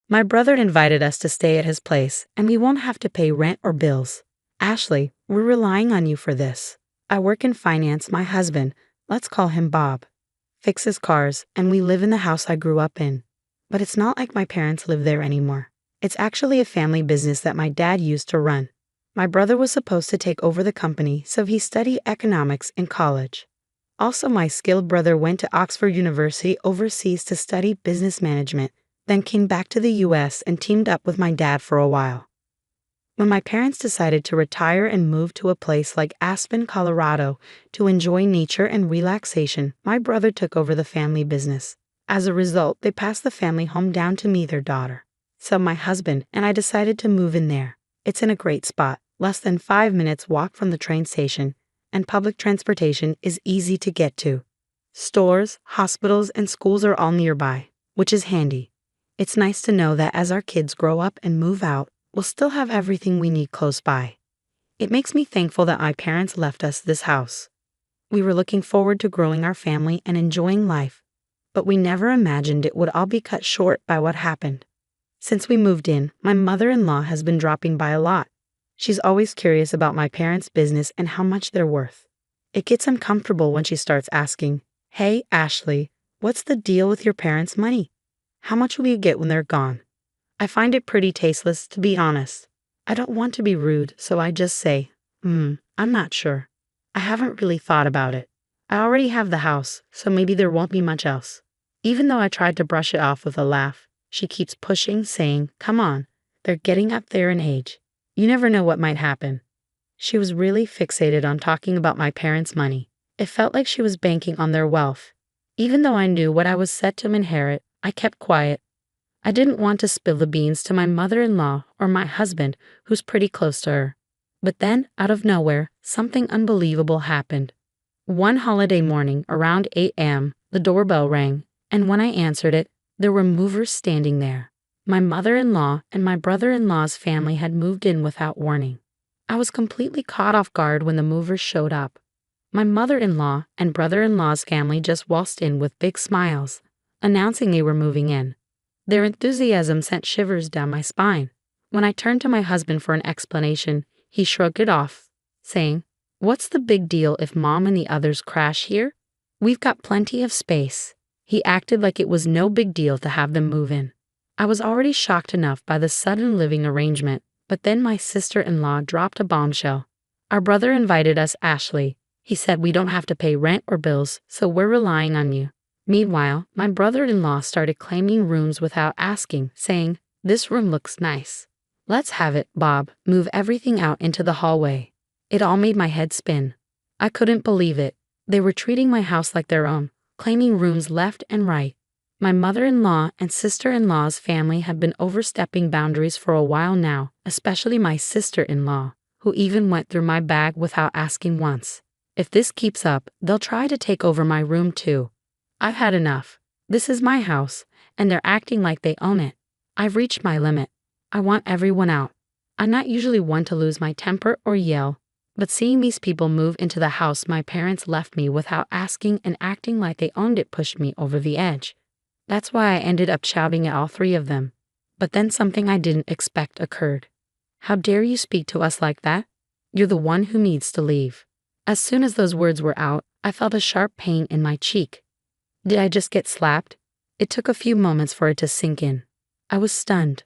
My brother invited us to stay at his place, and we won't have to pay rent or bills. Ashley, we're relying on you for this. I work in finance. My husband, let's call him Bob, fixes cars, and we live in the house I grew up in. But it's not like my parents live there anymore. It's actually a family business that my dad used to run. My brother was supposed to take over the company, so he studied economics in college. Also, my skilled brother went to Oxford University overseas to study business management, then came back to the US and teamed up with my dad for a while. When my parents decided to retire and move to a place like Aspen, Colorado, to enjoy nature and relaxation, my brother took over the family business. As a result, they passed the family home down to me, their daughter. So my husband and I decided to move in there. It's in a great spot, less than 5 minutes walk from the train station, and public transportation is easy to get to. Stores, hospitals, and schools are all nearby, which is handy. It's nice to know that as our kids grow up and move out, we'll still have everything we need close by. It makes me thankful that my parents left us this house. We were looking forward to growing our family and enjoying life, but we never imagined it would all be cut short by what happened. Since we moved in, my mother-in-law has been dropping by a lot. She's always curious about my parents' business and how much they're worth. It gets uncomfortable when she starts asking, "Hey, Ashley, what's the deal with your parents' money? How much will you get when they're gone?" I find it pretty tasteless, to be honest. I don't want to be rude, so I just say, I'm not sure. I haven't really thought about it. I already have the house, so maybe there won't be much else. Even though I tried to brush it off with a laugh, she keeps pushing, saying, "Come on, they're getting up there in age. You never know what might happen." She was really fixated on talking about my parents' money. It felt like she was banking on their wealth. Even though I knew what I was set to inherit, I kept quiet. I didn't want to spill the beans to my mother-in-law or my husband, who's pretty close to her. But then, out of nowhere, something unbelievable happened. One holiday morning, around 8 a.m., the doorbell rang, and when I answered it, there were movers standing there. My mother-in-law and my brother-in-law's family had moved in without warning. I was completely caught off guard when the movers showed up. My mother-in-law and brother-in-law's family just waltzed in with big smiles, announcing they were moving in. Their enthusiasm sent shivers down my spine. When I turned to my husband for an explanation, he shrugged it off, saying, "What's the big deal if Mom and the others crash here? We've got plenty of space." He acted like it was no big deal to have them move in. I was already shocked enough by the sudden living arrangement, but then my sister-in-law dropped a bombshell. "Our brother invited us, Ashley. He said we don't have to pay rent or bills, so we're relying on you." Meanwhile, my brother-in-law started claiming rooms without asking, saying, "This room looks nice. Let's have it, Bob. Move everything out into the hallway." It all made my head spin. I couldn't believe it. They were treating my house like their own, claiming rooms left and right. My mother-in-law and sister-in-law's family had been overstepping boundaries for a while now, especially my sister-in-law, who even went through my bag without asking once. If this keeps up, they'll try to take over my room too. I've had enough. This is my house, and they're acting like they own it. I've reached my limit. I want everyone out. I'm not usually one to lose my temper or yell, but seeing these people move into the house my parents left me without asking and acting like they owned it pushed me over the edge. That's why I ended up shouting at all three of them. But then something I didn't expect occurred. "How dare you speak to us like that? You're the one who needs to leave." As soon as those words were out, I felt a sharp pain in my cheek. Did I just get slapped? It took a few moments for it to sink in. I was stunned.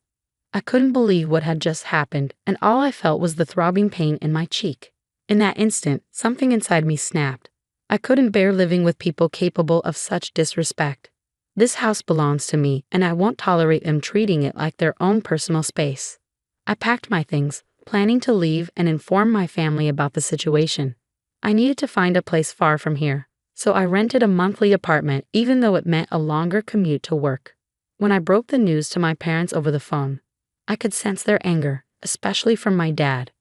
I couldn't believe what had just happened, and all I felt was the throbbing pain in my cheek. In that instant, something inside me snapped. I couldn't bear living with people capable of such disrespect. This house belongs to me, and I won't tolerate them treating it like their own personal space. I packed my things, planning to leave and inform my family about the situation. I needed to find a place far from here, so I rented a monthly apartment even though it meant a longer commute to work. When I broke the news to my parents over the phone, I could sense their anger, especially from my dad.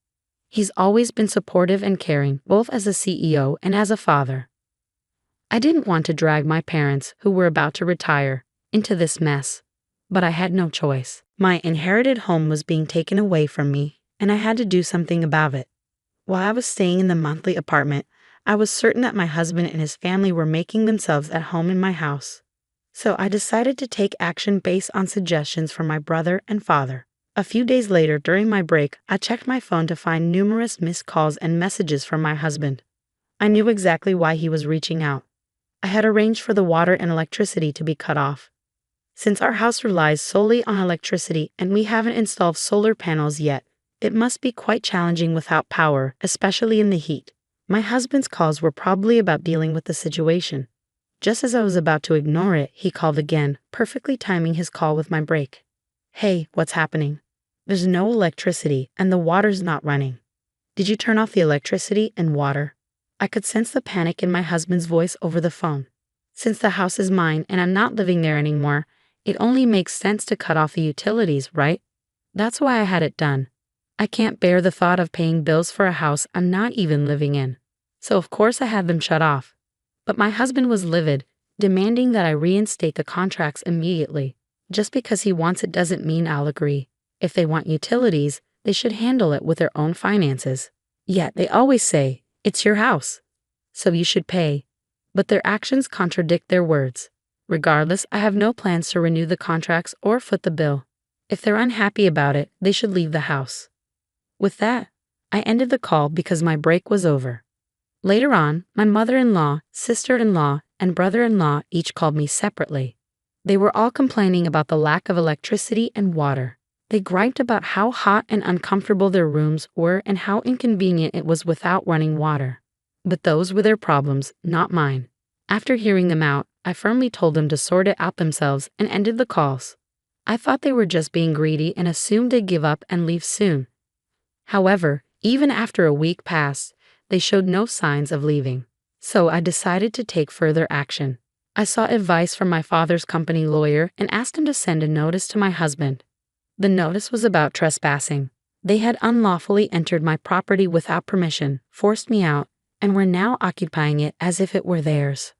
He's always been supportive and caring, both as a CEO and as a father. I didn't want to drag my parents, who were about to retire, into this mess, but I had no choice. My inherited home was being taken away from me, and I had to do something about it. While I was staying in the monthly apartment, I was certain that my husband and his family were making themselves at home in my house. So I decided to take action based on suggestions from my brother and father. A few days later, during my break, I checked my phone to find numerous missed calls and messages from my husband. I knew exactly why he was reaching out. I had arranged for the water and electricity to be cut off. Since our house relies solely on electricity and we haven't installed solar panels yet, it must be quite challenging without power, especially in the heat. My husband's calls were probably about dealing with the situation. Just as I was about to ignore it, he called again, perfectly timing his call with my break. "Hey, what's happening? There's no electricity and the water's not running. Did you turn off the electricity and water?" I could sense the panic in my husband's voice over the phone. Since the house is mine and I'm not living there anymore, it only makes sense to cut off the utilities, right? That's why I had it done. I can't bear the thought of paying bills for a house I'm not even living in. So of course I had them shut off. But my husband was livid, demanding that I reinstate the contracts immediately. Just because he wants it doesn't mean I'll agree. If they want utilities, they should handle it with their own finances. Yet they always say, "It's your house, so you should pay." But their actions contradict their words. Regardless, I have no plans to renew the contracts or foot the bill. If they're unhappy about it, they should leave the house. With that, I ended the call because my break was over. Later on, my mother-in-law, sister-in-law, and brother-in-law each called me separately. They were all complaining about the lack of electricity and water. They griped about how hot and uncomfortable their rooms were and how inconvenient it was without running water. But those were their problems, not mine. After hearing them out, I firmly told them to sort it out themselves and ended the calls. I thought they were just being greedy and assumed they'd give up and leave soon. However, even after a week passed, they showed no signs of leaving. So I decided to take further action. I sought advice from my father's company lawyer and asked him to send a notice to my husband. The notice was about trespassing. They had unlawfully entered my property without permission, forced me out, and were now occupying it as if it were theirs.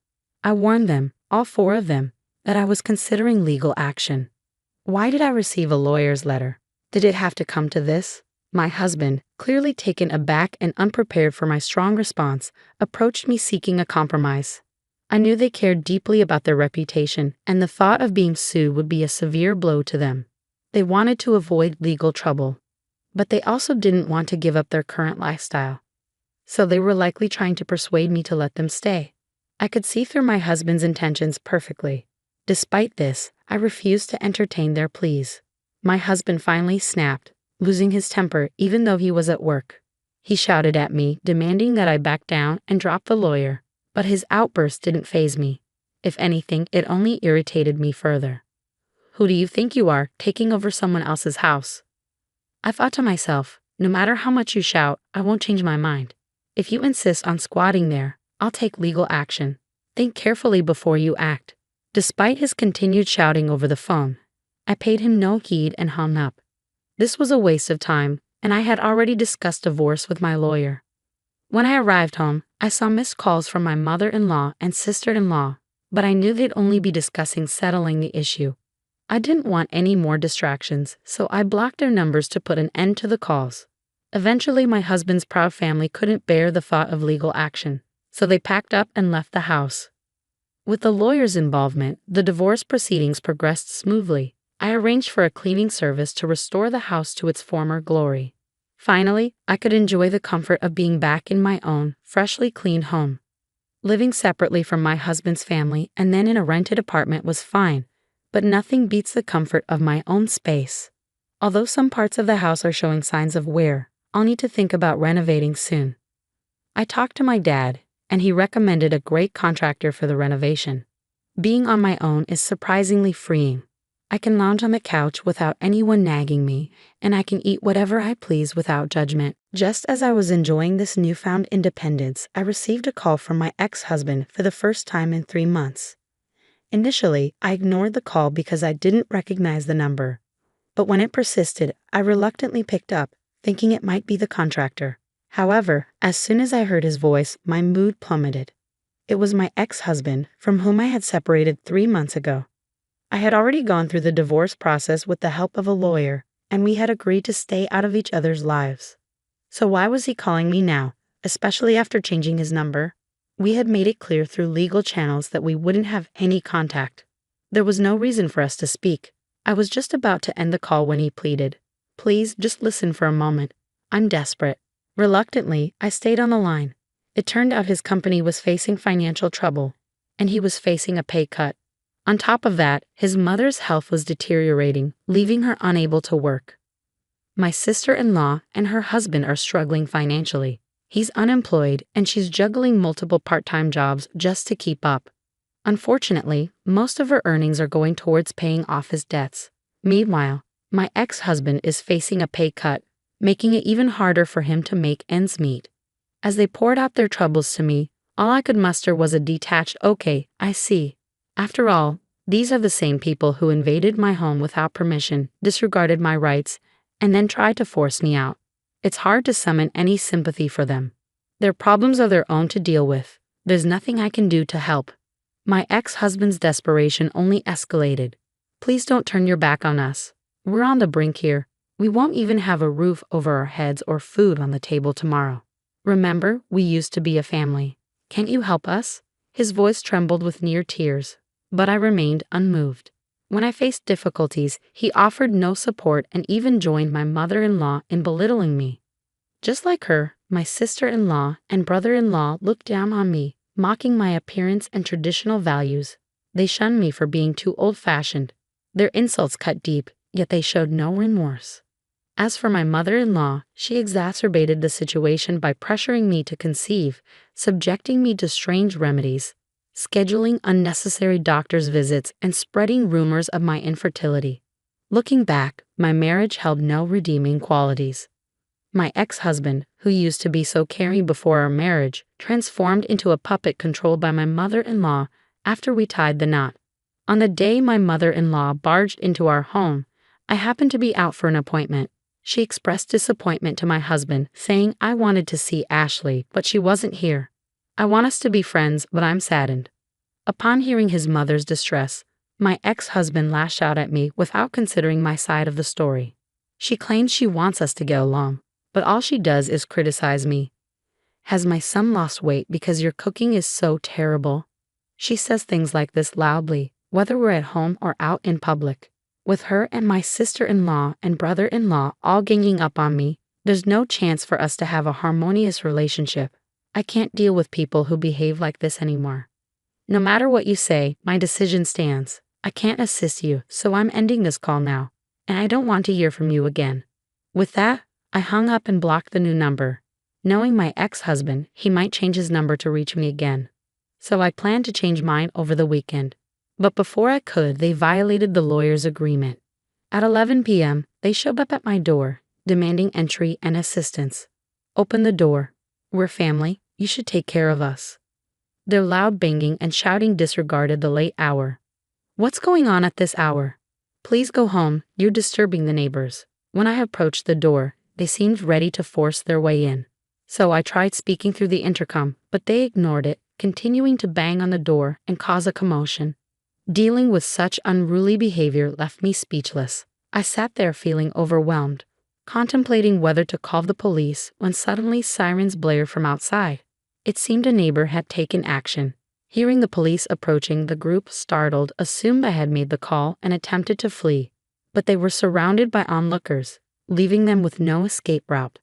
I warned them, all four of them, that I was considering legal action. Why did I receive a lawyer's letter? Did it have to come to this? My husband, clearly taken aback and unprepared for my strong response, approached me seeking a compromise. I knew they cared deeply about their reputation, and the thought of being sued would be a severe blow to them. They wanted to avoid legal trouble, but they also didn't want to give up their current lifestyle. So they were likely trying to persuade me to let them stay. I could see through my husband's intentions perfectly. Despite this, I refused to entertain their pleas. My husband finally snapped, losing his temper even though he was at work. He shouted at me, demanding that I back down and drop the lawyer, but his outburst didn't faze me. If anything, it only irritated me further. "Who do you think you are, taking over someone else's house?" I thought to myself, no matter how much you shout, I won't change my mind. If you insist on squatting there, I'll take legal action. Think carefully before you act. Despite his continued shouting over the phone, I paid him no heed and hung up. This was a waste of time, and I had already discussed divorce with my lawyer. When I arrived home, I saw missed calls from my mother-in-law and sister-in-law, but I knew they'd only be discussing settling the issue. I didn't want any more distractions, so I blocked their numbers to put an end to the calls. Eventually, my husband's proud family couldn't bear the thought of legal action, so they packed up and left the house. With the lawyer's involvement, the divorce proceedings progressed smoothly. I arranged for a cleaning service to restore the house to its former glory. Finally, I could enjoy the comfort of being back in my own, freshly cleaned home. Living separately from my husband's family and then in a rented apartment was fine, but nothing beats the comfort of my own space. Although some parts of the house are showing signs of wear, I'll need to think about renovating soon. I talked to my dad, and he recommended a great contractor for the renovation. Being on my own is surprisingly freeing. I can lounge on the couch without anyone nagging me, and I can eat whatever I please without judgment. Just as I was enjoying this newfound independence, I received a call from my ex-husband for the first time in 3 months. Initially, I ignored the call because I didn't recognize the number. But when it persisted, I reluctantly picked up, thinking it might be the contractor. However, as soon as I heard his voice, my mood plummeted. It was my ex-husband, from whom I had separated 3 months ago. I had already gone through the divorce process with the help of a lawyer, and we had agreed to stay out of each other's lives. So why was he calling me now, especially after changing his number? We had made it clear through legal channels that we wouldn't have any contact. There was no reason for us to speak. I was just about to end the call when he pleaded. Please, just listen for a moment. I'm desperate. Reluctantly, I stayed on the line. It turned out his company was facing financial trouble, and he was facing a pay cut. On top of that, his mother's health was deteriorating, leaving her unable to work. My sister-in-law and her husband are struggling financially. He's unemployed, and she's juggling multiple part-time jobs just to keep up. Unfortunately, most of her earnings are going towards paying off his debts. Meanwhile, my ex-husband is facing a pay cut, making it even harder for him to make ends meet. As they poured out their troubles to me, all I could muster was a detached, "Okay, I see." After all, these are the same people who invaded my home without permission, disregarded my rights, and then tried to force me out. It's hard to summon any sympathy for them. Their problems are their own to deal with. There's nothing I can do to help. My ex-husband's desperation only escalated. Please don't turn your back on us. We're on the brink here. We won't even have a roof over our heads or food on the table tomorrow. Remember, we used to be a family. Can't you help us? His voice trembled with near tears, but I remained unmoved. When I faced difficulties, he offered no support and even joined my mother-in-law in belittling me. Just like her, my sister-in-law and brother-in-law looked down on me, mocking my appearance and traditional values. They shunned me for being too old-fashioned. Their insults cut deep, yet they showed no remorse. As for my mother-in-law, she exacerbated the situation by pressuring me to conceive, subjecting me to strange remedies, scheduling unnecessary doctor's visits, and spreading rumors of my infertility. Looking back, my marriage held no redeeming qualities. My ex-husband, who used to be so caring before our marriage, transformed into a puppet controlled by my mother-in-law after we tied the knot. On the day my mother-in-law barged into our home, I happened to be out for an appointment. She expressed disappointment to my husband, saying I wanted to see Ashley, but she wasn't here. I want us to be friends, but I'm saddened. Upon hearing his mother's distress, my ex-husband lashed out at me without considering my side of the story. She claims she wants us to get along, but all she does is criticize me. Has my son lost weight because your cooking is so terrible? She says things like this loudly, whether we're at home or out in public. With her and my sister-in-law and brother-in-law all ganging up on me, there's no chance for us to have a harmonious relationship. I can't deal with people who behave like this anymore. No matter what you say, my decision stands. I can't assist you, so I'm ending this call now, and I don't want to hear from you again. With that, I hung up and blocked the new number. Knowing my ex-husband, he might change his number to reach me again. So I planned to change mine over the weekend. But before I could, they violated the lawyer's agreement. At 11 p.m., they showed up at my door, demanding entry and assistance. Open the door. We're family. You should take care of us. Their loud banging and shouting disregarded the late hour. What's going on at this hour? Please go home. You're disturbing the neighbors. When I approached the door, they seemed ready to force their way in. So I tried speaking through the intercom, but they ignored it, continuing to bang on the door and cause a commotion. Dealing with such unruly behavior left me speechless. I sat there feeling overwhelmed, contemplating whether to call the police when suddenly sirens blared from outside. It seemed a neighbor had taken action. Hearing the police approaching, the group, startled, assumed I had made the call and attempted to flee, but they were surrounded by onlookers, leaving them with no escape route.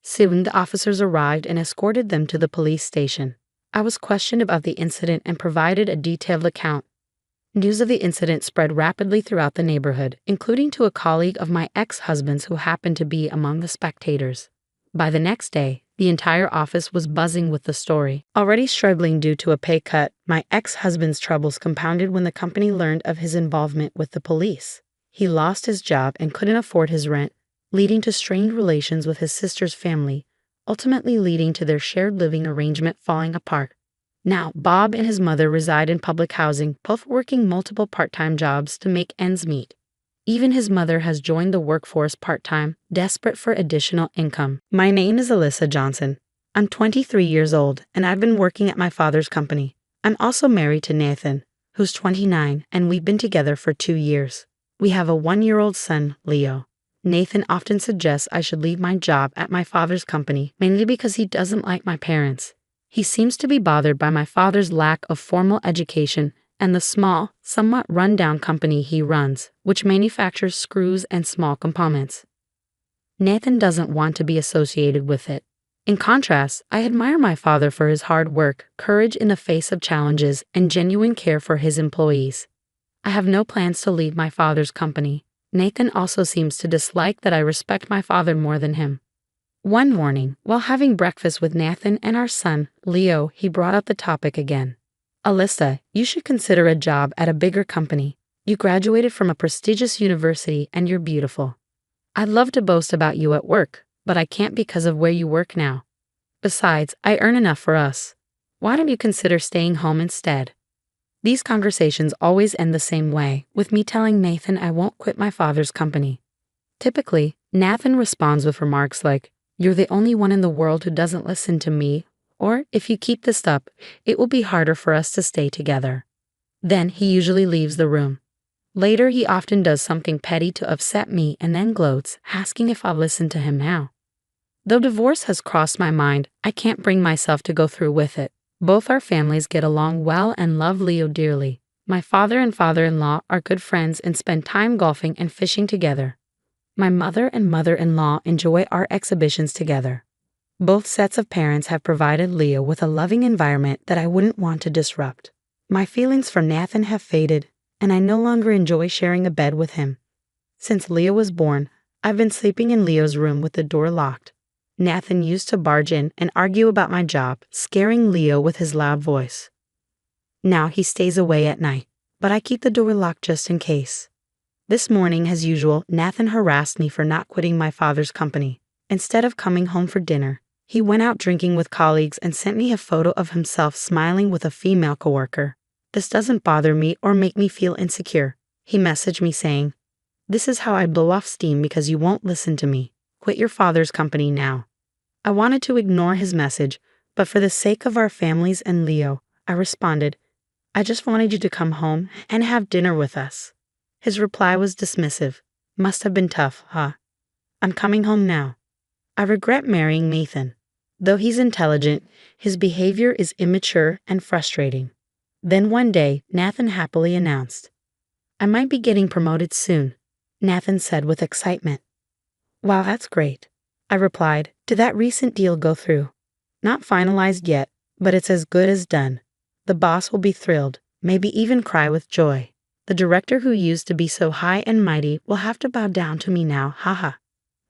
Soon the officers arrived and escorted them to the police station. I was questioned about the incident and provided a detailed account. News of the incident spread rapidly throughout the neighborhood, including to a colleague of my ex-husband's who happened to be among the spectators. By the next day, the entire office was buzzing with the story. Already struggling due to a pay cut, my ex-husband's troubles compounded when the company learned of his involvement with the police. He lost his job and couldn't afford his rent, leading to strained relations with his sister's family, ultimately leading to their shared living arrangement falling apart. Now, Bob and his mother reside in public housing, both working multiple part-time jobs to make ends meet. Even his mother has joined the workforce part-time, desperate for additional income. My name is Alyssa Johnson. I'm 23 years old, and I've been working at my father's company. I'm also married to Nathan, who's 29, and we've been together for 2 years. We have a 1-year-old son, Leo. Nathan often suggests I should leave my job at my father's company, mainly because he doesn't like my parents. He seems to be bothered by my father's lack of formal education and the small, somewhat run-down company he runs, which manufactures screws and small components. Nathan doesn't want to be associated with it. In contrast, I admire my father for his hard work, courage in the face of challenges, and genuine care for his employees. I have no plans to leave my father's company. Nathan also seems to dislike that I respect my father more than him. One morning, while having breakfast with Nathan and our son, Leo, he brought up the topic again. Alyssa, you should consider a job at a bigger company. You graduated from a prestigious university and you're beautiful. I'd love to boast about you at work, but I can't because of where you work now. Besides, I earn enough for us. Why don't you consider staying home instead? These conversations always end the same way, with me telling Nathan I won't quit my father's company. Typically, Nathan responds with remarks like, "You're the only one in the world who doesn't listen to me," or, "If you keep this up, it will be harder for us to stay together." Then he usually leaves the room. Later, he often does something petty to upset me and then gloats, asking if I'll listen to him now. Though divorce has crossed my mind, I can't bring myself to go through with it. Both our families get along well and love Leo dearly. My father and father-in-law are good friends and spend time golfing and fishing together. My mother and mother-in-law enjoy art exhibitions together. Both sets of parents have provided Leo with a loving environment that I wouldn't want to disrupt. My feelings for Nathan have faded, and I no longer enjoy sharing a bed with him. Since Leo was born, I've been sleeping in Leo's room with the door locked. Nathan used to barge in and argue about my job, scaring Leo with his loud voice. Now he stays away at night, but I keep the door locked just in case. This morning, as usual, Nathan harassed me for not quitting my father's company. Instead of coming home for dinner, he went out drinking with colleagues and sent me a photo of himself smiling with a female coworker. This doesn't bother me or make me feel insecure. He messaged me saying, "This is how I blow off steam because you won't listen to me. Quit your father's company now." I wanted to ignore his message, but for the sake of our families and Leo, I responded, "I just wanted you to come home and have dinner with us." His reply was dismissive. "Must have been tough, huh? I'm coming home now." I regret marrying Nathan. Though he's intelligent, his behavior is immature and frustrating. Then one day, Nathan happily announced, "I might be getting promoted soon," Nathan said with excitement. "Wow, that's great." I replied, "Did that recent deal go through?" "Not finalized yet, but it's as good as done. The boss will be thrilled, maybe even cry with joy. The director who used to be so high and mighty will have to bow down to me now, haha."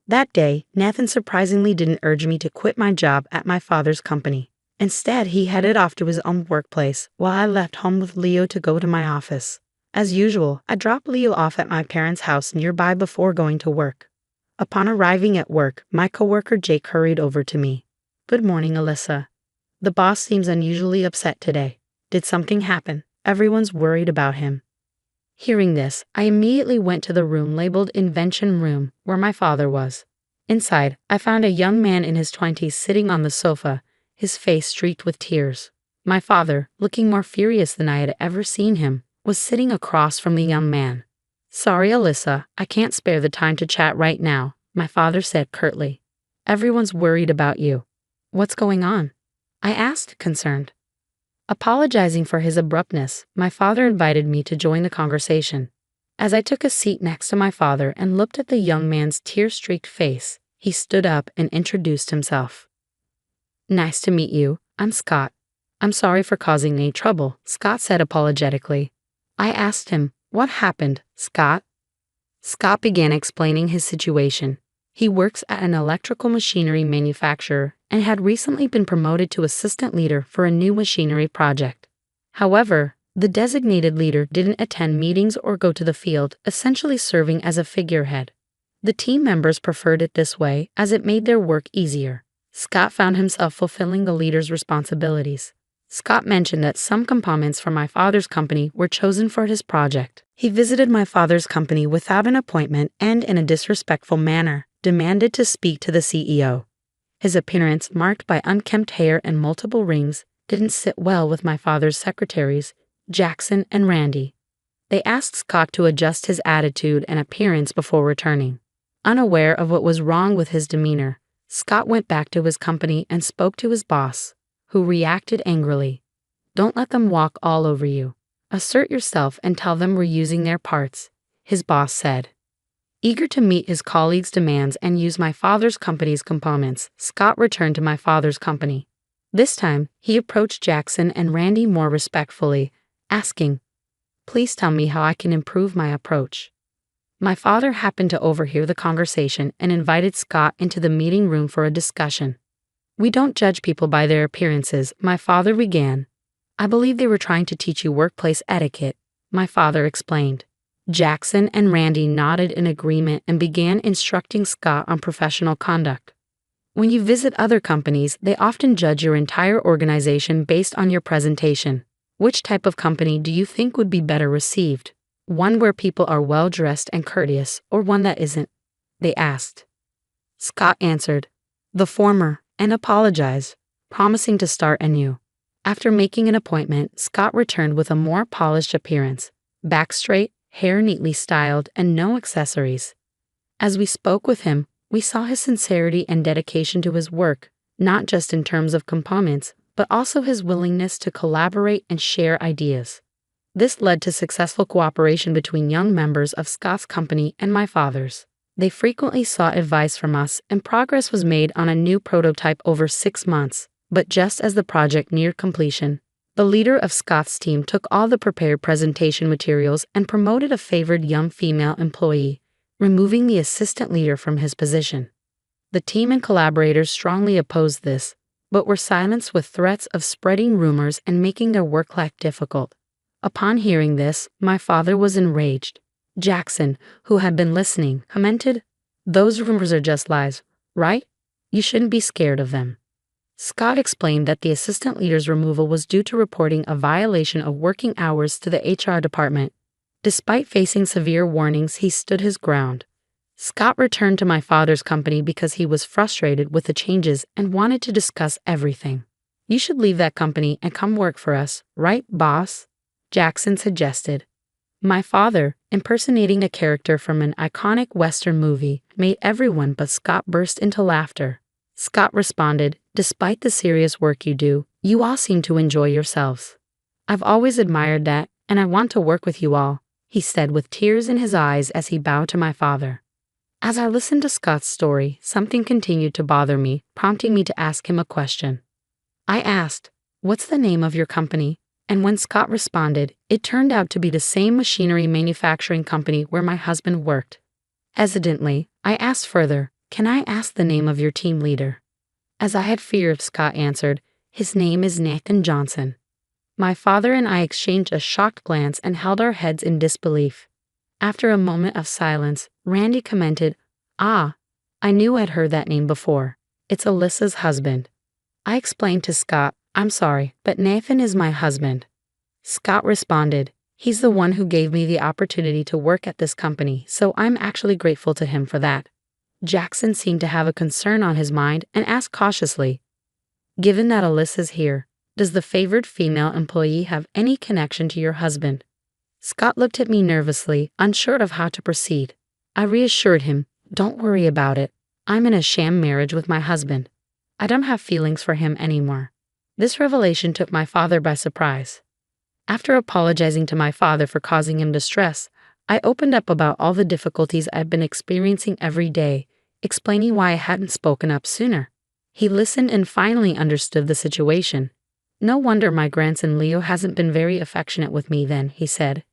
That day, Nathan surprisingly didn't urge me to quit my job at my father's company. Instead, he headed off to his own workplace while I left home with Leo to go to my office. As usual, I dropped Leo off at my parents' house nearby before going to work. Upon arriving at work, my coworker Jake hurried over to me. "Good morning, Alyssa. The boss seems unusually upset today. Did something happen? Everyone's worried about him." Hearing this, I immediately went to the room labeled Invention Room, where my father was. Inside, I found a young man in his 20s sitting on the sofa, his face streaked with tears. My father, looking more furious than I had ever seen him, was sitting across from the young man. "Sorry, Alyssa, I can't spare the time to chat right now," my father said curtly. "Everyone's worried about you." "What's going on?" I asked, concerned. Apologizing for his abruptness, my father invited me to join the conversation. As I took a seat next to my father and looked at the young man's tear-streaked face, he stood up and introduced himself. "Nice to meet you. I'm Scott." "I'm sorry for causing any trouble," Scott said apologetically. I asked him, "What happened, Scott?" Scott began explaining his situation. He works at an electrical machinery manufacturer and had recently been promoted to assistant leader for a new machinery project. However, the designated leader didn't attend meetings or go to the field, essentially serving as a figurehead. The team members preferred it this way as it made their work easier. Scott found himself fulfilling the leader's responsibilities. Scott mentioned that some components from my father's company were chosen for his project. He visited my father's company without an appointment and, in a disrespectful manner, demanded to speak to the CEO. His appearance, marked by unkempt hair and multiple rings, didn't sit well with my father's secretaries, Jackson and Randy. They asked Scott to adjust his attitude and appearance before returning. Unaware of what was wrong with his demeanor, Scott went back to his company and spoke to his boss, who reacted angrily. "Don't let them walk all over you. Assert yourself and tell them we're using their parts, his boss said. Eager to meet his colleagues' demands and use my father's company's components, Scott returned to my father's company. This time, he approached Jackson and Randy more respectfully, asking, "Please tell me how I can improve my approach." My father happened to overhear the conversation and invited Scott into the meeting room for a discussion. "We don't judge people by their appearances," my father began. "I believe they were trying to teach you workplace etiquette," my father explained. Jackson and Randy nodded in agreement and began instructing Scott on professional conduct. "When you visit other companies, they often judge your entire organization based on your presentation. Which type of company do you think would be better received? One where people are well-dressed and courteous, or one that isn't?" they asked. Scott answered, "The former," and apologized, promising to start anew. After making an appointment, Scott returned with a more polished appearance, back straight, hair neatly styled, and no accessories. As we spoke with him, we saw his sincerity and dedication to his work, not just in terms of components, but also his willingness to collaborate and share ideas. This led to successful cooperation between young members of Scott's company and my father's. They frequently sought advice from us, and progress was made on a new prototype over 6 months. But just as the project neared completion, the leader of Scott's team took all the prepared presentation materials and promoted a favored young female employee, removing the assistant leader from his position. The team and collaborators strongly opposed this, but were silenced with threats of spreading rumors and making their work life difficult. Upon hearing this, my father was enraged. Jackson, who had been listening, commented, "Those rumors are just lies, right? You shouldn't be scared of them." Scott explained that the assistant leader's removal was due to reporting a violation of working hours to the HR department. Despite facing severe warnings, he stood his ground. Scott returned to my father's company because he was frustrated with the changes and wanted to discuss everything. "You should leave that company and come work for us, right, boss?" Jackson suggested. My father, impersonating a character from an iconic Western movie, made everyone but Scott burst into laughter. Scott responded, "Despite the serious work you do, you all seem to enjoy yourselves. I've always admired that, and I want to work with you all," he said with tears in his eyes as he bowed to my father. As I listened to Scott's story, something continued to bother me, prompting me to ask him a question. I asked, "What's the name of your company?" And when Scott responded, it turned out to be the same machinery manufacturing company where my husband worked. Hesitantly, I asked further, "Can I ask the name of your team leader?" As I had feared, Scott answered, "His name is Nathan Johnson." My father and I exchanged a shocked glance and held our heads in disbelief. After a moment of silence, Randy commented, "Ah, I knew I'd heard that name before. It's Alyssa's husband." I explained to Scott, "I'm sorry, but Nathan is my husband." Scott responded, "He's the one who gave me the opportunity to work at this company, so I'm actually grateful to him for that." Jackson seemed to have a concern on his mind and asked cautiously, "Given that Alyssa's here, does the favored female employee have any connection to your husband?" Scott looked at me nervously, unsure of how to proceed. I reassured him, "Don't worry about it. I'm in a sham marriage with my husband. I don't have feelings for him anymore." This revelation took my father by surprise. After apologizing to my father for causing him distress, I opened up about all the difficulties I've been experiencing every day, explaining why I hadn't spoken up sooner. He listened and finally understood the situation. "No wonder my grandson Leo hasn't been very affectionate with me then," he said.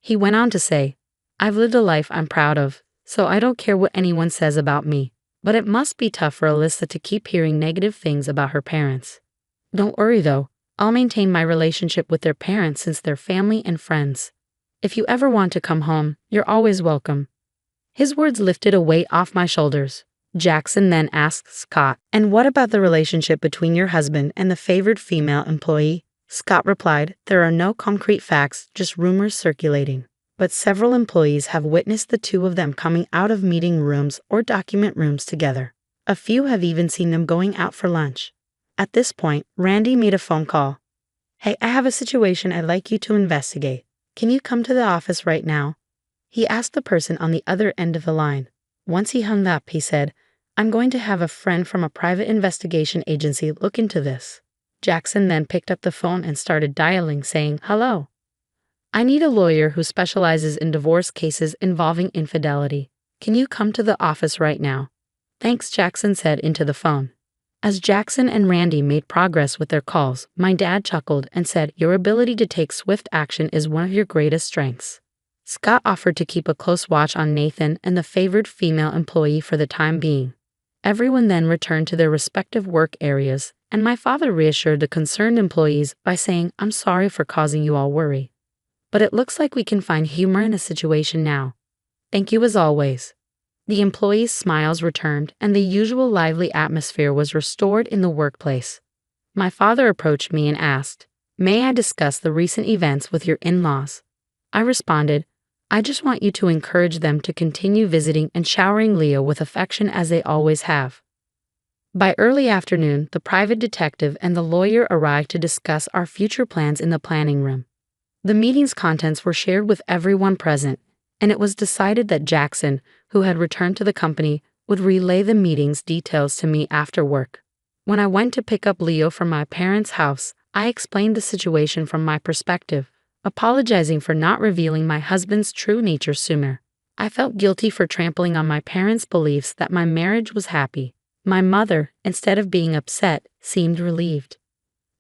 He went on to say, "I've lived a life I'm proud of, so I don't care what anyone says about me. But it must be tough for Alyssa to keep hearing negative things about her parents. Don't worry though, I'll maintain my relationship with their parents since they're family and friends. If you ever want to come home, you're always welcome." His words lifted a weight off my shoulders. Jackson then asked Scott, "And what about the relationship between your husband and the favored female employee?" Scott replied, "There are no concrete facts, just rumors circulating. But several employees have witnessed the two of them coming out of meeting rooms or document rooms together. A few have even seen them going out for lunch." At this point, Randy made a phone call. "Hey, I have a situation I'd like you to investigate. Can you come to the office right now?" He asked the person on the other end of the line. Once he hung up, he said, "I'm going to have a friend from a private investigation agency look into this." Jackson then picked up the phone and started dialing, saying, "Hello." I need a lawyer who specializes in divorce cases involving infidelity. Can you come to the office right now? Thanks, Jackson said into the phone. As Jackson and Randy made progress with their calls, my dad chuckled and said, "Your ability to take swift action is one of your greatest strengths." Scott offered to keep a close watch on Nathan and the favored female employee for the time being. Everyone then returned to their respective work areas, and my father reassured the concerned employees by saying, "I'm sorry for causing you all worry. But it looks like we can find humor in a situation now. Thank you as always." The employees' smiles returned, and the usual lively atmosphere was restored in the workplace. My father approached me and asked, "May I discuss the recent events with your in-laws?" I responded, "I just want you to encourage them to continue visiting and showering Leo with affection as they always have." By early afternoon, the private detective and the lawyer arrived to discuss our future plans in the planning room. The meeting's contents were shared with everyone present, and it was decided that Jackson, who had returned to the company, would relay the meeting's details to me after work. When I went to pick up Leo from my parents' house, I explained the situation from my perspective, apologizing for not revealing my husband's true nature sooner. I felt guilty for trampling on my parents' beliefs that my marriage was happy. My mother, instead of being upset, seemed relieved.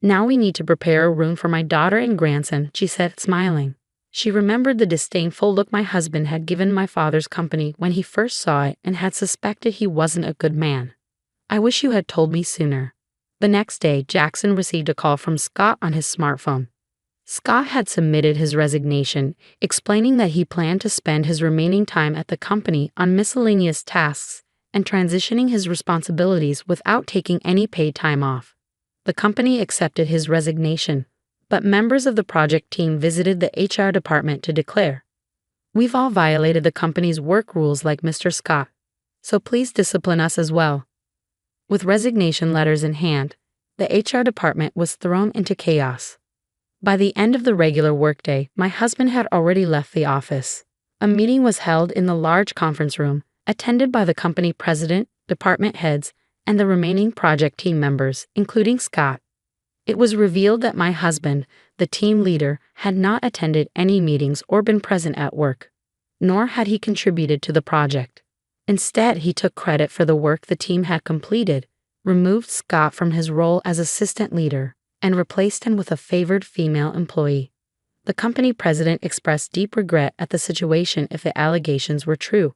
"Now we need to prepare a room for my daughter and grandson," she said, smiling. She remembered the disdainful look my husband had given my father's company when he first saw it and had suspected he wasn't a good man. "I wish you had told me sooner." The next day, Jackson received a call from Scott on his smartphone. Scott had submitted his resignation, explaining that he planned to spend his remaining time at the company on miscellaneous tasks and transitioning his responsibilities without taking any paid time off. The company accepted his resignation, but members of the project team visited the HR department to declare, "We've all violated the company's work rules like Mr. Scott, so please discipline us as well." With resignation letters in hand, the HR department was thrown into chaos. By the end of the regular workday, my husband had already left the office. A meeting was held in the large conference room, attended by the company president, department heads, and the remaining project team members, including Scott. It was revealed that my husband, the team leader, had not attended any meetings or been present at work, nor had he contributed to the project. Instead, he took credit for the work the team had completed, removed Scott from his role as assistant leader, and replaced him with a favored female employee. The company president expressed deep regret at the situation if the allegations were true.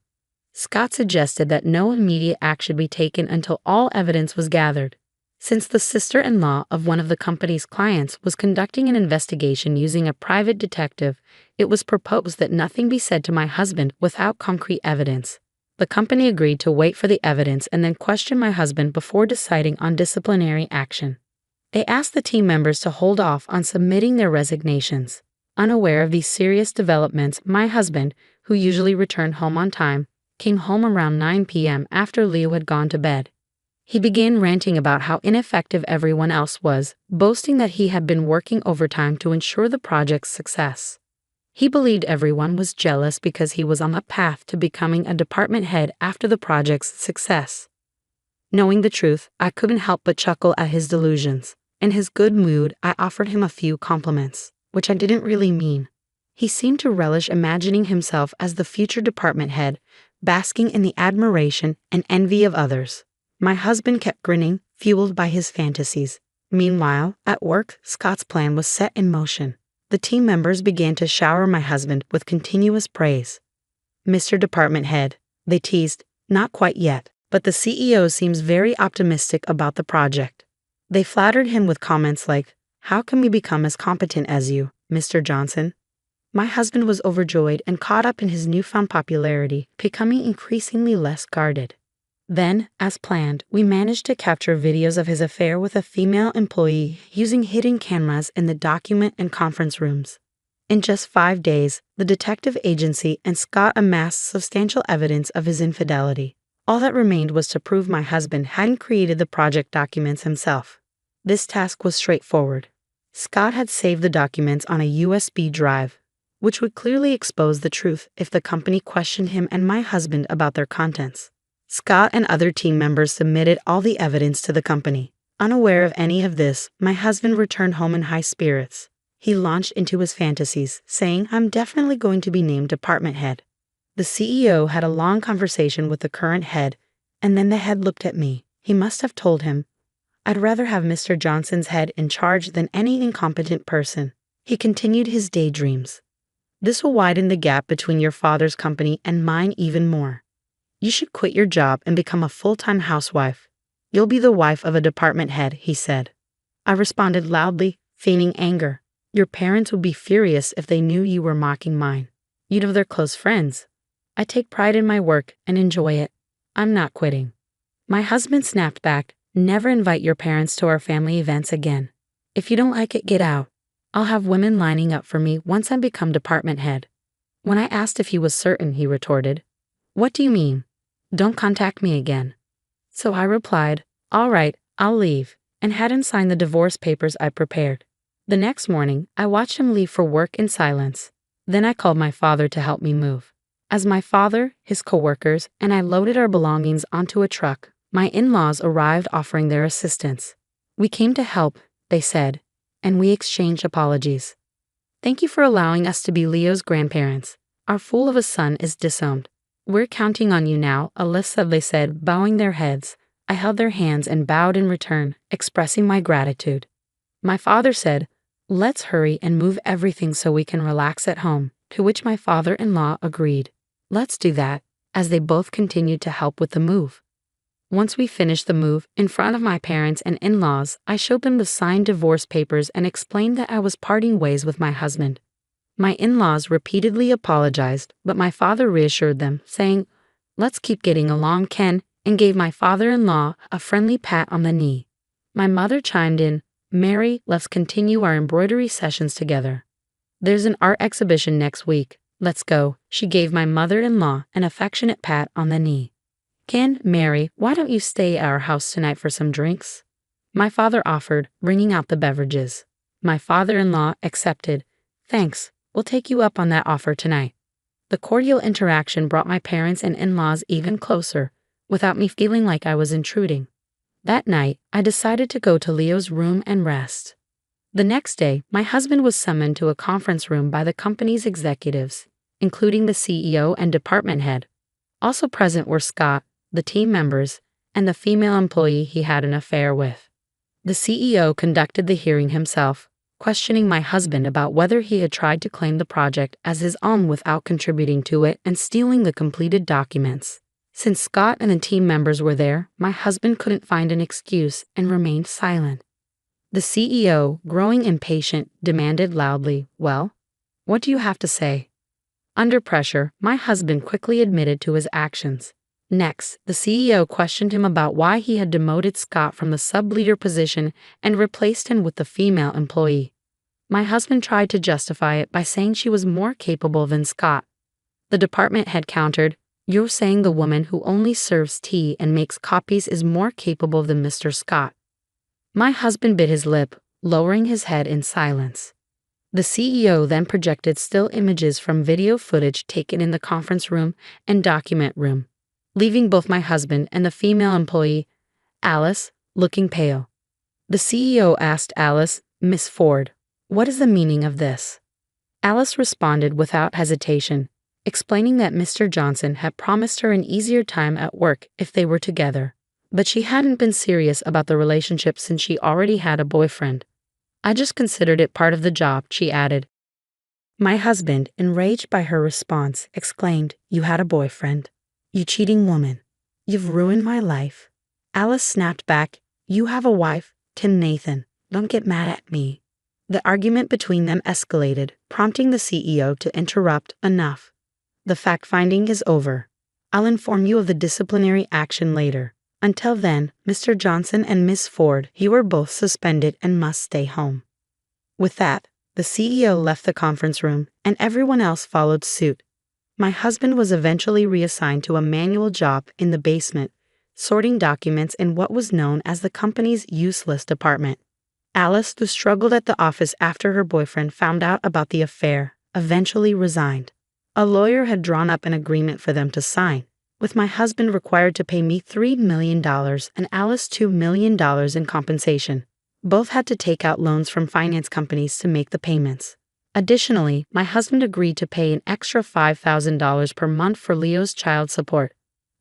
Scott suggested that no immediate action be taken until all evidence was gathered. Since the sister-in-law of one of the company's clients was conducting an investigation using a private detective, it was proposed that nothing be said to my husband without concrete evidence. The company agreed to wait for the evidence and then question my husband before deciding on disciplinary action. They asked the team members to hold off on submitting their resignations. Unaware of these serious developments, my husband, who usually returned home on time, came home around 9 p.m. after Leo had gone to bed. He began ranting about how ineffective everyone else was, boasting that he had been working overtime to ensure the project's success. He believed everyone was jealous because he was on the path to becoming a department head after the project's success. Knowing the truth, I couldn't help but chuckle at his delusions. In his good mood, I offered him a few compliments, which I didn't really mean. He seemed to relish imagining himself as the future department head, basking in the admiration and envy of others. My husband kept grinning, fueled by his fantasies. Meanwhile, at work, Scott's plan was set in motion. The team members began to shower my husband with continuous praise. "Mr. Department Head," they teased, "not quite yet, but the CEO seems very optimistic about the project." They flattered him with comments like, "How can we become as competent as you, Mr. Johnson?" My husband was overjoyed and caught up in his newfound popularity, becoming increasingly less guarded. Then, as planned, we managed to capture videos of his affair with a female employee using hidden cameras in the document and conference rooms. In just 5 days, the detective agency and Scott amassed substantial evidence of his infidelity. All that remained was to prove my husband hadn't created the project documents himself. This task was straightforward. Scott had saved the documents on a USB drive, which would clearly expose the truth if the company questioned him and my husband about their contents. Scott and other team members submitted all the evidence to the company. Unaware of any of this, my husband returned home in high spirits. He launched into his fantasies, saying, "I'm definitely going to be named department head." The CEO had a long conversation with the current head, and then the head looked at me. He must have told him, "I'd rather have Mr. Johnson's head in charge than any incompetent person." He continued his daydreams. "This will widen the gap between your father's company and mine even more. You should quit your job and become a full-time housewife. You'll be the wife of a department head," he said. I responded loudly, feigning anger. "Your parents would be furious if they knew you were mocking mine. You'd have their close friends. I take pride in my work and enjoy it. I'm not quitting." My husband snapped back, "Never invite your parents to our family events again. If you don't like it, get out. I'll have women lining up for me once I become department head." When I asked if he was certain, he retorted, "What do you mean? Don't contact me again." So I replied, "All right, I'll leave," and had him sign the divorce papers I prepared. The next morning, I watched him leave for work in silence. Then I called my father to help me move. As my father, his coworkers, and I loaded our belongings onto a truck, my in-laws arrived offering their assistance. "We came to help," they said, and we exchanged apologies. "Thank you for allowing us to be Leo's grandparents. Our fool of a son is disowned. We're counting on you now," Alyssa, they said, bowing their heads. I held their hands and bowed in return, expressing my gratitude. My father said, "Let's hurry and move everything so we can relax at home," to which my father-in-law agreed. "Let's do that," as they both continued to help with the move. Once we finished the move, in front of my parents and in-laws, I showed them the signed divorce papers and explained that I was parting ways with my husband. My in-laws repeatedly apologized, but my father reassured them, saying, "Let's keep getting along, Ken," and gave my father-in-law a friendly pat on the knee. My mother chimed in, "Mary, let's continue our embroidery sessions together. There's an art exhibition next week. Let's go." She gave my mother-in-law an affectionate pat on the knee. "Ken, Mary, why don't you stay at our house tonight for some drinks?" My father offered, bringing out the beverages. My father-in-law accepted. "Thanks, we'll take you up on that offer tonight." The cordial interaction brought my parents and in-laws even closer, without me feeling like I was intruding. That night, I decided to go to Leo's room and rest. The next day, my husband was summoned to a conference room by the company's executives, including the CEO and department head. Also present were Scott, the team members, and the female employee he had an affair with. The CEO conducted the hearing himself, questioning my husband about whether he had tried to claim the project as his own without contributing to it and stealing the completed documents. Since Scott and the team members were there, my husband couldn't find an excuse and remained silent. The CEO, growing impatient, demanded loudly, "Well, what do you have to say?" Under pressure, my husband quickly admitted to his actions. Next, the CEO questioned him about why he had demoted Scott from the sub-leader position and replaced him with the female employee. My husband tried to justify it by saying she was more capable than Scott. The department head countered, "You're saying the woman who only serves tea and makes copies is more capable than Mr. Scott." My husband bit his lip, lowering his head in silence. The CEO then projected still images from video footage taken in the conference room and document room, leaving both my husband and the female employee, Alice, looking pale. The CEO asked Alice, "Miss Ford, what is the meaning of this?" Alice responded without hesitation, explaining that Mr. Johnson had promised her an easier time at work if they were together, but she hadn't been serious about the relationship since she already had a boyfriend. "I just considered it part of the job," she added. My husband, enraged by her response, exclaimed, "You had a boyfriend? You cheating woman. You've ruined my life." Alice snapped back, "You have a wife, Tim Nathan. Don't get mad at me." The argument between them escalated, prompting the CEO to interrupt. "Enough. The fact-finding is over. I'll inform you of the disciplinary action later. Until then, Mr. Johnson and Miss Ford, you are both suspended and must stay home." With that, the CEO left the conference room, and everyone else followed suit. My husband was eventually reassigned to a manual job in the basement, sorting documents in what was known as the company's useless department. Alice, who struggled at the office after her boyfriend found out about the affair, eventually resigned. A lawyer had drawn up an agreement for them to sign, with my husband required to pay me $3 million and Alice $2 million in compensation. Both had to take out loans from finance companies to make the payments. Additionally, my husband agreed to pay an extra $5,000 per month for Leo's child support.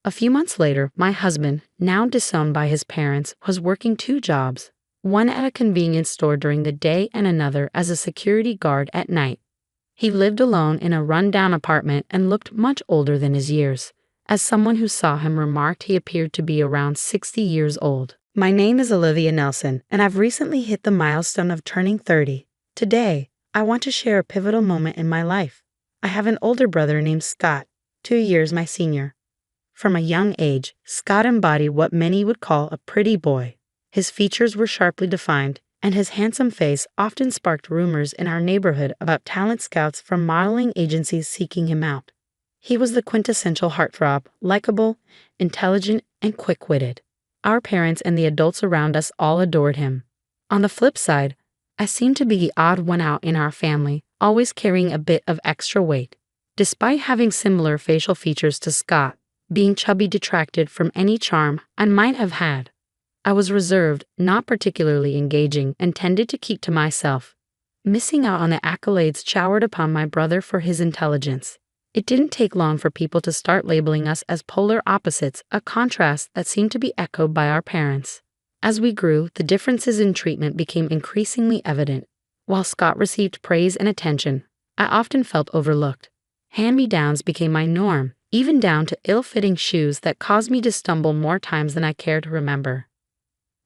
A few months later, my husband, now disowned by his parents, was working 2 jobs, one at a convenience store during the day and another as a security guard at night. He lived alone in a run-down apartment and looked much older than his years. As someone who saw him remarked, he appeared to be around 60 years old. My name is Olivia Nelson, and I've recently hit the milestone of turning 30. Today, I want to share a pivotal moment in my life. I have an older brother named Scott, 2 years my senior. From a young age, Scott embodied what many would call a pretty boy. His features were sharply defined, and his handsome face often sparked rumors in our neighborhood about talent scouts from modeling agencies seeking him out. He was the quintessential heartthrob, likable, intelligent, and quick-witted. Our parents and the adults around us all adored him. On the flip side, I seemed to be the odd one out in our family, always carrying a bit of extra weight. Despite having similar facial features to Scott, being chubby detracted from any charm I might have had. I was reserved, not particularly engaging, and tended to keep to myself, missing out on the accolades showered upon my brother for his intelligence. It didn't take long for people to start labeling us as polar opposites, a contrast that seemed to be echoed by our parents. As we grew, the differences in treatment became increasingly evident. While Scott received praise and attention, I often felt overlooked. Hand-me-downs became my norm, even down to ill-fitting shoes that caused me to stumble more times than I care to remember.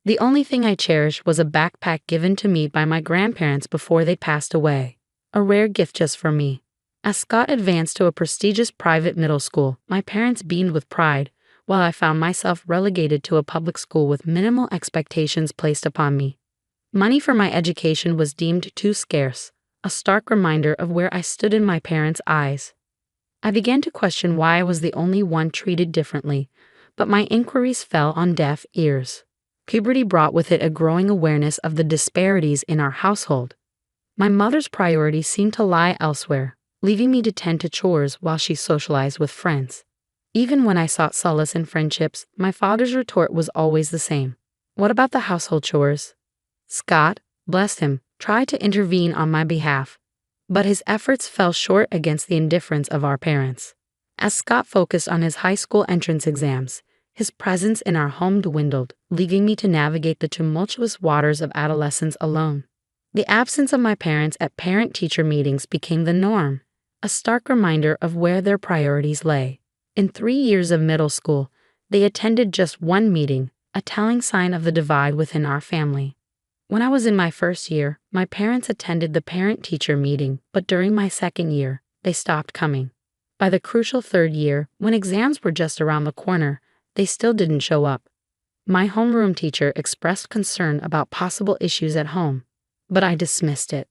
The only thing I cherished was a backpack given to me by my grandparents before they passed away, a rare gift just for me. As Scott advanced to a prestigious private middle school, my parents beamed with pride, while I found myself relegated to a public school with minimal expectations placed upon me. Money for my education was deemed too scarce, a stark reminder of where I stood in my parents' eyes. I began to question why I was the only one treated differently, but my inquiries fell on deaf ears. Puberty brought with it a growing awareness of the disparities in our household. My mother's priorities seemed to lie elsewhere, leaving me to tend to chores while she socialized with friends. Even when I sought solace in friendships, my father's retort was always the same. What about the household chores? Scott, bless him, tried to intervene on my behalf, but his efforts fell short against the indifference of our parents. As Scott focused on his high school entrance exams, his presence in our home dwindled, leaving me to navigate the tumultuous waters of adolescence alone. The absence of my parents at parent-teacher meetings became the norm, a stark reminder of where their priorities lay. In 3 years of middle school, they attended just one meeting, a telling sign of the divide within our family. When I was in my first year, my parents attended the parent-teacher meeting, but during my second year, they stopped coming. By the crucial 3rd year, when exams were just around the corner, they still didn't show up. My homeroom teacher expressed concern about possible issues at home, but I dismissed it.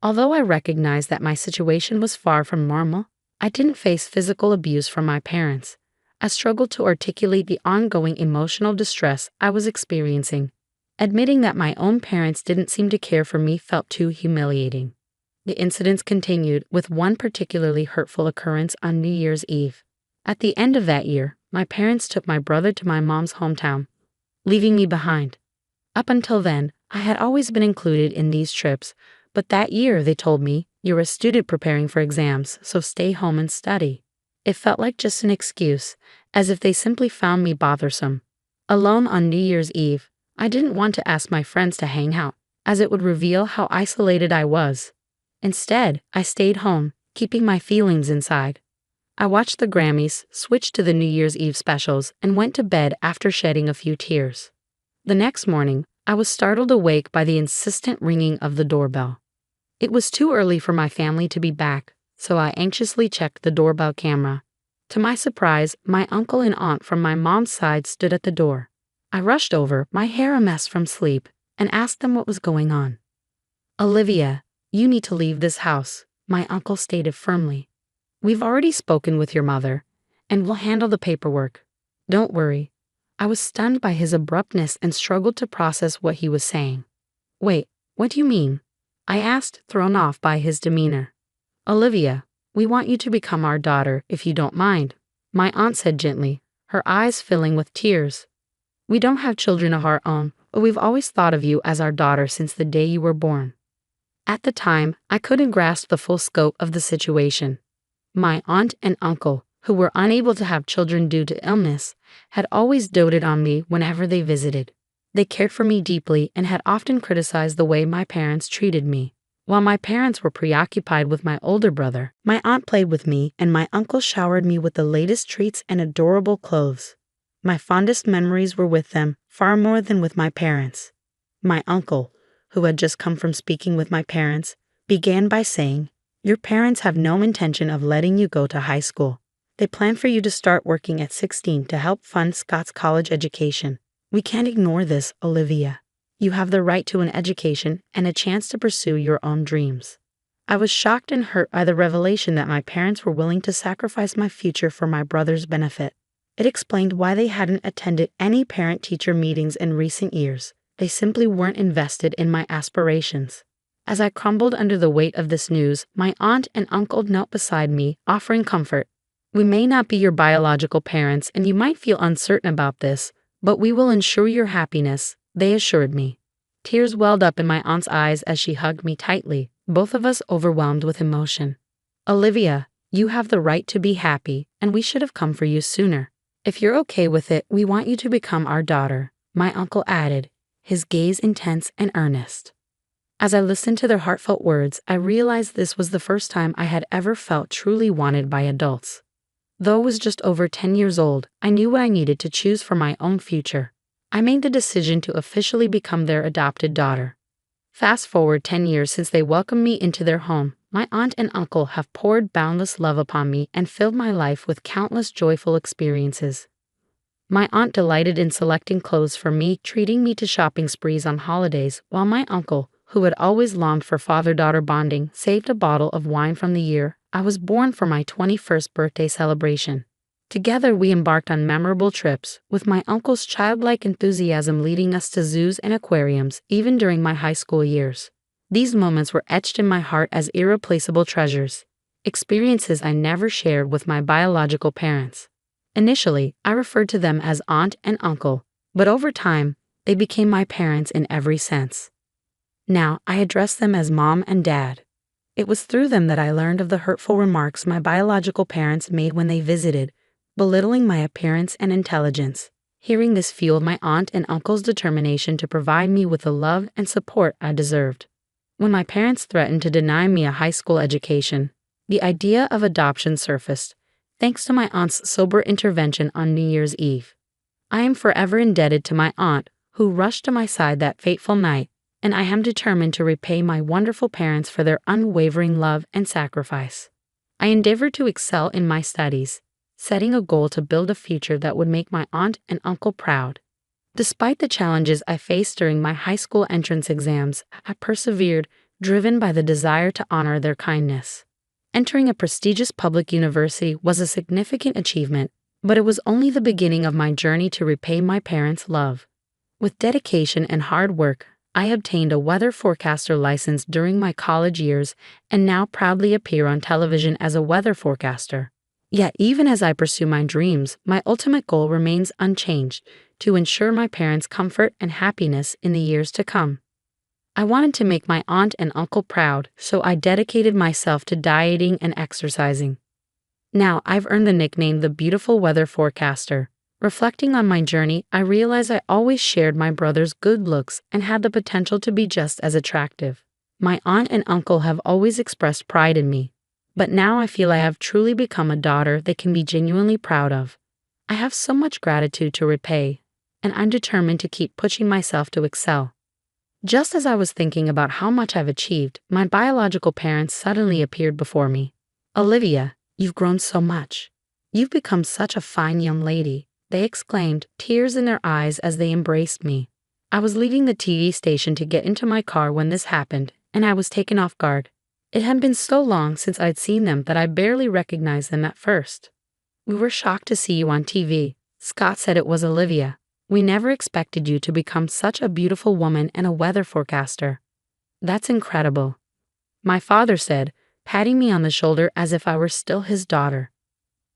Although I recognized that my situation was far from normal, I didn't face physical abuse from my parents. I struggled to articulate the ongoing emotional distress I was experiencing. Admitting that my own parents didn't seem to care for me felt too humiliating. The incidents continued, with one particularly hurtful occurrence on New Year's Eve. At the end of that year, my parents took my brother to my mom's hometown, leaving me behind. Up until then, I had always been included in these trips, but that year they told me, "You're a student preparing for exams, so stay home and study." It felt like just an excuse, as if they simply found me bothersome. Alone on New Year's Eve, I didn't want to ask my friends to hang out, as it would reveal how isolated I was. Instead, I stayed home, keeping my feelings inside. I watched the Grammys, switched to the New Year's Eve specials, and went to bed after shedding a few tears. The next morning, I was startled awake by the insistent ringing of the doorbell. It was too early for my family to be back, so I anxiously checked the doorbell camera. To my surprise, my uncle and aunt from my mom's side stood at the door. I rushed over, my hair a mess from sleep, and asked them what was going on. "Olivia, you need to leave this house," my uncle stated firmly. "We've already spoken with your mother, and we'll handle the paperwork. Don't worry." I was stunned by his abruptness and struggled to process what he was saying. "Wait, what do you mean?" I asked, thrown off by his demeanor. "Olivia, we want you to become our daughter, if you don't mind," my aunt said gently, her eyes filling with tears. "We don't have children of our own, but we've always thought of you as our daughter since the day you were born." At the time, I couldn't grasp the full scope of the situation. My aunt and uncle, who were unable to have children due to illness, had always doted on me whenever they visited. They cared for me deeply and had often criticized the way my parents treated me. While my parents were preoccupied with my older brother, my aunt played with me and my uncle showered me with the latest treats and adorable clothes. My fondest memories were with them, far more than with my parents. My uncle, who had just come from speaking with my parents, began by saying, "Your parents have no intention of letting you go to high school. They plan for you to start working at 16 to help fund Scott's college education. We can't ignore this, Olivia. You have the right to an education and a chance to pursue your own dreams." I was shocked and hurt by the revelation that my parents were willing to sacrifice my future for my brother's benefit. It explained why they hadn't attended any parent-teacher meetings in recent years. They simply weren't invested in my aspirations. As I crumbled under the weight of this news, my aunt and uncle knelt beside me, offering comfort. "We may not be your biological parents, and you might feel uncertain about this, but we will ensure your happiness," they assured me. Tears welled up in my aunt's eyes as she hugged me tightly, both of us overwhelmed with emotion. "Olivia, you have the right to be happy, and we should have come for you sooner. If you're okay with it, we want you to become our daughter," my uncle added, his gaze intense and earnest. As I listened to their heartfelt words, I realized this was the first time I had ever felt truly wanted by adults. Though I was just over 10 years old, I knew what I needed to choose for my own future. I made the decision to officially become their adopted daughter. Fast forward 10 years since they welcomed me into their home, my aunt and uncle have poured boundless love upon me and filled my life with countless joyful experiences. My aunt delighted in selecting clothes for me, treating me to shopping sprees on holidays, while my uncle, who had always longed for father-daughter bonding, saved a bottle of wine from the year I was born for my 21st birthday celebration. Together we embarked on memorable trips, with my uncle's childlike enthusiasm leading us to zoos and aquariums, even during my high school years. These moments were etched in my heart as irreplaceable treasures, experiences I never shared with my biological parents. Initially, I referred to them as aunt and uncle, but over time, they became my parents in every sense. Now, I address them as mom and dad. It was through them that I learned of the hurtful remarks my biological parents made when they visited, belittling my appearance and intelligence. Hearing this fueled my aunt and uncle's determination to provide me with the love and support I deserved. When my parents threatened to deny me a high school education, the idea of adoption surfaced, thanks to my aunt's sober intervention on New Year's Eve. I am forever indebted to my aunt, who rushed to my side that fateful night, and I am determined to repay my wonderful parents for their unwavering love and sacrifice. I endeavored to excel in my studies, setting a goal to build a future that would make my aunt and uncle proud. Despite the challenges I faced during my high school entrance exams, I persevered, driven by the desire to honor their kindness. Entering a prestigious public university was a significant achievement, but it was only the beginning of my journey to repay my parents' love. With dedication and hard work, I obtained a weather forecaster license during my college years and now proudly appear on television as a weather forecaster. Yet even as I pursue my dreams, my ultimate goal remains unchanged: to ensure my parents' comfort and happiness in the years to come. I wanted to make my aunt and uncle proud, so I dedicated myself to dieting and exercising. Now I've earned the nickname the Beautiful Weather Forecaster. Reflecting on my journey, I realize I always shared my brother's good looks and had the potential to be just as attractive. My aunt and uncle have always expressed pride in me, but now I feel I have truly become a daughter they can be genuinely proud of. I have so much gratitude to repay, and I'm determined to keep pushing myself to excel. Just as I was thinking about how much I've achieved, my biological parents suddenly appeared before me. "Olivia, you've grown so much. You've become such a fine young lady," they exclaimed, tears in their eyes as they embraced me. I was leaving the TV station to get into my car when this happened, and I was taken off guard. It had been so long since I'd seen them that I barely recognized them at first. "We were shocked to see you on TV. Scott said it was Olivia. We never expected you to become such a beautiful woman and a weather forecaster." "That's incredible," my father said, patting me on the shoulder as if I were still his daughter.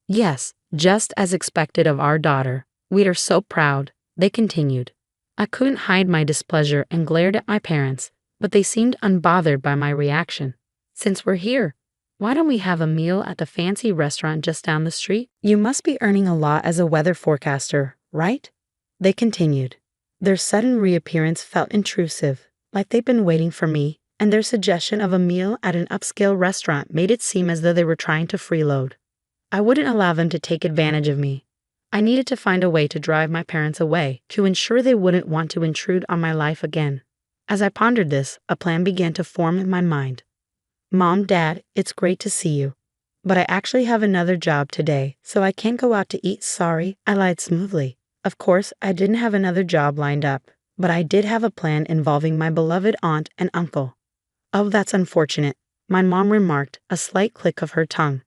"Yes, just as expected of our daughter. We are so proud," they continued. I couldn't hide my displeasure and glared at my parents, but they seemed unbothered by my reaction. Since we're here, why don't we have a meal at the fancy restaurant just down the street? You must be earning a lot as a weather forecaster, right? They continued. Their sudden reappearance felt intrusive, like they'd been waiting for me, and their suggestion of a meal at an upscale restaurant made it seem as though they were trying to freeload. I wouldn't allow them to take advantage of me. I needed to find a way to drive my parents away, to ensure they wouldn't want to intrude on my life again. As I pondered this, a plan began to form in my mind. Mom, Dad, it's great to see you. But I actually have another job today, so I can't go out to eat. Sorry, I lied smoothly. Of course, I didn't have another job lined up, but I did have a plan involving my beloved aunt and uncle. Oh, that's unfortunate, my mom remarked, a slight click of her tongue.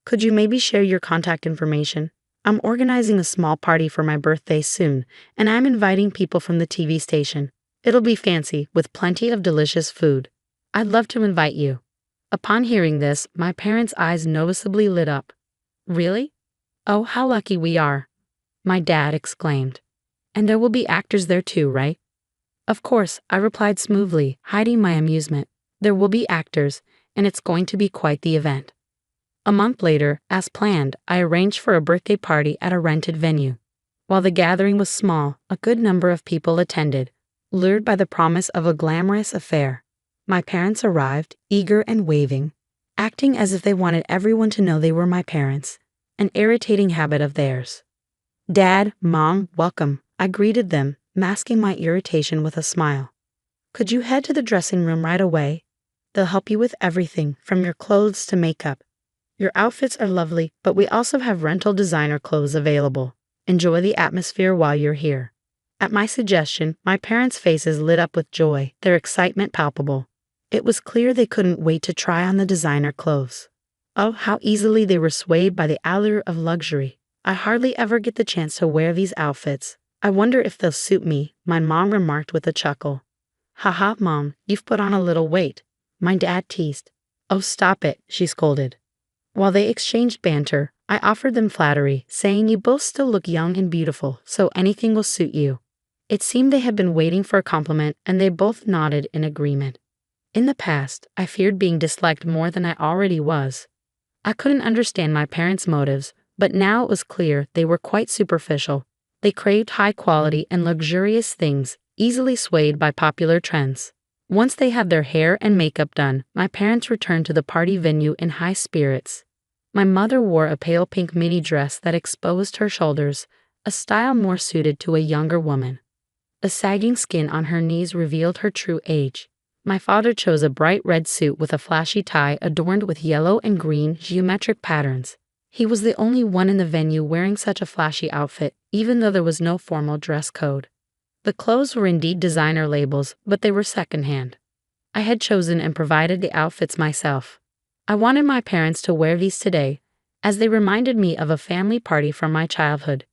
Could you maybe share your contact information? I'm organizing a small party for my birthday soon, and I'm inviting people from the TV station. It'll be fancy, with plenty of delicious food. I'd love to invite you. Upon hearing this, my parents' eyes noticeably lit up. Really? Oh, how lucky we are, my dad exclaimed. And there will be actors there too, right? Of course, I replied smoothly, hiding my amusement. There will be actors, and it's going to be quite the event. A month later, as planned, I arranged for a birthday party at a rented venue. While the gathering was small, a good number of people attended, lured by the promise of a glamorous affair. My parents arrived, eager and waving, acting as if they wanted everyone to know they were my parents, an irritating habit of theirs. Dad, Mom, welcome, I greeted them, masking my irritation with a smile. Could you head to the dressing room right away? They'll help you with everything, from your clothes to makeup. Your outfits are lovely, but we also have rental designer clothes available. Enjoy the atmosphere while you're here. At my suggestion, my parents' faces lit up with joy, their excitement palpable. It was clear they couldn't wait to try on the designer clothes. Oh, how easily they were swayed by the allure of luxury. I hardly ever get the chance to wear these outfits. I wonder if they'll suit me, my mom remarked with a chuckle. Haha, Mom, you've put on a little weight, my dad teased. Oh, stop it, she scolded. While they exchanged banter, I offered them flattery, saying you both still look young and beautiful, so anything will suit you. It seemed they had been waiting for a compliment, and they both nodded in agreement. In the past, I feared being disliked more than I already was. I couldn't understand my parents' motives, but now it was clear they were quite superficial. They craved high quality and luxurious things, easily swayed by popular trends. Once they had their hair and makeup done, my parents returned to the party venue in high spirits. My mother wore a pale pink mini dress that exposed her shoulders, a style more suited to a younger woman. The sagging skin on her knees revealed her true age. My father chose a bright red suit with a flashy tie adorned with yellow and green geometric patterns. He was the only one in the venue wearing such a flashy outfit, even though there was no formal dress code. The clothes were indeed designer labels, but they were secondhand. I had chosen and provided the outfits myself. I wanted my parents to wear these today, as they reminded me of a family party from my childhood.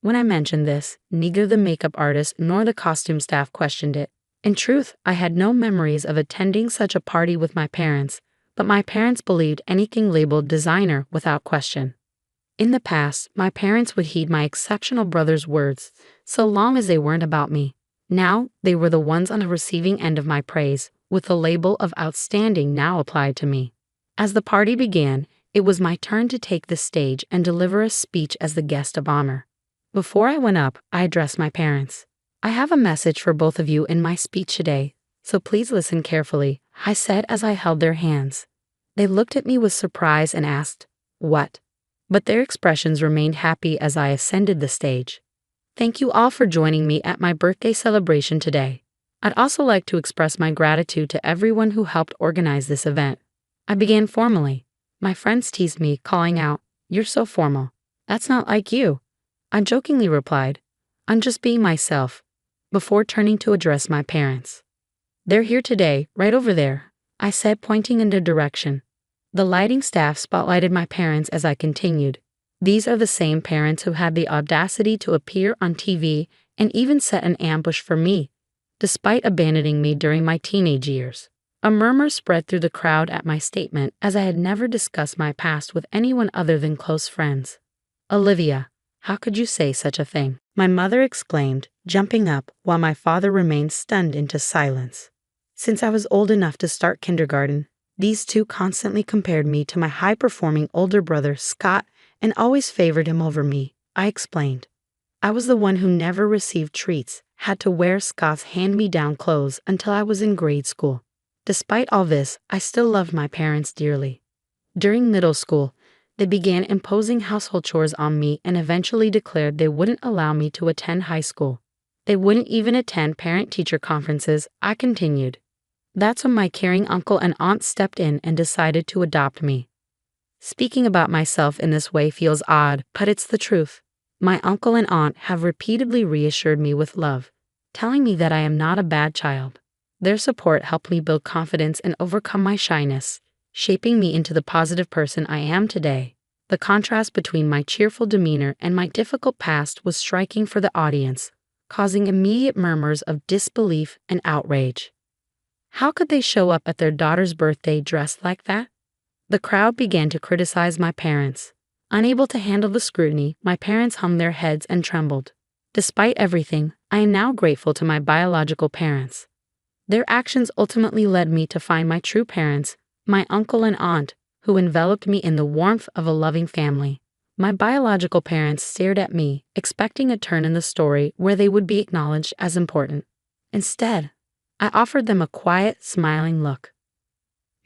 When I mentioned this, neither the makeup artist nor the costume staff questioned it. In truth, I had no memories of attending such a party with my parents, but my parents believed anything labeled designer without question. In the past, my parents would heed my exceptional brother's words, so long as they weren't about me. Now, they were the ones on the receiving end of my praise, with the label of outstanding now applied to me. As the party began, it was my turn to take the stage and deliver a speech as the guest of honor. Before I went up, I addressed my parents. I have a message for both of you in my speech today, so please listen carefully, I said as I held their hands. They looked at me with surprise and asked, "What?" But their expressions remained happy as I ascended the stage. Thank you all for joining me at my birthday celebration today. I'd also like to express my gratitude to everyone who helped organize this event. I began formally. My friends teased me, calling out, "You're so formal. That's not like you." I jokingly replied, "I'm just being myself," before turning to address my parents. "They're here today, right over there," I said, pointing in their direction. The lighting staff spotlighted my parents as I continued. These are the same parents who had the audacity to appear on TV and even set an ambush for me, despite abandoning me during my teenage years. A murmur spread through the crowd at my statement, as I had never discussed my past with anyone other than close friends. "Olivia, how could you say such a thing?" my mother exclaimed, jumping up while my father remained stunned into silence. Since I was old enough to start kindergarten, these two constantly compared me to my high-performing older brother, Scott, and always favored him over me, I explained. I was the one who never received treats, had to wear Scott's hand-me-down clothes until I was in grade school. Despite all this, I still loved my parents dearly. During middle school, they began imposing household chores on me and eventually declared they wouldn't allow me to attend high school. They wouldn't even attend parent-teacher conferences, I continued. That's when my caring uncle and aunt stepped in and decided to adopt me. Speaking about myself in this way feels odd, but it's the truth. My uncle and aunt have repeatedly reassured me with love, telling me that I am not a bad child. Their support helped me build confidence and overcome my shyness, shaping me into the positive person I am today. The contrast between my cheerful demeanor and my difficult past was striking for the audience, causing immediate murmurs of disbelief and outrage. How could they show up at their daughter's birthday dressed like that? The crowd began to criticize my parents. Unable to handle the scrutiny, my parents hung their heads and trembled. Despite everything, I am now grateful to my biological parents. Their actions ultimately led me to find my true parents, my uncle and aunt, who enveloped me in the warmth of a loving family. My biological parents stared at me, expecting a turn in the story where they would be acknowledged as important. Instead, I offered them a quiet, smiling look.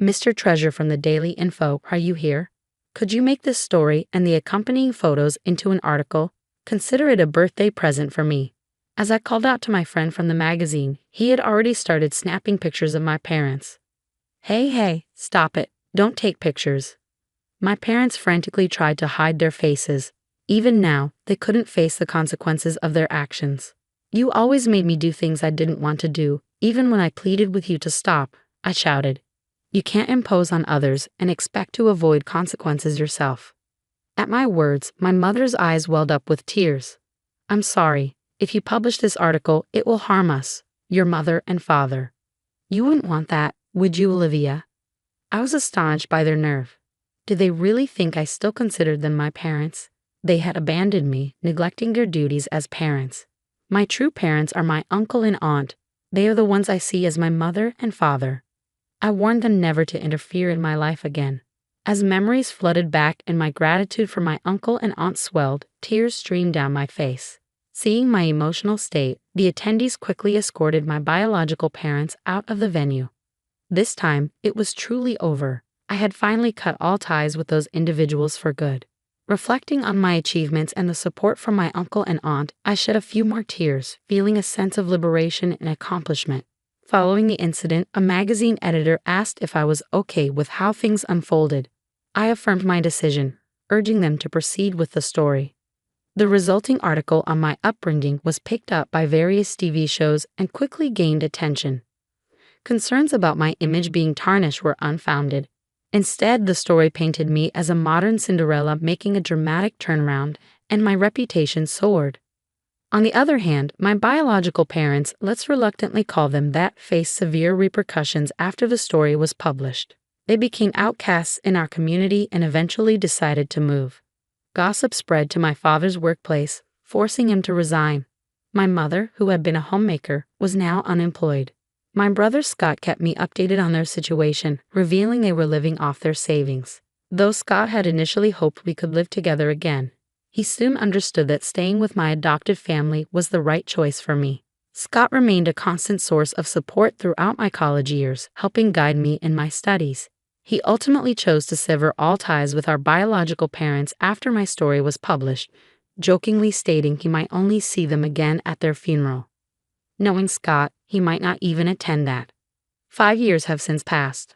Mr. Treasure from the Daily Info, are you here? Could you make this story and the accompanying photos into an article? Consider it a birthday present for me. As I called out to my friend from the magazine, he had already started snapping pictures of my parents. Hey, stop it. Don't take pictures. My parents frantically tried to hide their faces. Even now, they couldn't face the consequences of their actions. You always made me do things I didn't want to do, even when I pleaded with you to stop, I shouted. You can't impose on others and expect to avoid consequences yourself. At my words, my mother's eyes welled up with tears. I'm sorry. If you publish this article, it will harm us, your mother and father. You wouldn't want that, would you, Olivia? I was astonished by their nerve. Did they really think I still considered them my parents? They had abandoned me, neglecting their duties as parents. My true parents are my uncle and aunt. They are the ones I see as my mother and father. I warned them never to interfere in my life again. As memories flooded back and my gratitude for my uncle and aunt swelled, tears streamed down my face. Seeing my emotional state, the attendees quickly escorted my biological parents out of the venue. This time, it was truly over. I had finally cut all ties with those individuals for good. Reflecting on my achievements and the support from my uncle and aunt, I shed a few more tears, feeling a sense of liberation and accomplishment. Following the incident, a magazine editor asked if I was okay with how things unfolded. I affirmed my decision, urging them to proceed with the story. The resulting article on my upbringing was picked up by various TV shows and quickly gained attention. Concerns about my image being tarnished were unfounded. Instead, the story painted me as a modern Cinderella making a dramatic turnaround, and my reputation soared. On the other hand, my biological parents, let's reluctantly call them that, faced severe repercussions after the story was published. They became outcasts in our community and eventually decided to move. Gossip spread to my father's workplace, forcing him to resign. My mother, who had been a homemaker, was now unemployed. My brother Scott kept me updated on their situation, revealing they were living off their savings. Though Scott had initially hoped we could live together again, he soon understood that staying with my adopted family was the right choice for me. Scott remained a constant source of support throughout my college years, helping guide me in my studies. He ultimately chose to sever all ties with our biological parents after my story was published, jokingly stating he might only see them again at their funeral. Knowing Scott, he might not even attend that. 5 years have since passed.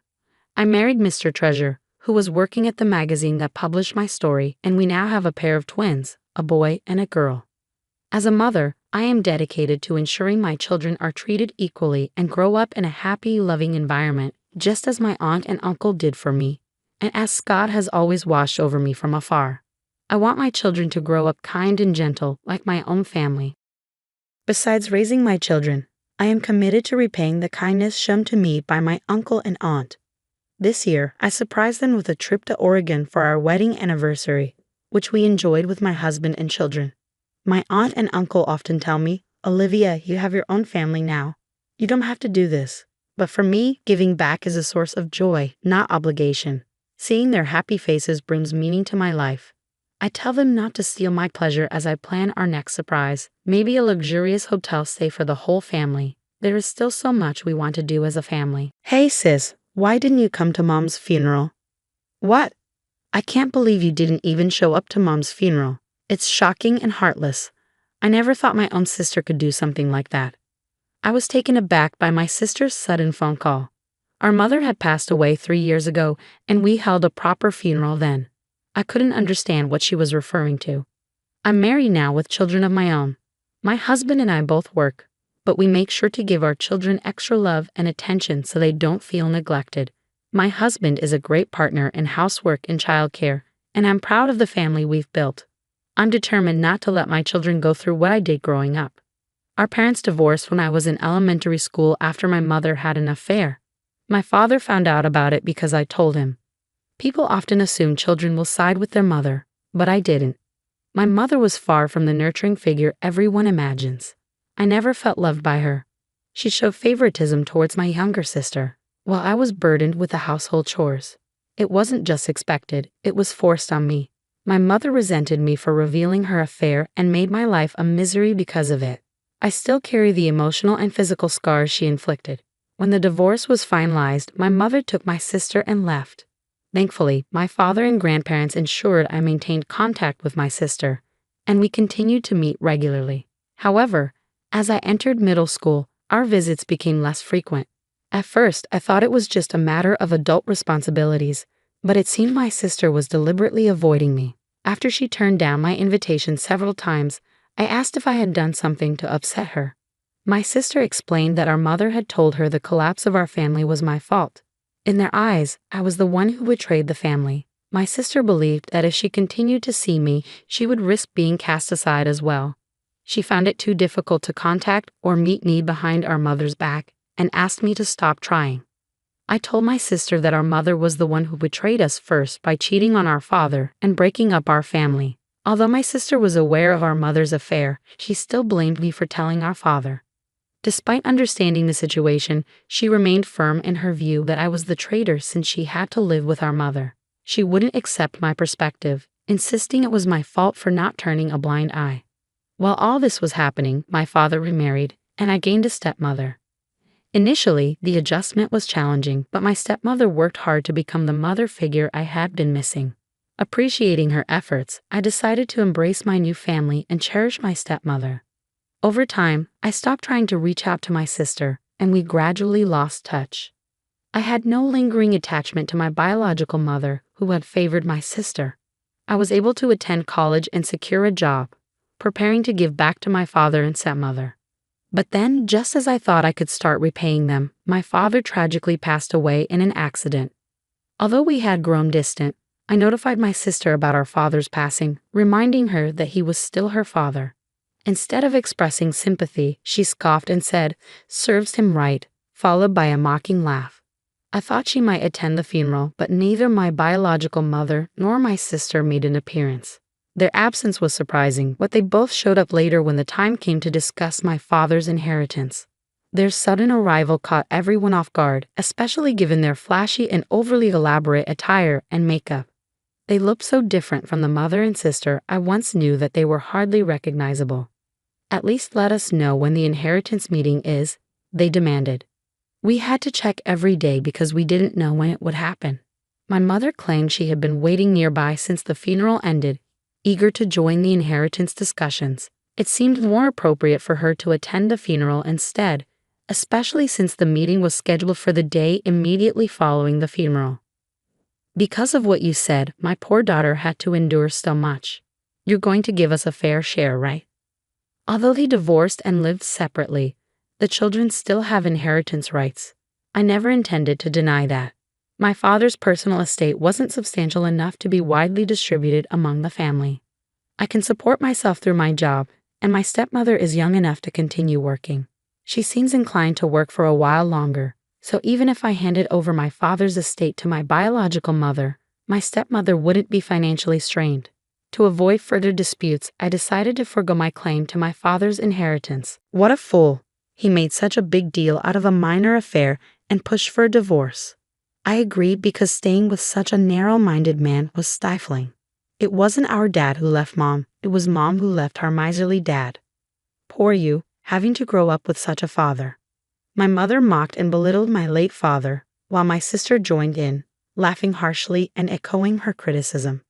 I married Mr. Treasure, who was working at the magazine that published my story, and we now have a pair of twins, a boy and a girl. As a mother, I am dedicated to ensuring my children are treated equally and grow up in a happy, loving environment, just as my aunt and uncle did for me, and as Scott has always watched over me from afar. I want my children to grow up kind and gentle, like my own family. Besides raising my children, I am committed to repaying the kindness shown to me by my uncle and aunt. This year, I surprised them with a trip to Oregon for our wedding anniversary, which we enjoyed with my husband and children. My aunt and uncle often tell me, Olivia, you have your own family now. You don't have to do this. But for me, giving back is a source of joy, not obligation. Seeing their happy faces brings meaning to my life. I tell them not to steal my pleasure as I plan our next surprise, maybe a luxurious hotel stay for the whole family. There is still so much we want to do as a family. Hey sis, why didn't you come to Mom's funeral? What? I can't believe you didn't even show up to Mom's funeral. It's shocking and heartless. I never thought my own sister could do something like that. I was taken aback by my sister's sudden phone call. Our mother had passed away 3 years ago, and we held a proper funeral then. I couldn't understand what she was referring to. I'm married now with children of my own. My husband and I both work, but we make sure to give our children extra love and attention so they don't feel neglected. My husband is a great partner in housework and childcare, and I'm proud of the family we've built. I'm determined not to let my children go through what I did growing up. Our parents divorced when I was in elementary school after my mother had an affair. My father found out about it because I told him. People often assume children will side with their mother, but I didn't. My mother was far from the nurturing figure everyone imagines. I never felt loved by her. She showed favoritism towards my younger sister, while I was burdened with the household chores. It wasn't just expected, it was forced on me. My mother resented me for revealing her affair and made my life a misery because of it. I still carry the emotional and physical scars she inflicted. When the divorce was finalized, my mother took my sister and left. Thankfully, my father and grandparents ensured I maintained contact with my sister, and we continued to meet regularly. However, as I entered middle school, our visits became less frequent. At first, I thought it was just a matter of adult responsibilities, but it seemed my sister was deliberately avoiding me. After she turned down my invitation several times, I asked if I had done something to upset her. My sister explained that our mother had told her the collapse of our family was my fault. In their eyes, I was the one who betrayed the family. My sister believed that if she continued to see me, she would risk being cast aside as well. She found it too difficult to contact or meet me behind our mother's back and asked me to stop trying. I told my sister that our mother was the one who betrayed us first by cheating on our father and breaking up our family. Although my sister was aware of our mother's affair, she still blamed me for telling our father. Despite understanding the situation, she remained firm in her view that I was the traitor since she had to live with our mother. She wouldn't accept my perspective, insisting it was my fault for not turning a blind eye. While all this was happening, my father remarried, and I gained a stepmother. Initially, the adjustment was challenging, but my stepmother worked hard to become the mother figure I had been missing. Appreciating her efforts, I decided to embrace my new family and cherish my stepmother. Over time, I stopped trying to reach out to my sister, and we gradually lost touch. I had no lingering attachment to my biological mother, who had favored my sister. I was able to attend college and secure a job, preparing to give back to my father and stepmother. But then, just as I thought I could start repaying them, my father tragically passed away in an accident. Although we had grown distant, I notified my sister about our father's passing, reminding her that he was still her father. Instead of expressing sympathy, she scoffed and said, "Serves him right," followed by a mocking laugh. I thought she might attend the funeral, but neither my biological mother nor my sister made an appearance. Their absence was surprising, but they both showed up later when the time came to discuss my father's inheritance. Their sudden arrival caught everyone off guard, especially given their flashy and overly elaborate attire and makeup. They looked so different from the mother and sister I once knew that they were hardly recognizable. "At least let us know when the inheritance meeting is," they demanded. We had to check every day because we didn't know when it would happen. My mother claimed she had been waiting nearby since the funeral ended, eager to join the inheritance discussions. It seemed more appropriate for her to attend the funeral instead, especially since the meeting was scheduled for the day immediately following the funeral. "Because of what you said, my poor daughter had to endure so much. You're going to give us a fair share, right?" Although they divorced and lived separately, the children still have inheritance rights. I never intended to deny that. My father's personal estate wasn't substantial enough to be widely distributed among the family. I can support myself through my job, and my stepmother is young enough to continue working. She seems inclined to work for a while longer, so even if I handed over my father's estate to my biological mother, my stepmother wouldn't be financially strained. To avoid further disputes, I decided to forgo my claim to my father's inheritance. What a fool! He made such a big deal out of a minor affair and pushed for a divorce. I agreed because staying with such a narrow-minded man was stifling. It wasn't our dad who left Mom, it was Mom who left our miserly dad. Poor you, having to grow up with such a father. My mother mocked and belittled my late father, while my sister joined in, laughing harshly and echoing her criticism.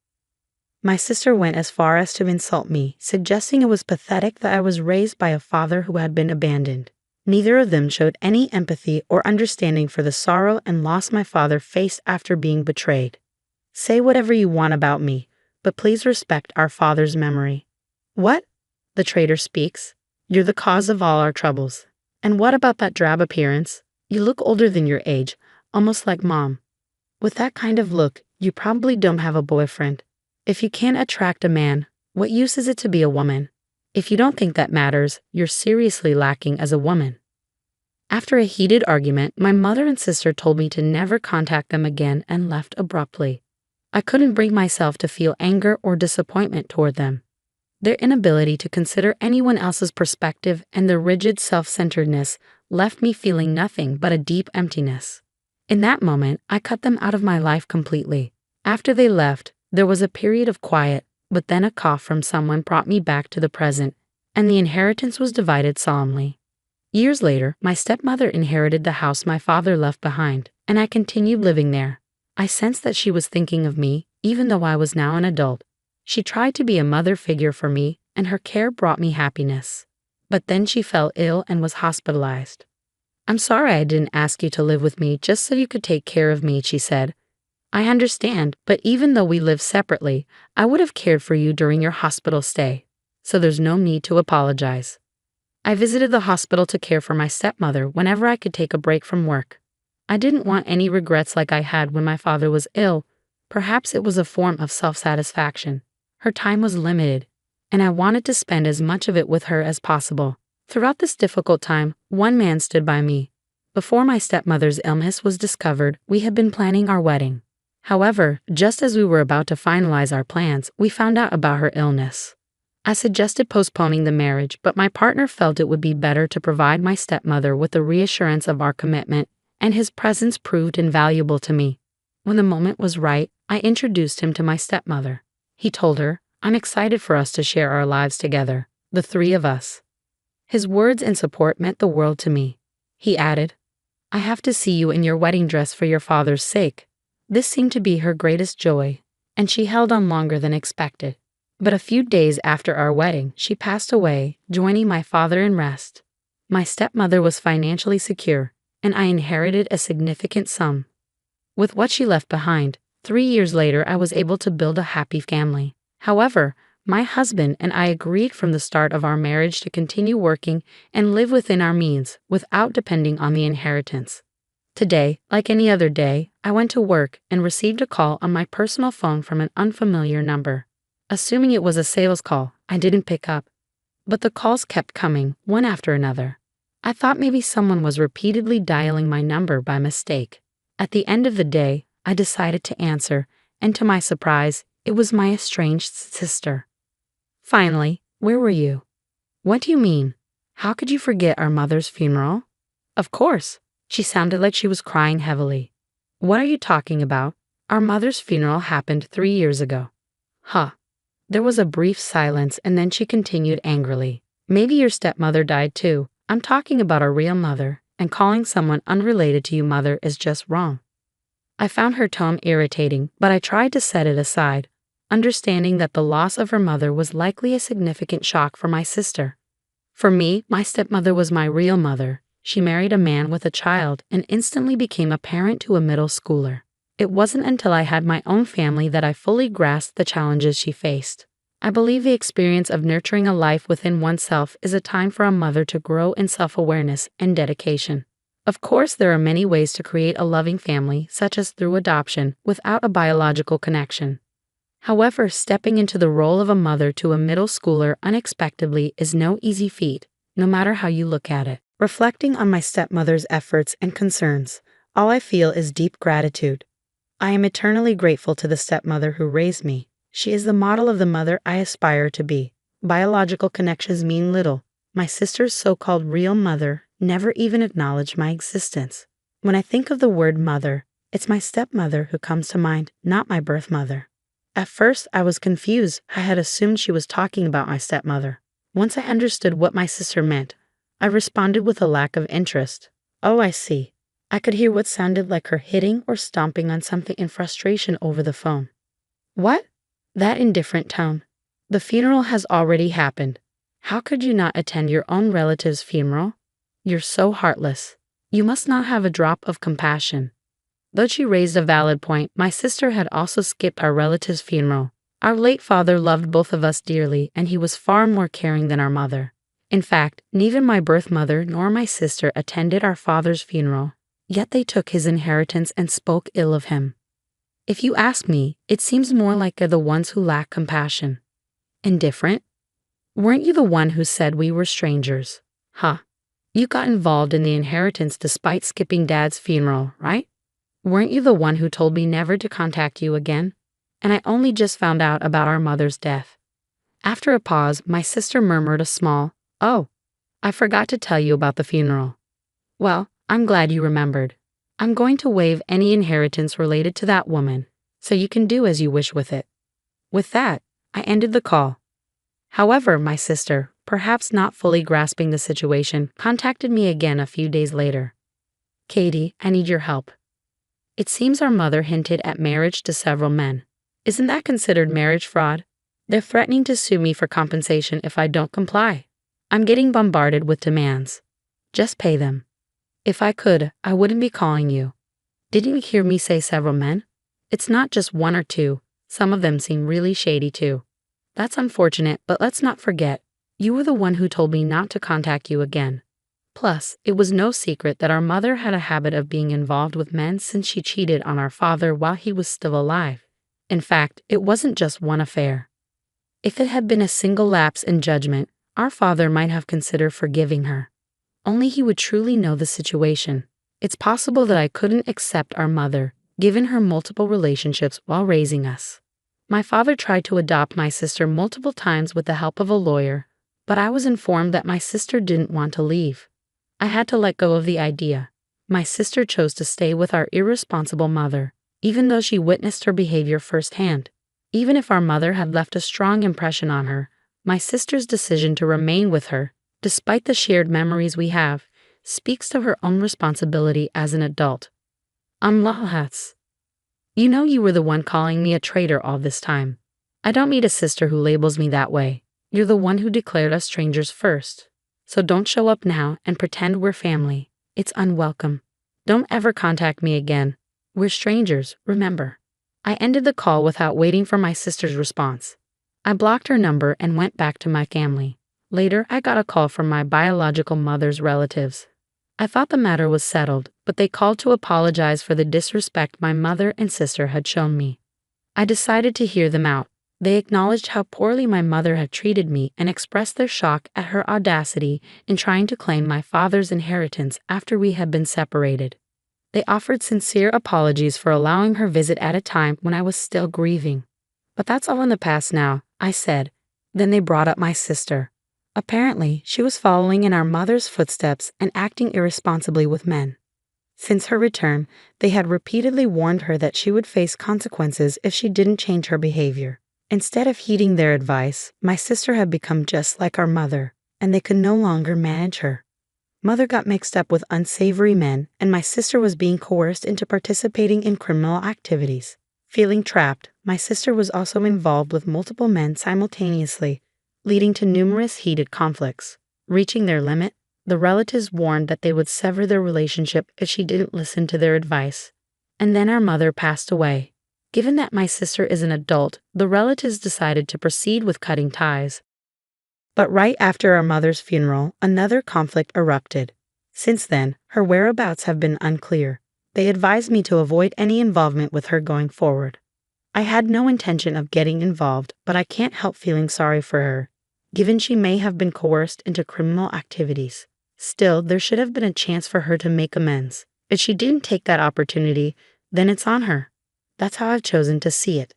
My sister went as far as to insult me, suggesting it was pathetic that I was raised by a father who had been abandoned. Neither of them showed any empathy or understanding for the sorrow and loss my father faced after being betrayed. Say whatever you want about me, but please respect our father's memory. What? The traitor speaks. You're the cause of all our troubles. And what about that drab appearance? You look older than your age, almost like Mom. With that kind of look, you probably don't have a boyfriend. If you can't attract a man, what use is it to be a woman? If you don't think that matters, you're seriously lacking as a woman. After a heated argument, my mother and sister told me to never contact them again and left abruptly. I couldn't bring myself to feel anger or disappointment toward them. Their inability to consider anyone else's perspective and their rigid self-centeredness left me feeling nothing but a deep emptiness. In that moment, I cut them out of my life completely. After they left, there was a period of quiet, but then a cough from someone brought me back to the present, and the inheritance was divided solemnly. Years later, my stepmother inherited the house my father left behind, and I continued living there. I sensed that she was thinking of me, even though I was now an adult. She tried to be a mother figure for me, and her care brought me happiness. But then she fell ill and was hospitalized. I'm sorry I didn't ask you to live with me just so you could take care of me, she said. I understand, but even though we live separately, I would have cared for you during your hospital stay, so there's no need to apologize. I visited the hospital to care for my stepmother whenever I could take a break from work. I didn't want any regrets like I had when my father was ill. Perhaps it was a form of self-satisfaction. Her time was limited, and I wanted to spend as much of it with her as possible. Throughout this difficult time, one man stood by me. Before my stepmother's illness was discovered, we had been planning our wedding. However, just as we were about to finalize our plans, we found out about her illness. I suggested postponing the marriage, but my partner felt it would be better to provide my stepmother with the reassurance of our commitment, and his presence proved invaluable to me. When the moment was right, I introduced him to my stepmother. He told her, I'm excited for us to share our lives together, the three of us. His words and support meant the world to me. He added, I have to see you in your wedding dress for your father's sake. This seemed to be her greatest joy, and she held on longer than expected. But a few days after our wedding, she passed away, joining my father in rest. My stepmother was financially secure, and I inherited a significant sum. With what she left behind, 3 years later I was able to build a happy family. However, my husband and I agreed from the start of our marriage to continue working and live within our means without depending on the inheritance. Today, like any other day, I went to work and received a call on my personal phone from an unfamiliar number. Assuming it was a sales call, I didn't pick up. But the calls kept coming, one after another. I thought maybe someone was repeatedly dialing my number by mistake. At the end of the day, I decided to answer, and to my surprise, it was my estranged sister. Finally, where were you? What do you mean? How could you forget our mother's funeral? Of course. She sounded like she was crying heavily. What are you talking about? Our mother's funeral happened 3 years ago. Huh. There was a brief silence, and then she continued angrily. Maybe your stepmother died too. I'm talking about our real mother, and calling someone unrelated to you mother is just wrong. I found her tone irritating, but I tried to set it aside, understanding that the loss of her mother was likely a significant shock for my sister. For me, my stepmother was my real mother. She married a man with a child and instantly became a parent to a middle schooler. It wasn't until I had my own family that I fully grasped the challenges she faced. I believe the experience of nurturing a life within oneself is a time for a mother to grow in self-awareness and dedication. Of course, there are many ways to create a loving family, such as through adoption, without a biological connection. However, stepping into the role of a mother to a middle schooler unexpectedly is no easy feat, no matter how you look at it. Reflecting on my stepmother's efforts and concerns, all I feel is deep gratitude. I am eternally grateful to the stepmother who raised me, She is the model of the mother I aspire to be. Biological connections mean little. My sister's so-called real mother never even acknowledged my existence. When I think of the word mother, it's my stepmother who comes to mind, not my birth mother. At first, I was confused. I had assumed she was talking about my stepmother. Once I understood what my sister meant, I responded with a lack of interest. Oh, I see. I could hear what sounded like her hitting or stomping on something in frustration over the phone. What? That indifferent tone. The funeral has already happened. How could you not attend your own relative's funeral? You're so heartless. You must not have a drop of compassion. Though she raised a valid point, my sister had also skipped our relative's funeral. Our late father loved both of us dearly, and he was far more caring than our mother. In fact, neither my birth mother nor my sister attended our father's funeral, yet they took his inheritance and spoke ill of him. If you ask me, it seems more like they're the ones who lack compassion. Indifferent? Weren't you the one who said we were strangers? Huh. You got involved in the inheritance despite skipping Dad's funeral, right? Weren't you the one who told me never to contact you again? And I only just found out about our mother's death. After a pause, my sister murmured a small, "Oh, I forgot to tell you about the funeral." Well, I'm glad you remembered. I'm going to waive any inheritance related to that woman, so you can do as you wish with it. With that, I ended the call. However, my sister, perhaps not fully grasping the situation, contacted me again a few days later. "Katie, I need your help. It seems our mother hinted at marriage to several men. Isn't that considered marriage fraud? They're threatening to sue me for compensation if I don't comply. I'm getting bombarded with demands. Just pay them. If I could, I wouldn't be calling you. Didn't you hear me say several men? It's not just one or two. Some of them seem really shady too. That's unfortunate, but let's not forget, you were the one who told me not to contact you again. Plus, it was no secret that our mother had a habit of being involved with men since she cheated on our father while he was still alive. In fact, it wasn't just one affair. If it had been a single lapse in judgment, our father might have considered forgiving her. Only he would truly know the situation. It's possible that I couldn't accept our mother, given her multiple relationships while raising us. My father tried to adopt my sister multiple times with the help of a lawyer, but I was informed that my sister didn't want to leave. I had to let go of the idea. My sister chose to stay with our irresponsible mother, even though she witnessed her behavior firsthand. Even if our mother had left a strong impression on her, my sister's decision to remain with her, despite the shared memories we have, speaks to her own responsibility as an adult. Lahats. You know you were the one calling me a traitor all this time. I don't meet a sister who labels me that way. You're the one who declared us strangers first. So don't show up now and pretend we're family. It's unwelcome. Don't ever contact me again. We're strangers, remember. I ended the call without waiting for my sister's response. I blocked her number and went back to my family. Later, I got a call from my biological mother's relatives. I thought the matter was settled, but they called to apologize for the disrespect my mother and sister had shown me. I decided to hear them out. They acknowledged how poorly my mother had treated me and expressed their shock at her audacity in trying to claim my father's inheritance after we had been separated. They offered sincere apologies for allowing her visit at a time when I was still grieving. But that's all in the past now, I said. Then they brought up my sister. Apparently, she was following in our mother's footsteps and acting irresponsibly with men. Since her return, they had repeatedly warned her that she would face consequences if she didn't change her behavior. Instead of heeding their advice, my sister had become just like our mother, and they could no longer manage her. Mother got mixed up with unsavory men, and my sister was being coerced into participating in criminal activities. Feeling trapped, my sister was also involved with multiple men simultaneously, leading to numerous heated conflicts. Reaching their limit, the relatives warned that they would sever their relationship if she didn't listen to their advice. And then our mother passed away. Given that my sister is an adult, the relatives decided to proceed with cutting ties. But right after our mother's funeral, another conflict erupted. Since then, her whereabouts have been unclear. They advised me to avoid any involvement with her going forward. I had no intention of getting involved, but I can't help feeling sorry for her, given she may have been coerced into criminal activities. Still, there should have been a chance for her to make amends. If she didn't take that opportunity, then it's on her. That's how I've chosen to see it.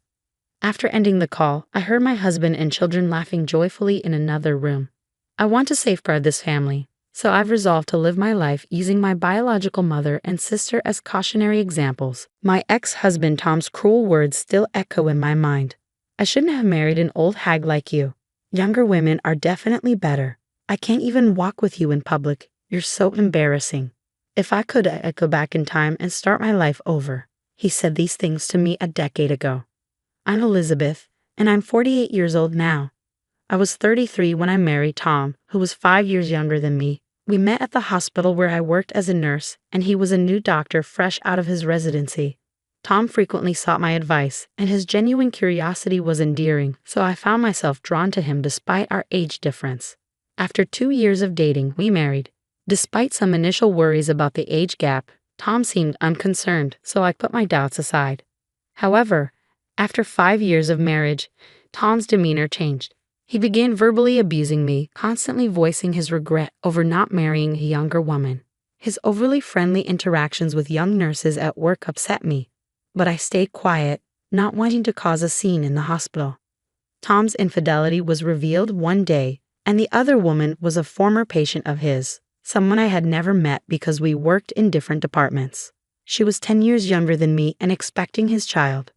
After ending the call, I heard my husband and children laughing joyfully in another room. I want to safeguard this family, so I've resolved to live my life using my biological mother and sister as cautionary examples. My ex-husband Tom's cruel words still echo in my mind. I shouldn't have married an old hag like you. Younger women are definitely better. I can't even walk with you in public. You're so embarrassing. If I could, I'd go back in time and start my life over. He said these things to me a decade ago. I'm Elizabeth, and I'm 48 years old now. I was 33 when I married Tom, who was 5 years younger than me. We met at the hospital where I worked as a nurse, and he was a new doctor fresh out of his residency. Tom frequently sought my advice, and his genuine curiosity was endearing, so I found myself drawn to him despite our age difference. After 2 years of dating, we married. Despite some initial worries about the age gap, Tom seemed unconcerned, so I put my doubts aside. However, after 5 years of marriage, Tom's demeanor changed. He began verbally abusing me, constantly voicing his regret over not marrying a younger woman. His overly friendly interactions with young nurses at work upset me, but I stayed quiet, not wanting to cause a scene in the hospital. Tom's infidelity was revealed one day, and the other woman was a former patient of his, someone I had never met because we worked in different departments. She was 10 years younger than me and expecting his child.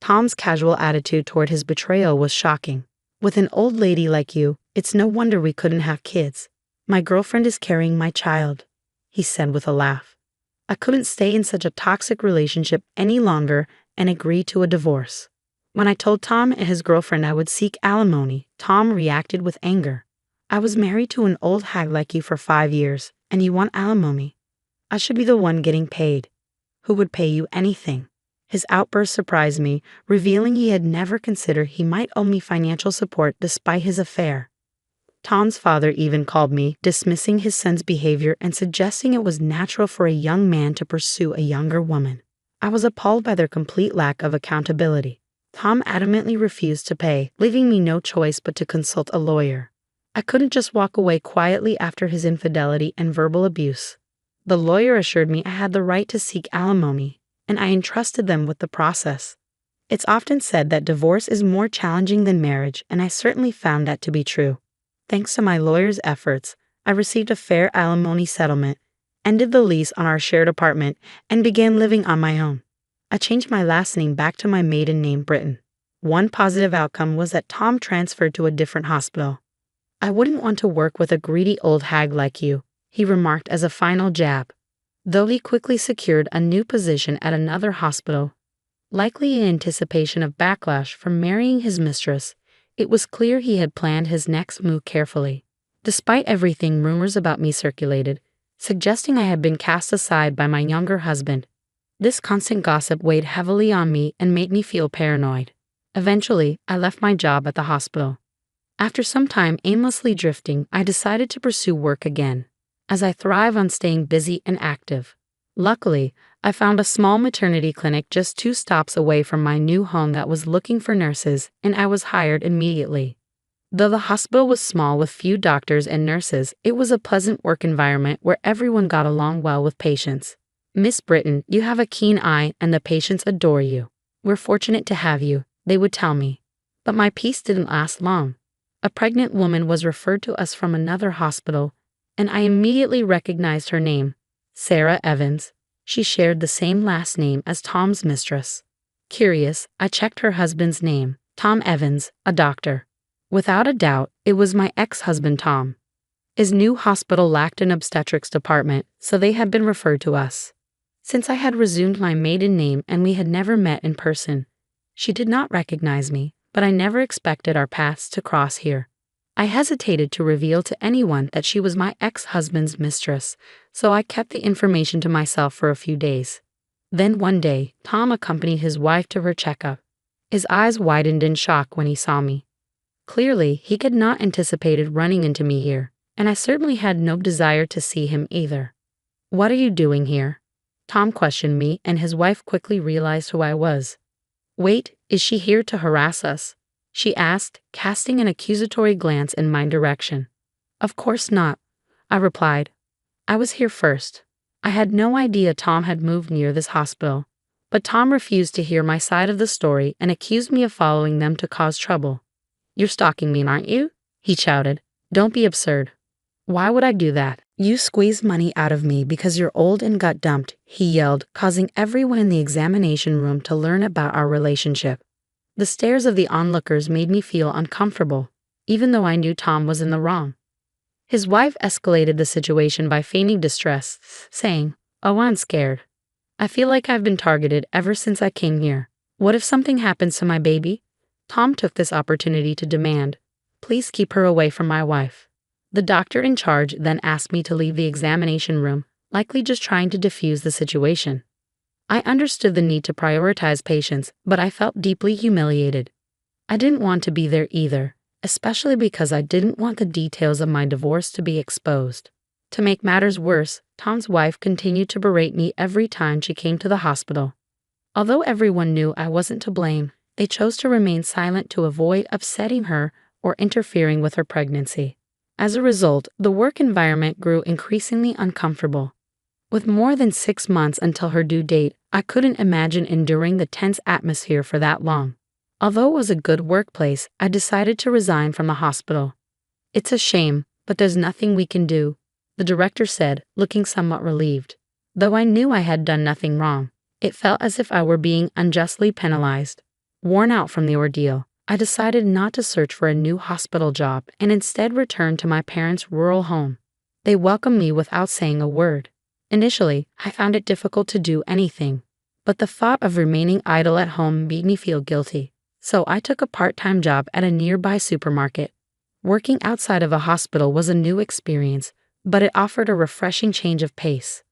Tom's casual attitude toward his betrayal was shocking. With an old lady like you, it's no wonder we couldn't have kids. My girlfriend is carrying my child, he said with a laugh. I couldn't stay in such a toxic relationship any longer and agreed to a divorce. When I told Tom and his girlfriend I would seek alimony, Tom reacted with anger. I was married to an old hag like you for 5 years, and you want alimony. I should be the one getting paid. Who would pay you anything? His outburst surprised me, revealing he had never considered he might owe me financial support despite his affair. Tom's father even called me, dismissing his son's behavior and suggesting it was natural for a young man to pursue a younger woman. I was appalled by their complete lack of accountability. Tom adamantly refused to pay, leaving me no choice but to consult a lawyer. I couldn't just walk away quietly after his infidelity and verbal abuse. The lawyer assured me I had the right to seek alimony, and I entrusted them with the process. It's often said that divorce is more challenging than marriage, and I certainly found that to be true. Thanks to my lawyer's efforts, I received a fair alimony settlement, ended the lease on our shared apartment, and began living on my own. I changed my last name back to my maiden name, Britton. One positive outcome was that Tom transferred to a different hospital. I wouldn't want to work with a greedy old hag like you, he remarked as a final jab. Though he quickly secured a new position at another hospital, likely in anticipation of backlash from marrying his mistress, it was clear he had planned his next move carefully. Despite everything, rumors about me circulated, suggesting I had been cast aside by my younger husband. This constant gossip weighed heavily on me and made me feel paranoid. Eventually, I left my job at the hospital. After some time aimlessly drifting, I decided to pursue work again, as I thrive on staying busy and active. Luckily, I found a small maternity clinic just 2 stops away from my new home that was looking for nurses, and I was hired immediately. Though the hospital was small with few doctors and nurses, it was a pleasant work environment where everyone got along well with patients. Miss Britton, you have a keen eye and the patients adore you. We're fortunate to have you, they would tell me. But my peace didn't last long. A pregnant woman was referred to us from another hospital, and I immediately recognized her name, Sarah Evans. She shared the same last name as Tom's mistress. Curious, I checked her husband's name, Tom Evans, a doctor. Without a doubt, it was my ex-husband Tom. His new hospital lacked an obstetrics department, so they had been referred to us. Since I had resumed my maiden name and we had never met in person, she did not recognize me, but I never expected our paths to cross here. I hesitated to reveal to anyone that she was my ex-husband's mistress, so I kept the information to myself for a few days. Then one day, Tom accompanied his wife to her checkup. His eyes widened in shock when he saw me. Clearly, he had not anticipated running into me here, and I certainly had no desire to see him either. "What are you doing here?" Tom questioned me, and his wife quickly realized who I was. "Wait, is she here to harass us?" she asked, casting an accusatory glance in my direction. "Of course not," I replied. "I was here first. I had no idea Tom had moved near this hospital. But Tom refused to hear my side of the story and accused me of following them to cause trouble. "You're stalking me, aren't you?" he shouted. "Don't be absurd." "Why would I do that? You squeezed money out of me because you're old and got dumped," he yelled, causing everyone in the examination room to learn about our relationship. The stares of the onlookers made me feel uncomfortable, even though I knew Tom was in the wrong. His wife escalated the situation by feigning distress, saying, "Oh, I'm scared. I feel like I've been targeted ever since I came here. What if something happens to my baby?" Tom took this opportunity to demand, "Please keep her away from my wife." The doctor in charge then asked me to leave the examination room, likely just trying to defuse the situation. I understood the need to prioritize patients, but I felt deeply humiliated. I didn't want to be there either, especially because I didn't want the details of my divorce to be exposed. To make matters worse, Tom's wife continued to berate me every time she came to the hospital. Although everyone knew I wasn't to blame, they chose to remain silent to avoid upsetting her or interfering with her pregnancy. As a result, the work environment grew increasingly uncomfortable. With more than 6 months until her due date, I couldn't imagine enduring the tense atmosphere for that long. Although it was a good workplace, I decided to resign from the hospital. "It's a shame, but there's nothing we can do," the director said, looking somewhat relieved. Though I knew I had done nothing wrong, it felt as if I were being unjustly penalized. Worn out from the ordeal, I decided not to search for a new hospital job and instead returned to my parents' rural home. They welcomed me without saying a word. Initially, I found it difficult to do anything, but the thought of remaining idle at home made me feel guilty. So I took a part-time job at a nearby supermarket. Working outside of a hospital was a new experience, but it offered a refreshing change of pace.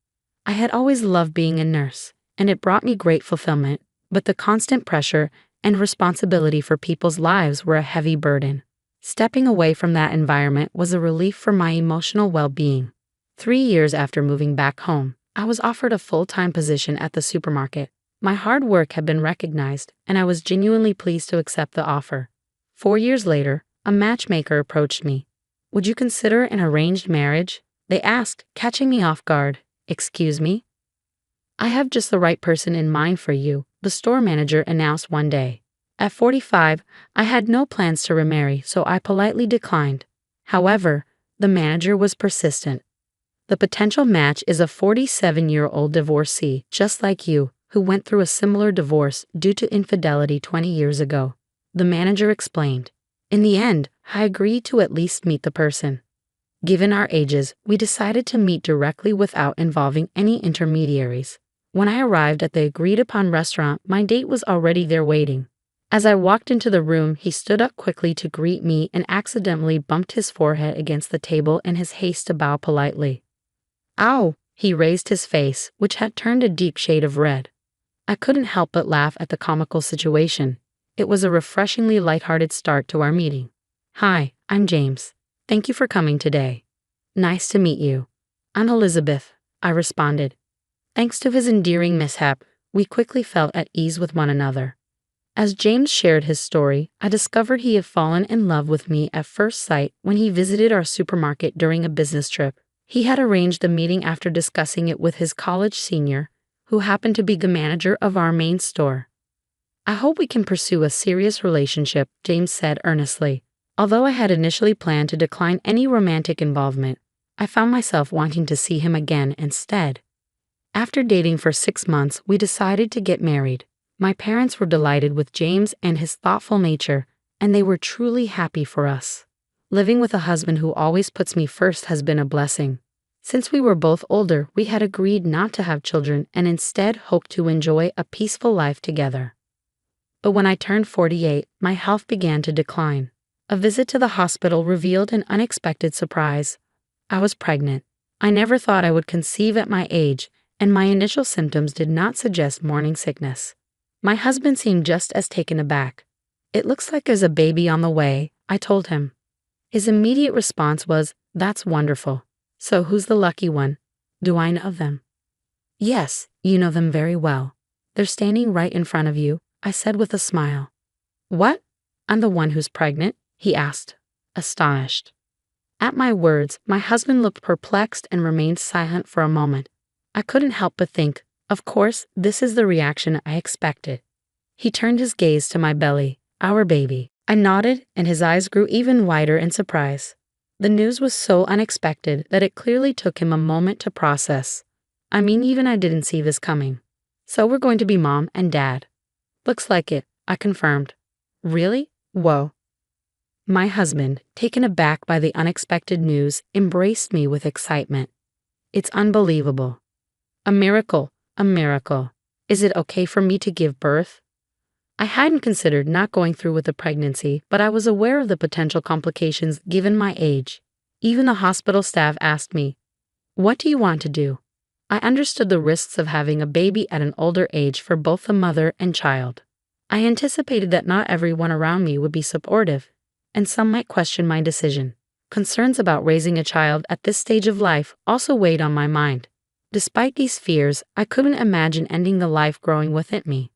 I had always loved being a nurse, and it brought me great fulfillment, but the constant pressure and responsibility for people's lives were a heavy burden. Stepping away from that environment was a relief for my emotional well-being. 3 years after moving back home, I was offered a full-time position at the supermarket. My hard work had been recognized, and I was genuinely pleased to accept the offer. 4 years later, a matchmaker approached me. "Would you consider an arranged marriage?" they asked, catching me off guard. "Excuse me?" "I have just the right person in mind for you," the store manager announced one day. At 45, I had no plans to remarry, so I politely declined. However, the manager was persistent. "The potential match is a 47-year-old divorcee, just like you, who went through a similar divorce due to infidelity 20 years ago," the manager explained. In the end, I agreed to at least meet the person. Given our ages, we decided to meet directly without involving any intermediaries. When I arrived at the agreed-upon restaurant, my date was already there waiting. As I walked into the room, he stood up quickly to greet me and accidentally bumped his forehead against the table in his haste to bow politely. "Ow!" He raised his face, which had turned a deep shade of red. I couldn't help but laugh at the comical situation. It was a refreshingly lighthearted start to our meeting. "Hi, I'm James. Thank you for coming today." "Nice to meet you." "I'm Elizabeth," I responded. Thanks to his endearing mishap, we quickly felt at ease with one another. As James shared his story, I discovered he had fallen in love with me at first sight when he visited our supermarket during a business trip. He had arranged a meeting after discussing it with his college senior, who happened to be the manager of our main store. "I hope we can pursue a serious relationship," James said earnestly. Although I had initially planned to decline any romantic involvement, I found myself wanting to see him again instead. After dating for 6 months, we decided to get married. My parents were delighted with James and his thoughtful nature, and they were truly happy for us. Living with a husband who always puts me first has been a blessing. Since we were both older, we had agreed not to have children and instead hoped to enjoy a peaceful life together. But when I turned 48, my health began to decline. A visit to the hospital revealed an unexpected surprise. I was pregnant. I never thought I would conceive at my age, and my initial symptoms did not suggest morning sickness. My husband seemed just as taken aback. "It looks like there's a baby on the way," I told him. His immediate response was, "That's wonderful. So who's the lucky one? Do I know them?" "Yes, you know them very well. They're standing right in front of you," I said with a smile. "What? I'm the one who's pregnant?" he asked, astonished. At my words, my husband looked perplexed and remained silent for a moment. I couldn't help but think, Of course, this is the reaction I expected. He turned his gaze to my belly, our baby. I nodded, and his eyes grew even wider in surprise. The news was so unexpected that it clearly took him a moment to process. I mean, even I didn't see this coming. So we're going to be mom and dad. Looks like it, I confirmed. Really? Whoa. My husband, taken aback by the unexpected news, embraced me with excitement. It's unbelievable. A miracle, a miracle. Is it okay for me to give birth? I hadn't considered not going through with the pregnancy, but I was aware of the potential complications given my age. Even the hospital staff asked me, "What do you want to do?" I understood the risks of having a baby at an older age for both the mother and child. I anticipated that not everyone around me would be supportive, and some might question my decision. Concerns about raising a child at this stage of life also weighed on my mind. Despite these fears, I couldn't imagine ending the life growing within me.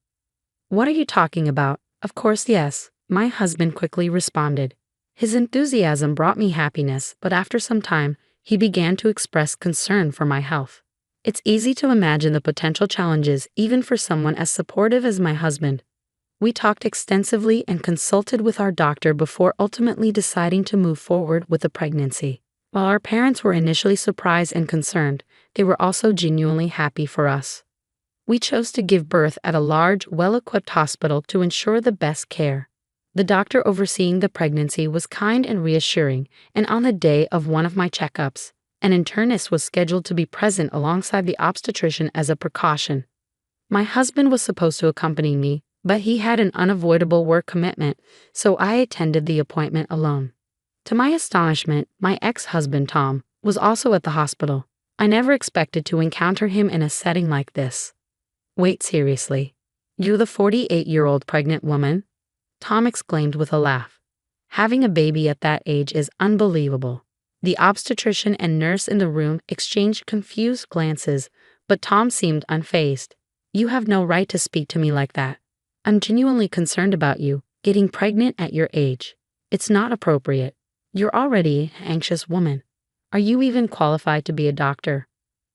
"What are you talking about?" "Of course, yes," my husband quickly responded. His enthusiasm brought me happiness, but after some time, he began to express concern for my health. It's easy to imagine the potential challenges even for someone as supportive as my husband. We talked extensively and consulted with our doctor before ultimately deciding to move forward with the pregnancy. While our parents were initially surprised and concerned, they were also genuinely happy for us. We chose to give birth at a large, well-equipped hospital to ensure the best care. The doctor overseeing the pregnancy was kind and reassuring, and on the day of one of my checkups, an internist was scheduled to be present alongside the obstetrician as a precaution. My husband was supposed to accompany me, but he had an unavoidable work commitment, so I attended the appointment alone. To my astonishment, my ex-husband Tom was also at the hospital. I never expected to encounter him in a setting like this. "Wait, seriously? You the 48-year-old pregnant woman?" Tom exclaimed with a laugh. Having a baby at that age is unbelievable. The obstetrician and nurse in the room exchanged confused glances, but Tom seemed unfazed. "You have no right to speak to me like that. I'm genuinely concerned about you, getting pregnant at your age. It's not appropriate. You're already an anxious woman. Are you even qualified to be a doctor?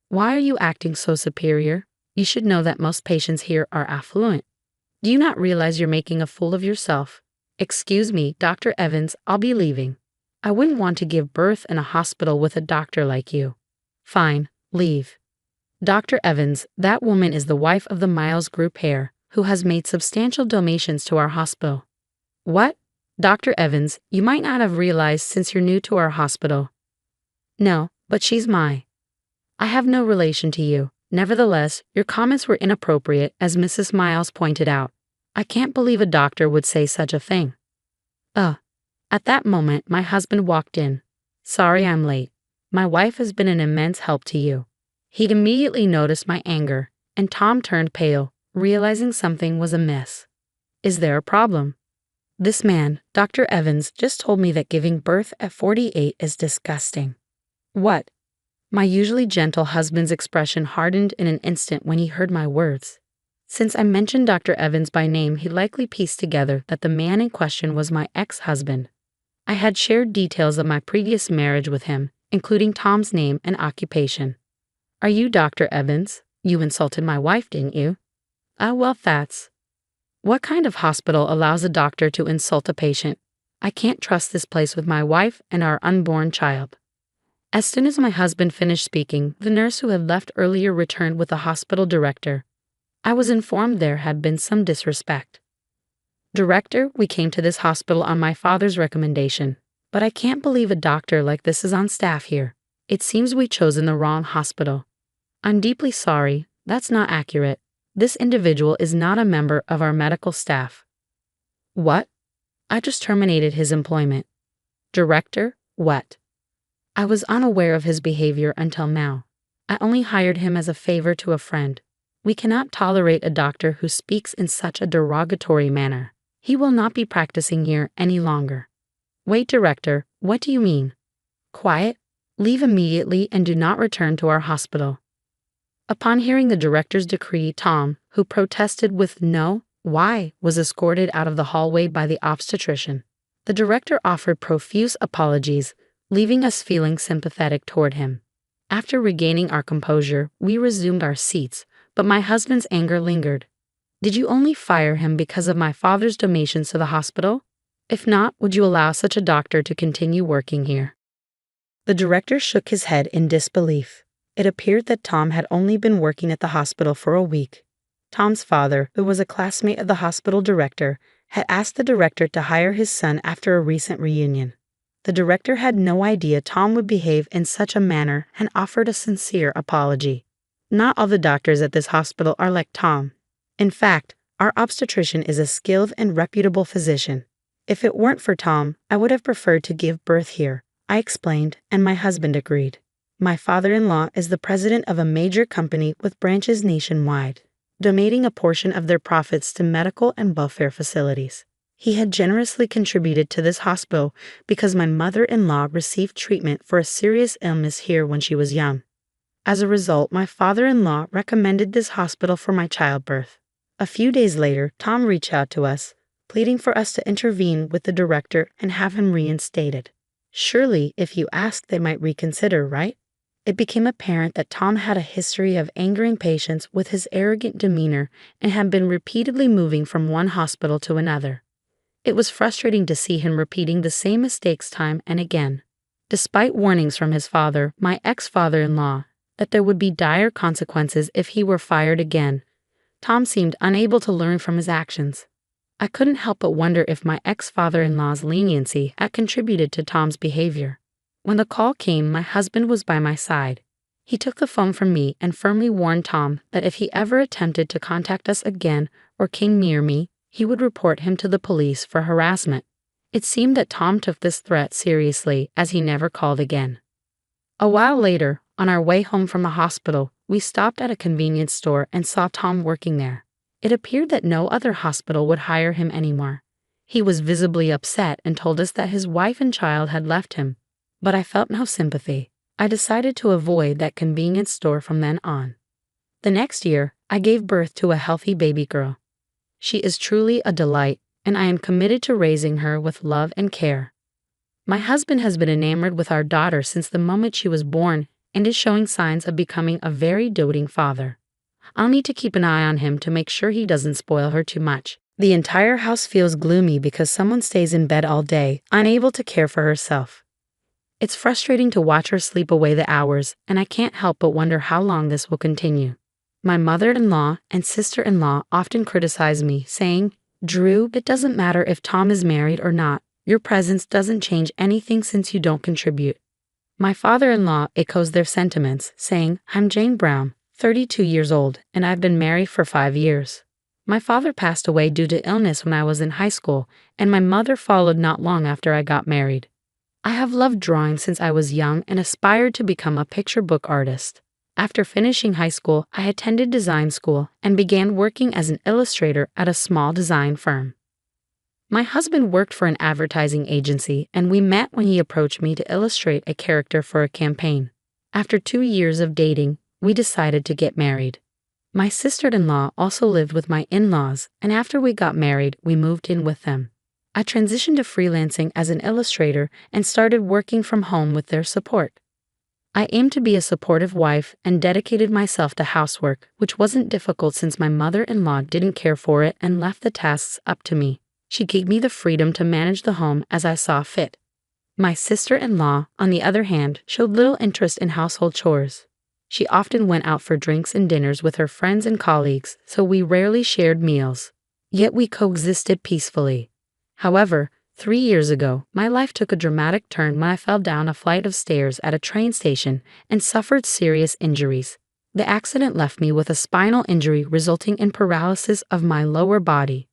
Why are you acting so superior? You should know that most patients here are affluent. Do you not realize you're making a fool of yourself? Excuse me, Dr. Evans, I'll be leaving. I wouldn't want to give birth in a hospital with a doctor like you." "Fine, leave." "Dr. Evans, that woman is the wife of the Miles Group heir, who has made substantial donations to our hospital." "What? Dr. Evans, you might not have realized since you're new to our hospital." "No, but she's I have no relation to you. Nevertheless, your comments were inappropriate, as Mrs. Miles pointed out. I can't believe a doctor would say such a thing." At that moment, my husband walked in. "Sorry I'm late. My wife has been an immense help to you." He'd immediately noticed my anger, and Tom turned pale, realizing something was amiss. "Is there a problem?" "This man, Dr. Evans, just told me that giving birth at 48 is disgusting." "What?" My usually gentle husband's expression hardened in an instant when he heard my words. Since I mentioned Dr. Evans by name, he likely pieced together that the man in question was my ex-husband. I had shared details of my previous marriage with him, including Tom's name and occupation. "Are you Dr. Evans? You insulted my wife, didn't you?" Well, that's..." "What kind of hospital allows a doctor to insult a patient? I can't trust this place with my wife and our unborn child." As soon as my husband finished speaking, the nurse who had left earlier returned with the hospital director. I was informed there had been some disrespect. "Director, we came to this hospital on my father's recommendation, but I can't believe a doctor like this is on staff here. It seems we chosen the wrong hospital." "I'm deeply sorry, that's not accurate. This individual is not a member of our medical staff." "What?" "I just terminated his employment." "Director, what?" "I was unaware of his behavior until now. I only hired him as a favor to a friend. We cannot tolerate a doctor who speaks in such a derogatory manner. He will not be practicing here any longer." "Wait, Director, what do you mean?" "Quiet. Leave immediately and do not return to our hospital." Upon hearing the director's decree, Tom, who protested with "no, why," was escorted out of the hallway by the obstetrician. The director offered profuse apologies, leaving us feeling sympathetic toward him. After regaining our composure, we resumed our seats, But my husband's anger lingered. Did you only fire him because of my father's donations to the hospital? If not, would you allow such a doctor to continue working here? The director shook his head in disbelief. It appeared that Tom had only been working at the hospital for a week. Tom's father, who was a classmate of the hospital director, had asked the director to hire his son after a recent reunion. The director had no idea Tom would behave in such a manner and offered a sincere apology. Not all the doctors at this hospital are like Tom. In fact, our obstetrician is a skilled and reputable physician. If it weren't for Tom, I would have preferred to give birth here, I explained, and my husband agreed. My father-in-law is the president of a major company with branches nationwide, donating a portion of their profits to medical and welfare facilities. He had generously contributed to this hospital because my mother-in-law received treatment for a serious illness here when she was young. As a result, my father-in-law recommended this hospital for my childbirth. A few days later, Tom reached out to us, pleading for us to intervene with the director and have him reinstated. Surely, if you asked, they might reconsider, right? It became apparent that Tom had a history of angering patients with his arrogant demeanor and had been repeatedly moving from one hospital to another. It was frustrating to see him repeating the same mistakes time and again. Despite warnings from his father, my ex-father-in-law, that there would be dire consequences if he were fired again, Tom seemed unable to learn from his actions. I couldn't help but wonder if my ex-father-in-law's leniency had contributed to Tom's behavior. When the call came, my husband was by my side. He took the phone from me and firmly warned Tom that if he ever attempted to contact us again or came near me, he would report him to the police for harassment. It seemed that Tom took this threat seriously, as he never called again. A while later, on our way home from the hospital, we stopped at a convenience store and saw Tom working there. It appeared that no other hospital would hire him anymore. He was visibly upset and told us that his wife and child had left him. But I felt no sympathy. I decided to avoid that convenience store from then on. The next year, I gave birth to a healthy baby girl. She is truly a delight, and I am committed to raising her with love and care. My husband has been enamored with our daughter since the moment she was born and is showing signs of becoming a very doting father. I'll need to keep an eye on him to make sure he doesn't spoil her too much. The entire house feels gloomy because someone stays in bed all day, unable to care for herself. It's frustrating to watch her sleep away the hours, and I can't help but wonder how long this will continue. My mother-in-law and sister-in-law often criticize me, saying, "Drew, it doesn't matter if Tom is married or not. Your presence doesn't change anything since you don't contribute." My father-in-law echoes their sentiments, saying, "I'm Jane Brown, 32 years old, and I've been married for 5 years. My father passed away due to illness when I was in high school, and my mother followed not long after I got married. I have loved drawing since I was young and aspired to become a picture book artist. After finishing high school, I attended design school and began working as an illustrator at a small design firm. My husband worked for an advertising agency, and we met when he approached me to illustrate a character for a campaign. After 2 years of dating, we decided to get married. My sister-in-law also lived with my in-laws, and after we got married, we moved in with them. I transitioned to freelancing as an illustrator and started working from home with their support. I aimed to be a supportive wife and dedicated myself to housework, which wasn't difficult since my mother-in-law didn't care for it and left the tasks up to me. She gave me the freedom to manage the home as I saw fit. My sister-in-law, on the other hand, showed little interest in household chores. She often went out for drinks and dinners with her friends and colleagues, so we rarely shared meals. Yet we coexisted peacefully. However, 3 years ago, my life took a dramatic turn when I fell down a flight of stairs at a train station and suffered serious injuries. The accident left me with a spinal injury resulting in paralysis of my lower body.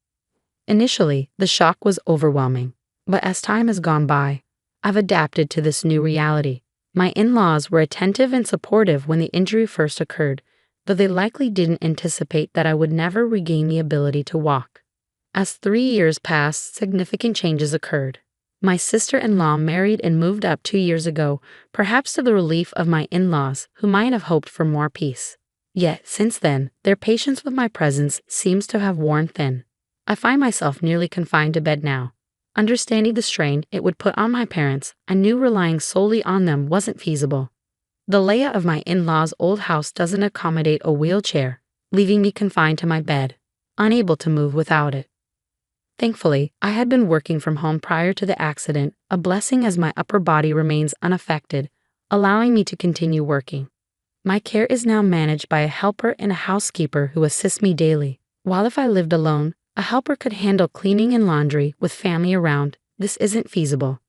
Initially, the shock was overwhelming, but as time has gone by, I've adapted to this new reality. My in-laws were attentive and supportive when the injury first occurred, though they likely didn't anticipate that I would never regain the ability to walk. As 3 years passed, significant changes occurred. My sister-in-law married and moved up 2 years ago, perhaps to the relief of my in-laws, who might have hoped for more peace. Yet, since then, their patience with my presence seems to have worn thin. I find myself nearly confined to bed now. Understanding the strain it would put on my parents, I knew relying solely on them wasn't feasible. The layout of my in-laws' old house doesn't accommodate a wheelchair, leaving me confined to my bed, unable to move without it. Thankfully, I had been working from home prior to the accident, a blessing as my upper body remains unaffected, allowing me to continue working. My care is now managed by a helper and a housekeeper who assist me daily. While if I lived alone, a helper could handle cleaning and laundry with family around, this isn't feasible.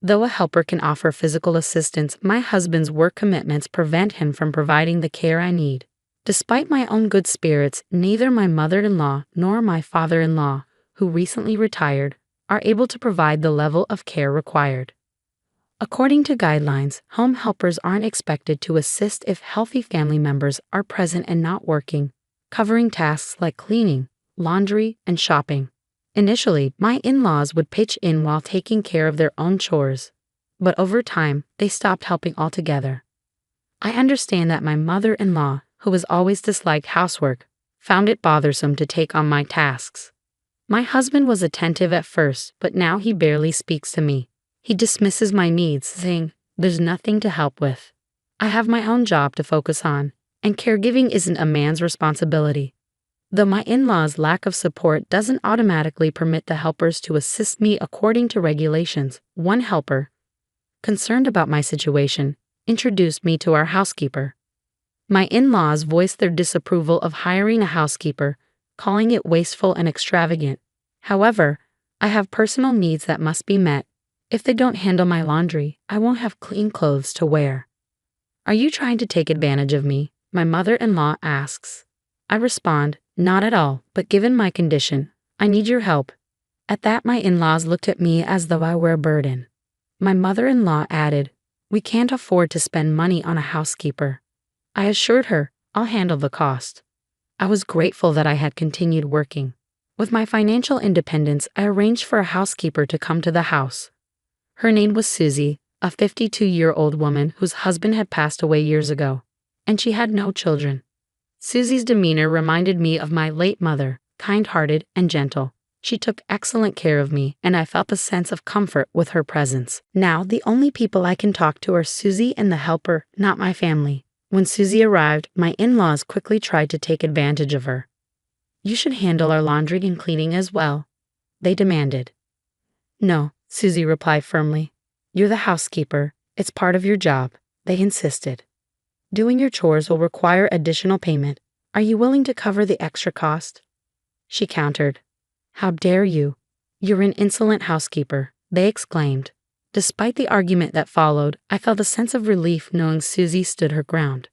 Though a helper can offer physical assistance, my husband's work commitments prevent him from providing the care I need. Despite my own good spirits, neither my mother-in-law nor my father-in-law, who recently retired, are able to provide the level of care required. According to guidelines, home helpers aren't expected to assist if healthy family members are present and not working, covering tasks like cleaning, laundry, and shopping. Initially, my in-laws would pitch in while taking care of their own chores, but over time, they stopped helping altogether. I understand that my mother-in-law, who has always disliked housework, found it bothersome to take on my tasks. My husband was attentive at first, but now he barely speaks to me. He dismisses my needs, saying, "There's nothing to help with. I have my own job to focus on, and caregiving isn't a man's responsibility." Though my in-laws' lack of support doesn't automatically permit the helpers to assist me according to regulations, one helper, concerned about my situation, introduced me to our housekeeper. My in-laws voiced their disapproval of hiring a housekeeper, calling it wasteful and extravagant. However, I have personal needs that must be met. If they don't handle my laundry, I won't have clean clothes to wear. "Are you trying to take advantage of me?" my mother-in-law asks. I respond, "Not at all, but given my condition, I need your help." At that, my in-laws looked at me as though I were a burden. My mother-in-law added, "We can't afford to spend money on a housekeeper." I assured her, "I'll handle the cost." I was grateful that I had continued working. With my financial independence, I arranged for a housekeeper to come to the house. Her name was Susie, a 52-year-old woman whose husband had passed away years ago, and she had no children. Susie's demeanor reminded me of my late mother, kind-hearted and gentle. She took excellent care of me, and I felt a sense of comfort with her presence. Now, the only people I can talk to are Susie and the helper, not my family. When Susie arrived, my in-laws quickly tried to take advantage of her. "You should handle our laundry and cleaning as well," they demanded. "No," Susie replied firmly. "You're the housekeeper. It's part of your job," they insisted. "Doing your chores will require additional payment. Are you willing to cover the extra cost?" She countered. "How dare you? You're an insolent housekeeper," they exclaimed. Despite the argument that followed, I felt a sense of relief knowing Susie stood her ground.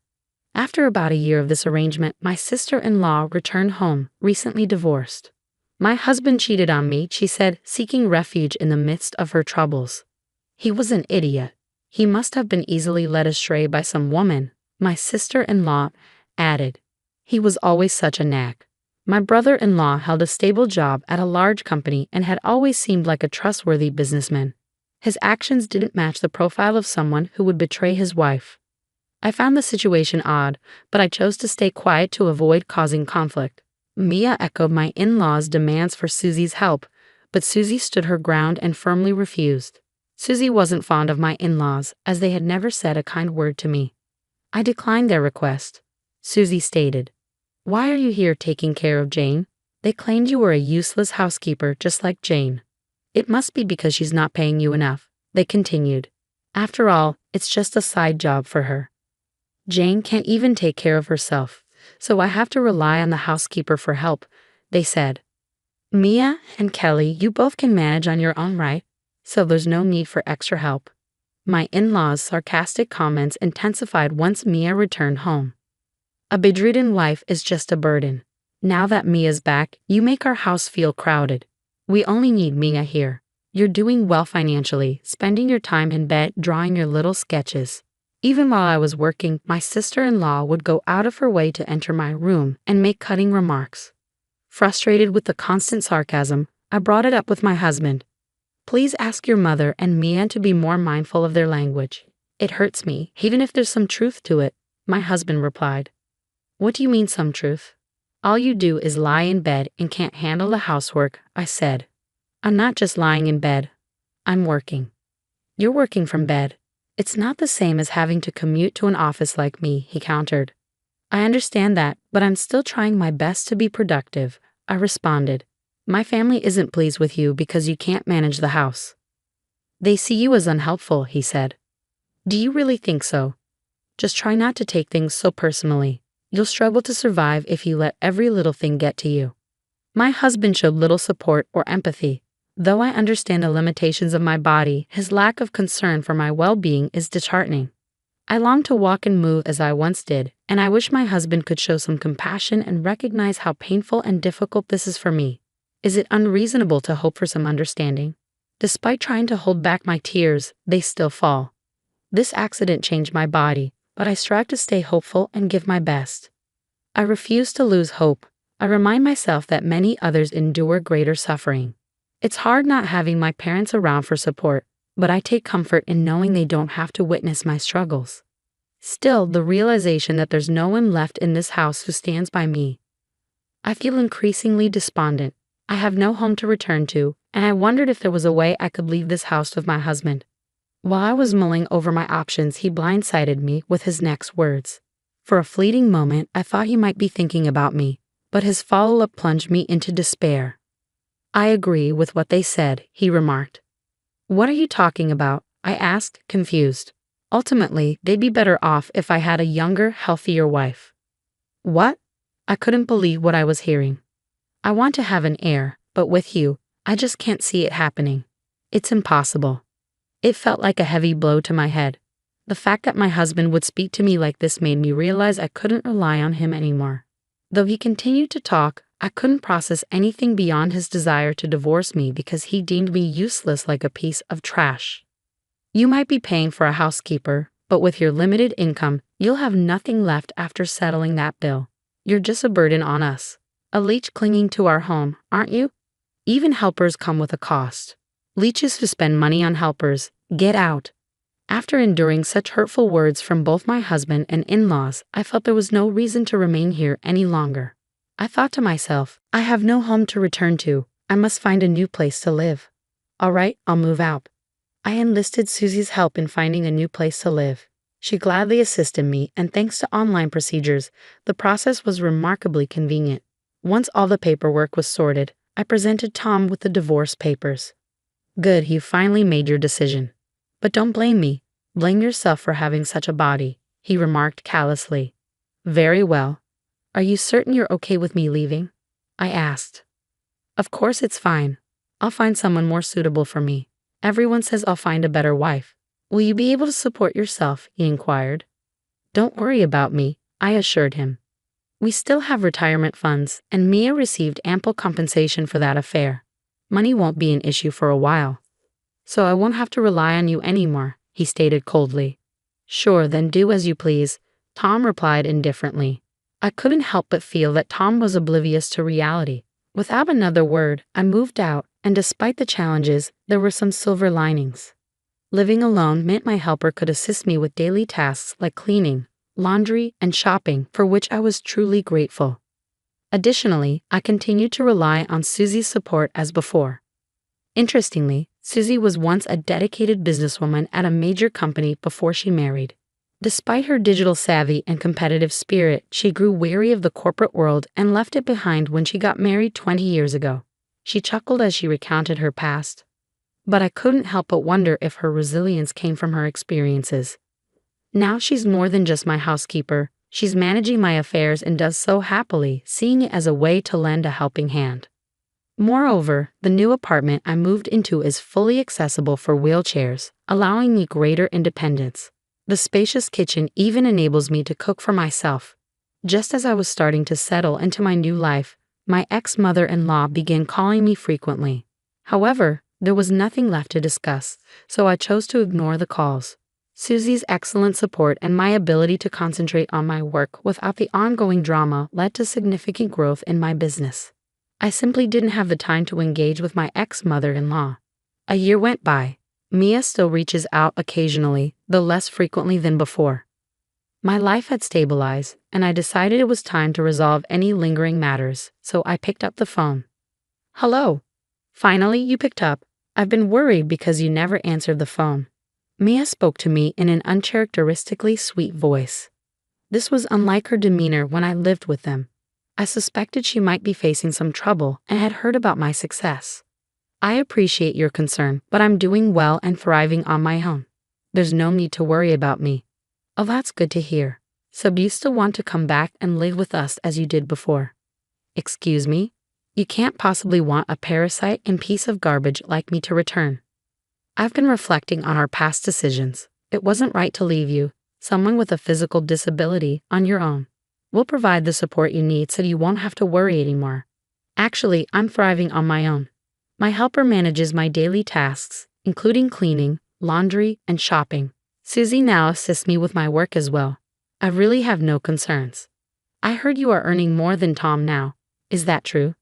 After about a year of this arrangement, my sister-in-law returned home, recently divorced. "My husband cheated on me," she said, seeking refuge in the midst of her troubles. "He was an idiot. He must have been easily led astray by some woman," my sister-in-law added. "He was always such a nag." My brother-in-law held a stable job at a large company and had always seemed like a trustworthy businessman. His actions didn't match the profile of someone who would betray his wife. I found the situation odd, but I chose to stay quiet to avoid causing conflict. Mia echoed my in-laws' demands for Susie's help, but Susie stood her ground and firmly refused. Susie wasn't fond of my in-laws, as they had never said a kind word to me. I declined their request. Susie stated, "Why are you here taking care of Jane? They claimed you were a useless housekeeper just like Jane." "It must be because she's not paying you enough," they continued. "After all, it's just a side job for her. Jane can't even take care of herself, so I have to rely on the housekeeper for help," they said. "Mia and Kelly, you both can manage on your own right, so there's no need for extra help." My in-laws' sarcastic comments intensified once Mia returned home. "A bedridden wife is just a burden. Now that Mia's back, you make our house feel crowded. We only need Mia here. You're doing well financially, spending your time in bed drawing your little sketches." Even while I was working, my sister-in-law would go out of her way to enter my room and make cutting remarks. Frustrated with the constant sarcasm, I brought it up with my husband. "Please ask your mother and Mia to be more mindful of their language. It hurts me, even if there's some truth to it," my husband replied. "What do you mean some truth?" "All you do is lie in bed and can't handle the housework," I said. "I'm not just lying in bed. I'm working." "You're working from bed. It's not the same as having to commute to an office like me," he countered. I understand that, but I'm still trying my best to be productive, I responded. My family isn't pleased with you because you can't manage the house. They see you as unhelpful, he said. Do you really think so? Just try not to take things so personally. You'll struggle to survive if you let every little thing get to you. My husband showed little support or empathy. Though I understand the limitations of my body, his lack of concern for my well-being is disheartening. I long to walk and move as I once did, and I wish my husband could show some compassion and recognize how painful and difficult this is for me. Is it unreasonable to hope for some understanding? Despite trying to hold back my tears, they still fall. This accident changed my body, but I strive to stay hopeful and give my best. I refuse to lose hope. I remind myself that many others endure greater suffering. It's hard not having my parents around for support, but I take comfort in knowing they don't have to witness my struggles. Still, the realization that there's no one left in this house who stands by me. I feel increasingly despondent. I have no home to return to, and I wondered if there was a way I could leave this house with my husband. While I was mulling over my options, he blindsided me with his next words. For a fleeting moment, I thought he might be thinking about me, but his follow-up plunged me into despair. I agree with what they said, he remarked. What are you talking about? I asked, confused. Ultimately, they'd be better off if I had a younger, healthier wife. What? I couldn't believe what I was hearing. I want to have an heir, but with you, I just can't see it happening. It's impossible. It felt like a heavy blow to my head. The fact that my husband would speak to me like this made me realize I couldn't rely on him anymore. Though he continued to talk, I couldn't process anything beyond his desire to divorce me because he deemed me useless like a piece of trash. You might be paying for a housekeeper, but with your limited income, you'll have nothing left after settling that bill. You're just a burden on us. A leech clinging to our home, aren't you? Even helpers come with a cost. Leeches who spend money on helpers, get out. After enduring such hurtful words from both my husband and in-laws, I felt there was no reason to remain here any longer. I thought to myself, I have no home to return to. I must find a new place to live. All right, I'll move out. I enlisted Susie's help in finding a new place to live. She gladly assisted me, and thanks to online procedures, the process was remarkably convenient. Once all the paperwork was sorted, I presented Tom with the divorce papers. Good, you finally made your decision. But don't blame me. Blame yourself for having such a body, he remarked callously. Very well. Are you certain you're okay with me leaving? I asked. Of course it's fine. I'll find someone more suitable for me. Everyone says I'll find a better wife. Will you be able to support yourself? He inquired. Don't worry about me, I assured him. We still have retirement funds, and Mia received ample compensation for that affair. Money won't be an issue for a while. So I won't have to rely on you anymore, he stated coldly. Sure, then do as you please, Tom replied indifferently. I couldn't help but feel that Tom was oblivious to reality. Without another word, I moved out, and despite the challenges, there were some silver linings. Living alone meant my helper could assist me with daily tasks like cleaning, laundry, and shopping, for which I was truly grateful. Additionally, I continued to rely on Susie's support as before. Interestingly, Susie was once a dedicated businesswoman at a major company before she married. Despite her digital savvy and competitive spirit, she grew weary of the corporate world and left it behind when she got married 20 years ago. She chuckled as she recounted her past. But I couldn't help but wonder if her resilience came from her experiences. Now she's more than just my housekeeper. She's managing my affairs and does so happily, seeing it as a way to lend a helping hand. Moreover, the new apartment I moved into is fully accessible for wheelchairs, allowing me greater independence. The spacious kitchen even enables me to cook for myself. Just as I was starting to settle into my new life, my ex-mother-in-law began calling me frequently. However, there was nothing left to discuss, so I chose to ignore the calls. Susie's excellent support and my ability to concentrate on my work without the ongoing drama led to significant growth in my business. I simply didn't have the time to engage with my ex-mother-in-law. A year went by. Mia still reaches out occasionally, though less frequently than before. My life had stabilized, and I decided it was time to resolve any lingering matters, so I picked up the phone. Hello. Finally, you picked up. I've been worried because you never answered the phone. Mia spoke to me in an uncharacteristically sweet voice. This was unlike her demeanor when I lived with them. I suspected she might be facing some trouble and had heard about my success. I appreciate your concern, but I'm doing well and thriving on my own. There's no need to worry about me. Oh, that's good to hear. So do you still want to come back and live with us as you did before? Excuse me? You can't possibly want a parasite and piece of garbage like me to return. I've been reflecting on our past decisions. It wasn't right to leave you, someone with a physical disability, on your own. We'll provide the support you need so you won't have to worry anymore. Actually, I'm thriving on my own. My helper manages my daily tasks, including cleaning, laundry, and shopping. Susie now assists me with my work as well. I really have no concerns. I heard you are earning more than Tom now. Is that true?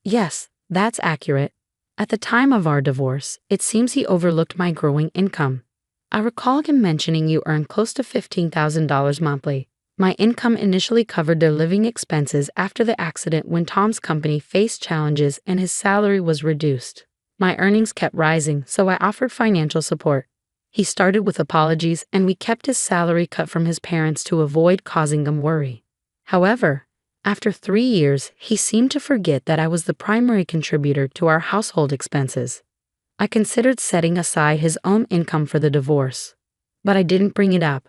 Yes, that's accurate. At the time of our divorce, it seems he overlooked my growing income. I recall him mentioning you earn close to $15,000 monthly. My income initially covered their living expenses after the accident when Tom's company faced challenges and his salary was reduced. My earnings kept rising, so I offered financial support. He started with apologies, and we kept his salary cut from his parents to avoid causing them worry. However, after 3 years, he seemed to forget that I was the primary contributor to our household expenses. I considered setting aside his own income for the divorce, but I didn't bring it up.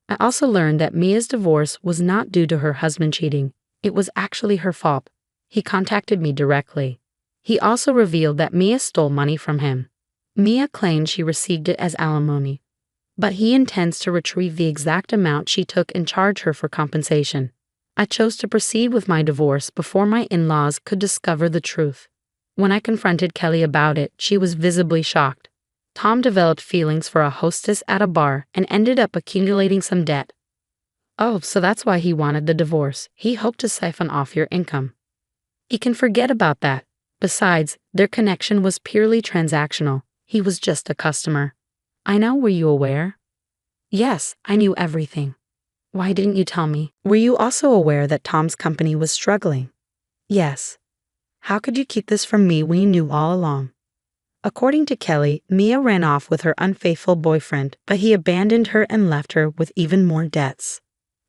I also learned that Mia's divorce was not due to her husband cheating. It was actually her fault. He contacted me directly. He also revealed that Mia stole money from him. Mia claimed she received it as alimony, but he intends to retrieve the exact amount she took and charge her for compensation. I chose to proceed with my divorce before my in-laws could discover the truth. When I confronted Kelly about it, she was visibly shocked. Tom developed feelings for a hostess at a bar and ended up accumulating some debt. Oh, so that's why he wanted the divorce. He hoped to siphon off your income. He can forget about that. Besides, their connection was purely transactional. He was just a customer. I know, were you aware? Yes, I knew everything. Why didn't you tell me? Were you also aware that Tom's company was struggling? Yes. How could you keep this from me when you knew all along? According to Kelly, Mia ran off with her unfaithful boyfriend, but he abandoned her and left her with even more debts.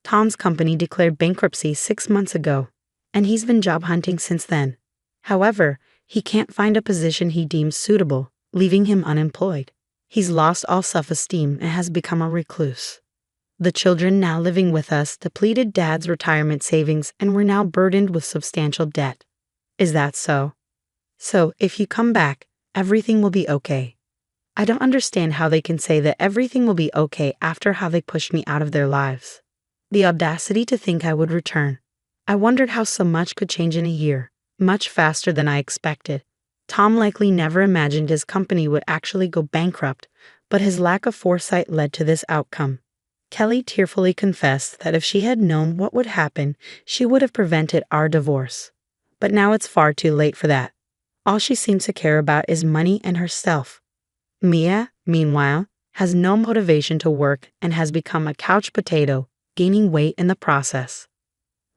Tom's company declared bankruptcy 6 months ago, and he's been job hunting since then. However, he can't find a position he deems suitable, leaving him unemployed. He's lost all self-esteem and has become a recluse. The children now living with us depleted Dad's retirement savings and were now burdened with substantial debt. Is that so? So, if you come back, everything will be okay. I don't understand how they can say that everything will be okay after how they pushed me out of their lives. The audacity to think I would return. I wondered how so much could change in a year, much faster than I expected. Tom likely never imagined his company would actually go bankrupt, but his lack of foresight led to this outcome. Kelly tearfully confessed that if she had known what would happen, she would have prevented our divorce. But now it's far too late for that. All she seems to care about is money and herself. Mia, meanwhile, has no motivation to work and has become a couch potato, gaining weight in the process.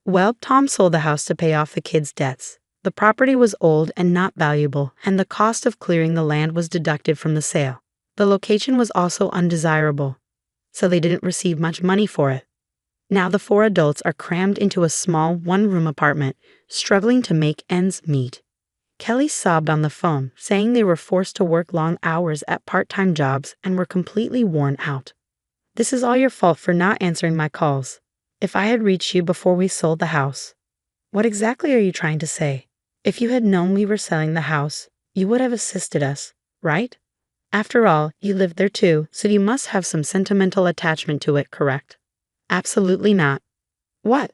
Well, Tom sold the house to pay off the kids' debts. The property was old and not valuable, and the cost of clearing the land was deducted from the sale. The location was also undesirable, so they didn't receive much money for it. Now the 4 adults are crammed into a small one-room apartment, struggling to make ends meet. Kelly sobbed on the phone, saying they were forced to work long hours at part-time jobs and were completely worn out. This is all your fault for not answering my calls. If I had reached you before we sold the house. What exactly are you trying to say? If you had known we were selling the house, you would have assisted us, right? After all, you lived there too, so you must have some sentimental attachment to it, correct? Absolutely not. What?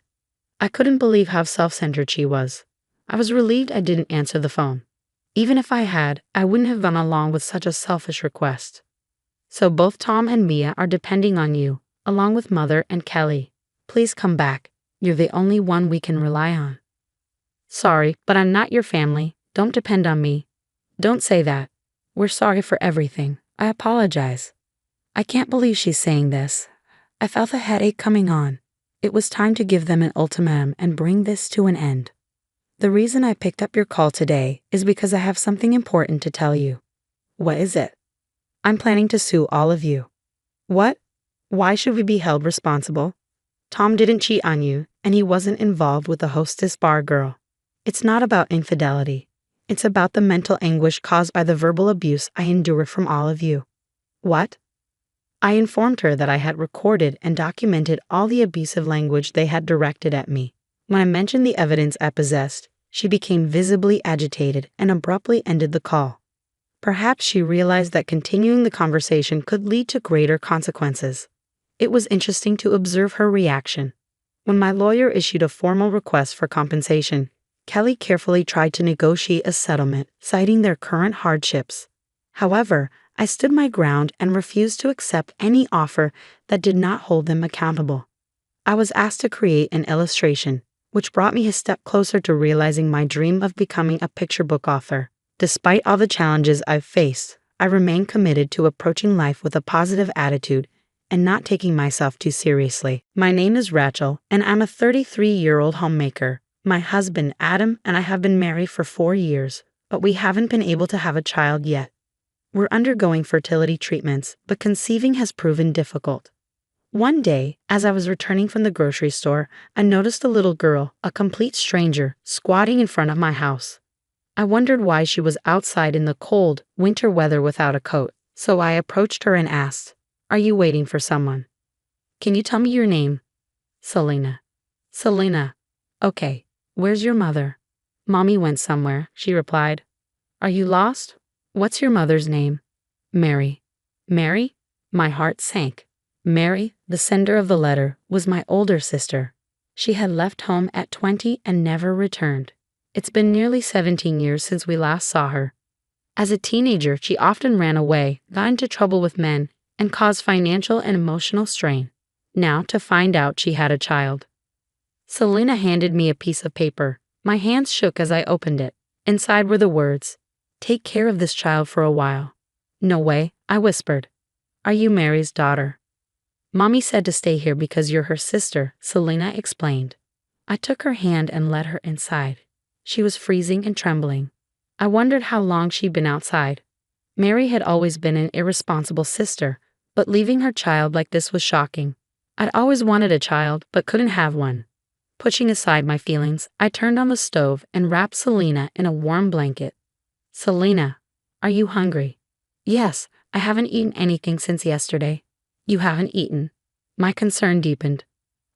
I couldn't believe how self-centered she was. I was relieved I didn't answer the phone. Even if I had, I wouldn't have gone along with such a selfish request. So both Tom and Mia are depending on you, along with Mother and Kelly. Please come back. You're the only one we can rely on. Sorry, but I'm not your family. Don't depend on me. Don't say that. We're sorry for everything. I apologize. I can't believe she's saying this. I felt a headache coming on. It was time to give them an ultimatum and bring this to an end. The reason I picked up your call today is because I have something important to tell you. What is it? I'm planning to sue all of you. What? Why should we be held responsible? Tom didn't cheat on you, and he wasn't involved with the hostess bar girl. It's not about infidelity. It's about the mental anguish caused by the verbal abuse I endured from all of you. What? I informed her that I had recorded and documented all the abusive language they had directed at me. When I mentioned the evidence I possessed, she became visibly agitated and abruptly ended the call. Perhaps she realized that continuing the conversation could lead to greater consequences. It was interesting to observe her reaction. When my lawyer issued a formal request for compensation, Kelly carefully tried to negotiate a settlement, citing their current hardships. However, I stood my ground and refused to accept any offer that did not hold them accountable. I was asked to create an illustration, which brought me a step closer to realizing my dream of becoming a picture book author. Despite all the challenges I've faced, I remain committed to approaching life with a positive attitude and not taking myself too seriously. My name is Rachel, and I'm a 33-year-old homemaker. My husband, Adam, and I have been married for 4 years, but we haven't been able to have a child yet. We're undergoing fertility treatments, but conceiving has proven difficult. One day, as I was returning from the grocery store, I noticed a little girl, a complete stranger, squatting in front of my house. I wondered why she was outside in the cold, winter weather without a coat, so I approached her and asked, "Are you waiting for someone? Can you tell me your name?" "Selena." "Selena. Okay. Where's your mother?" "Mommy went somewhere," she replied. "Are you lost? What's your mother's name?" "Mary." "Mary?" My heart sank. Mary, the sender of the letter, was my older sister. She had left home at 20 and never returned. It's been nearly 17 years since we last saw her. As a teenager, she often ran away, got into trouble with men, and caused financial and emotional strain. Now to find out she had a child. Selena handed me a piece of paper. My hands shook as I opened it. Inside were the words, "Take care of this child for a while." "No way," I whispered. "Are you Mary's daughter?" "Mommy said to stay here because you're her sister," Selena explained. I took her hand and led her inside. She was freezing and trembling. I wondered how long she'd been outside. Mary had always been an irresponsible sister, but leaving her child like this was shocking. I'd always wanted a child, but couldn't have one. Pushing aside my feelings, I turned on the stove and wrapped Selena in a warm blanket. "Selena, are you hungry?" "Yes, I haven't eaten anything since yesterday." "You haven't eaten?" My concern deepened.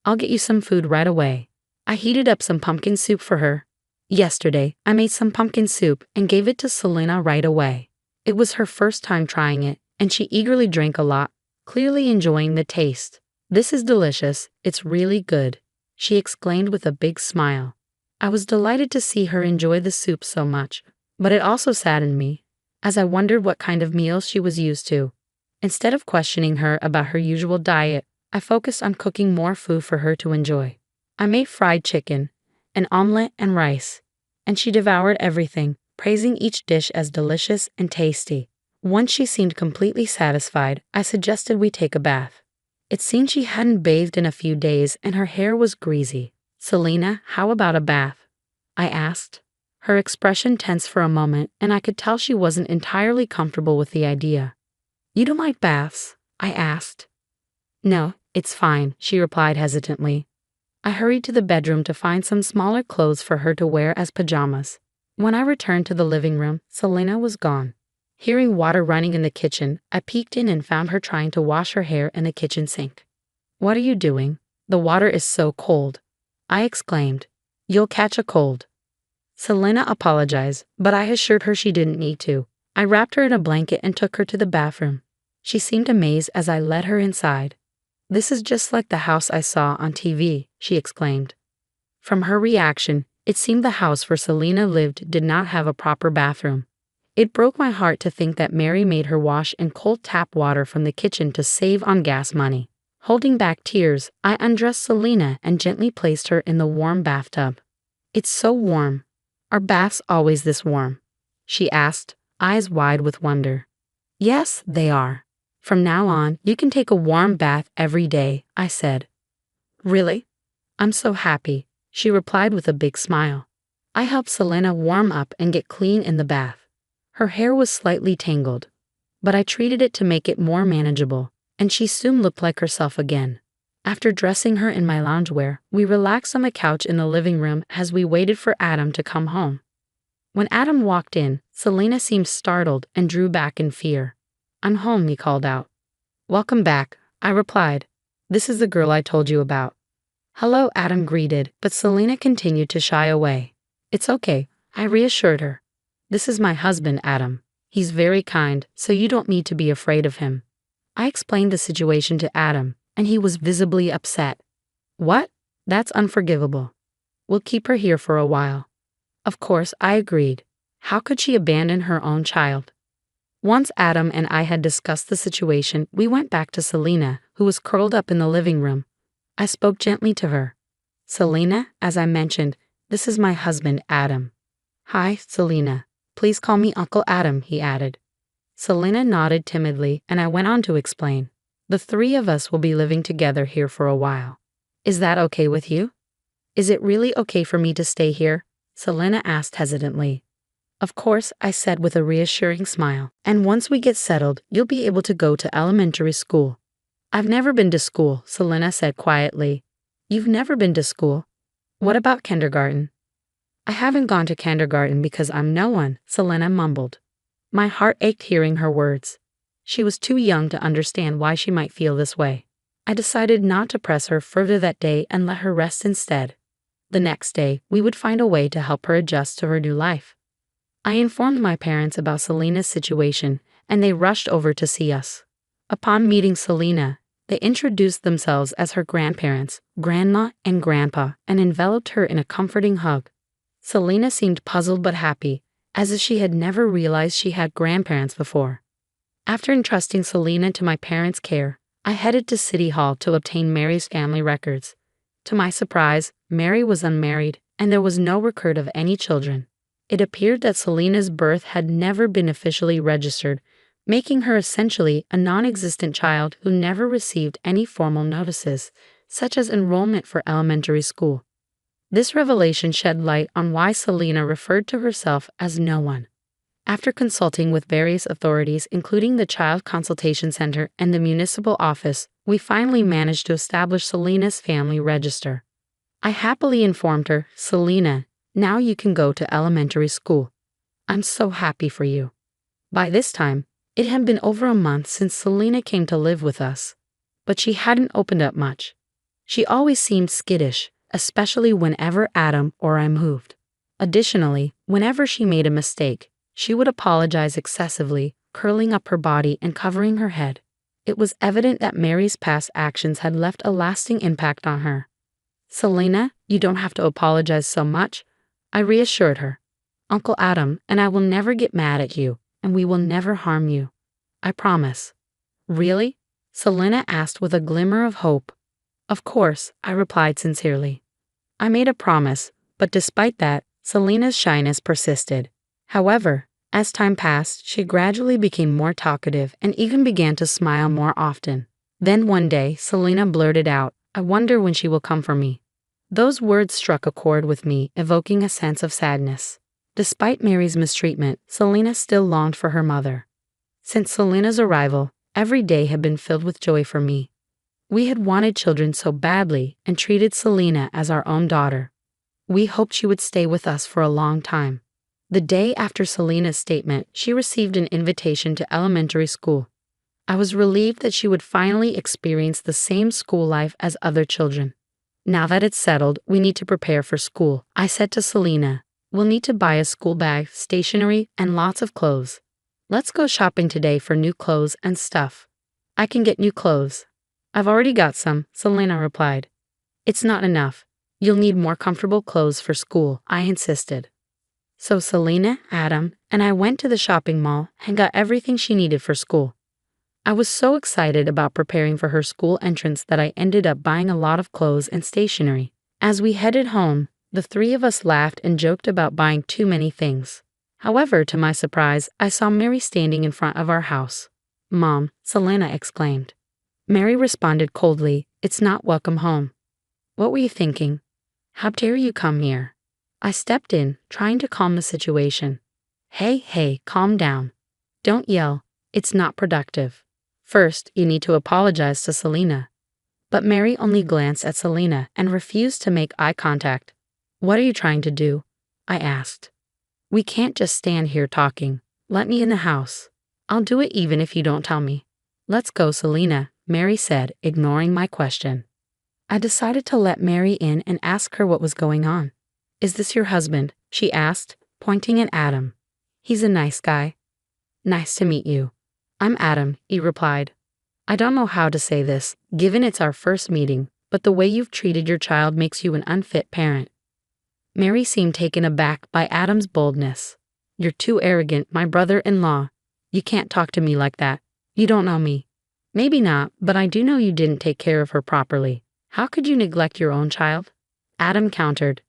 "I'll get you some food right away." I heated up some pumpkin soup for her. Yesterday, I made some pumpkin soup and gave it to Selena right away. It was her first time trying it, and she eagerly drank a lot, clearly enjoying the taste. "This is delicious, it's really good," she exclaimed with a big smile. I was delighted to see her enjoy the soup so much, but it also saddened me, as I wondered what kind of meals she was used to. Instead of questioning her about her usual diet, I focused on cooking more food for her to enjoy. I made fried chicken, an omelet, and rice, and she devoured everything, praising each dish as delicious and tasty. Once she seemed completely satisfied, I suggested we take a bath. It seemed she hadn't bathed in a few days and her hair was greasy. "Selena, how about a bath?" I asked. Her expression tensed for a moment, and I could tell she wasn't entirely comfortable with the idea. "You don't like baths?" I asked. "No, it's fine," she replied hesitantly. I hurried to the bedroom to find some smaller clothes for her to wear as pajamas. When I returned to the living room, Selena was gone. Hearing water running in the kitchen, I peeked in and found her trying to wash her hair in the kitchen sink. "What are you doing? The water is so cold," I exclaimed. "You'll catch a cold." Selena apologized, but I assured her she didn't need to. I wrapped her in a blanket and took her to the bathroom. She seemed amazed as I led her inside. "This is just like the house I saw on TV," she exclaimed. From her reaction, it seemed the house where Selena lived did not have a proper bathroom. It broke my heart to think that Mary made her wash in cold tap water from the kitchen to save on gas money. Holding back tears, I undressed Selena and gently placed her in the warm bathtub. "It's so warm. Are baths always this warm?" she asked, eyes wide with wonder. "Yes, they are. From now on, you can take a warm bath every day," I said. "Really? I'm so happy," she replied with a big smile. I helped Selena warm up and get clean in the bath. Her hair was slightly tangled, but I treated it to make it more manageable, and she soon looked like herself again. After dressing her in my loungewear, we relaxed on the couch in the living room as we waited for Adam to come home. When Adam walked in, Selena seemed startled and drew back in fear. "I'm home," he called out. "Welcome back," I replied. "This is the girl I told you about." "Hello," Adam greeted, but Selena continued to shy away. "It's okay," I reassured her. "This is my husband, Adam. He's very kind, so you don't need to be afraid of him." I explained the situation to Adam, and he was visibly upset. "What? That's unforgivable. We'll keep her here for a while." Of course, I agreed. How could she abandon her own child? Once Adam and I had discussed the situation, we went back to Selena, who was curled up in the living room. I spoke gently to her. "Selena, as I mentioned, this is my husband, Adam." "Hi, Selena. Please call me Uncle Adam," he added. Selena nodded timidly, and I went on to explain. "The three of us will be living together here for a while. Is that okay with you?" "Is it really okay for me to stay here?" Selena asked hesitantly. "Of course," I said with a reassuring smile. "And once we get settled, you'll be able to go to elementary school." "I've never been to school," Selena said quietly. "You've never been to school? What about kindergarten?" "I haven't gone to kindergarten because I'm no one," Selena mumbled. My heart ached hearing her words. She was too young to understand why she might feel this way. I decided not to press her further that day and let her rest instead. The next day, we would find a way to help her adjust to her new life. I informed my parents about Selena's situation, and they rushed over to see us. Upon meeting Selena, they introduced themselves as her grandparents, Grandma and Grandpa, and enveloped her in a comforting hug. Selena seemed puzzled but happy, as if she had never realized she had grandparents before. After entrusting Selena to my parents' care, I headed to City Hall to obtain Mary's family records. To my surprise, Mary was unmarried, and there was no record of any children. It appeared that Selena's birth had never been officially registered, making her essentially a non-existent child who never received any formal notices, such as enrollment for elementary school. This revelation shed light on why Selena referred to herself as no one. After consulting with various authorities, including the Child Consultation Center and the municipal office, we finally managed to establish Selena's family register. I happily informed her, "Selena, now you can go to elementary school. I'm so happy for you." By this time, it had been over a month since Selena came to live with us, but she hadn't opened up much. She always seemed skittish, especially whenever Adam or I moved. Additionally, whenever she made a mistake, she would apologize excessively, curling up her body and covering her head. It was evident that Mary's past actions had left a lasting impact on her. "Selena, you don't have to apologize so much," I reassured her. "Uncle Adam and I will never get mad at you, and we will never harm you. I promise." "Really?" Selena asked with a glimmer of hope. "Of course," I replied sincerely. I made a promise, but despite that, Selena's shyness persisted. However, as time passed, she gradually became more talkative and even began to smile more often. Then one day, Selena blurted out, "I wonder when she will come for me." Those words struck a chord with me, evoking a sense of sadness. Despite Mary's mistreatment, Selena still longed for her mother. Since Selena's arrival, every day had been filled with joy for me. We had wanted children so badly and treated Selena as our own daughter. We hoped she would stay with us for a long time. The day after Selena's statement, she received an invitation to elementary school. I was relieved that she would finally experience the same school life as other children. "Now that it's settled, we need to prepare for school," I said to Selena. "We'll need to buy a school bag, stationery, and lots of clothes. Let's go shopping today for new clothes and stuff." "I can get new clothes." "I've already got some," Selena replied. "It's not enough. You'll need more comfortable clothes for school," I insisted. So Selena, Adam, and I went to the shopping mall and got everything she needed for school. I was so excited about preparing for her school entrance that I ended up buying a lot of clothes and stationery. As we headed home, the three of us laughed and joked about buying too many things. However, to my surprise, I saw Mary standing in front of our house. "Mom," Selena exclaimed. Mary responded coldly, "It's not welcome home." "What were you thinking? How dare you come here?" I stepped in, trying to calm the situation. Hey, calm down. Don't yell. It's not productive. First, you need to apologize to Selena." But Mary only glanced at Selena and refused to make eye contact. "What are you trying to do?" I asked. "We can't just stand here talking. Let me in the house. I'll do it even if you don't tell me." "Let's go, Selena," Mary said, ignoring my question. I decided to let Mary in and ask her what was going on. "Is this your husband?" she asked, pointing at Adam. "He's a nice guy." "Nice to meet you." "I'm Adam," he replied. "I don't know how to say this, given it's our first meeting, but the way you've treated your child makes you an unfit parent." Mary seemed taken aback by Adam's boldness. "You're too arrogant, my brother-in-law. You can't talk to me like that. You don't know me." "Maybe not, but I do know you didn't take care of her properly. How could you neglect your own child?" Adam countered.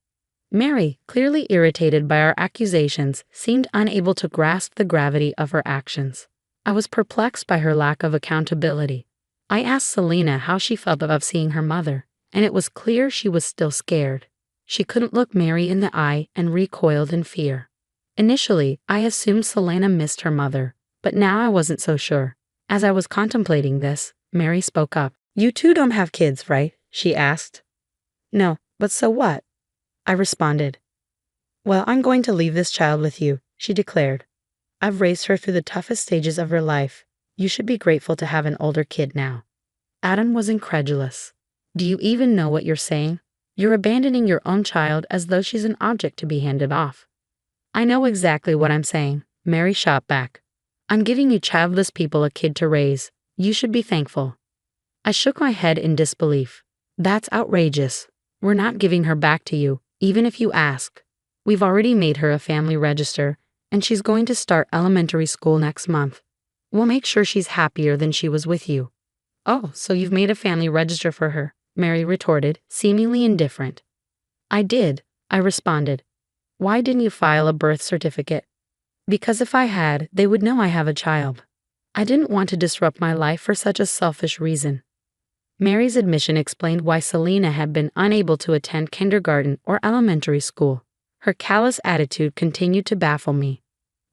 Mary, clearly irritated by our accusations, seemed unable to grasp the gravity of her actions. I was perplexed by her lack of accountability. I asked Selena how she felt about seeing her mother, and it was clear she was still scared. She couldn't look Mary in the eye and recoiled in fear. Initially, I assumed Selena missed her mother, but now I wasn't so sure. As I was contemplating this, Mary spoke up. "You two don't have kids, right?" she asked. "No, but so what?" I responded. "Well, I'm going to leave this child with you," she declared. "I've raised her through the toughest stages of her life. You should be grateful to have an older kid now." Adam was incredulous. "Do you even know what you're saying? You're abandoning your own child as though she's an object to be handed off." "I know exactly what I'm saying," Mary shot back. "I'm giving you childless people a kid to raise. You should be thankful." I shook my head in disbelief. "That's outrageous. We're not giving her back to you, even if you ask. We've already made her a family register, and she's going to start elementary school next month. We'll make sure she's happier than she was with you." "Oh, so you've made a family register for her," Mary retorted, seemingly indifferent. "I did," I responded. "Why didn't you file a birth certificate?" "Because if I had, they would know I have a child. I didn't want to disrupt my life for such a selfish reason." Mary's admission explained why Selena had been unable to attend kindergarten or elementary school. Her callous attitude continued to baffle me.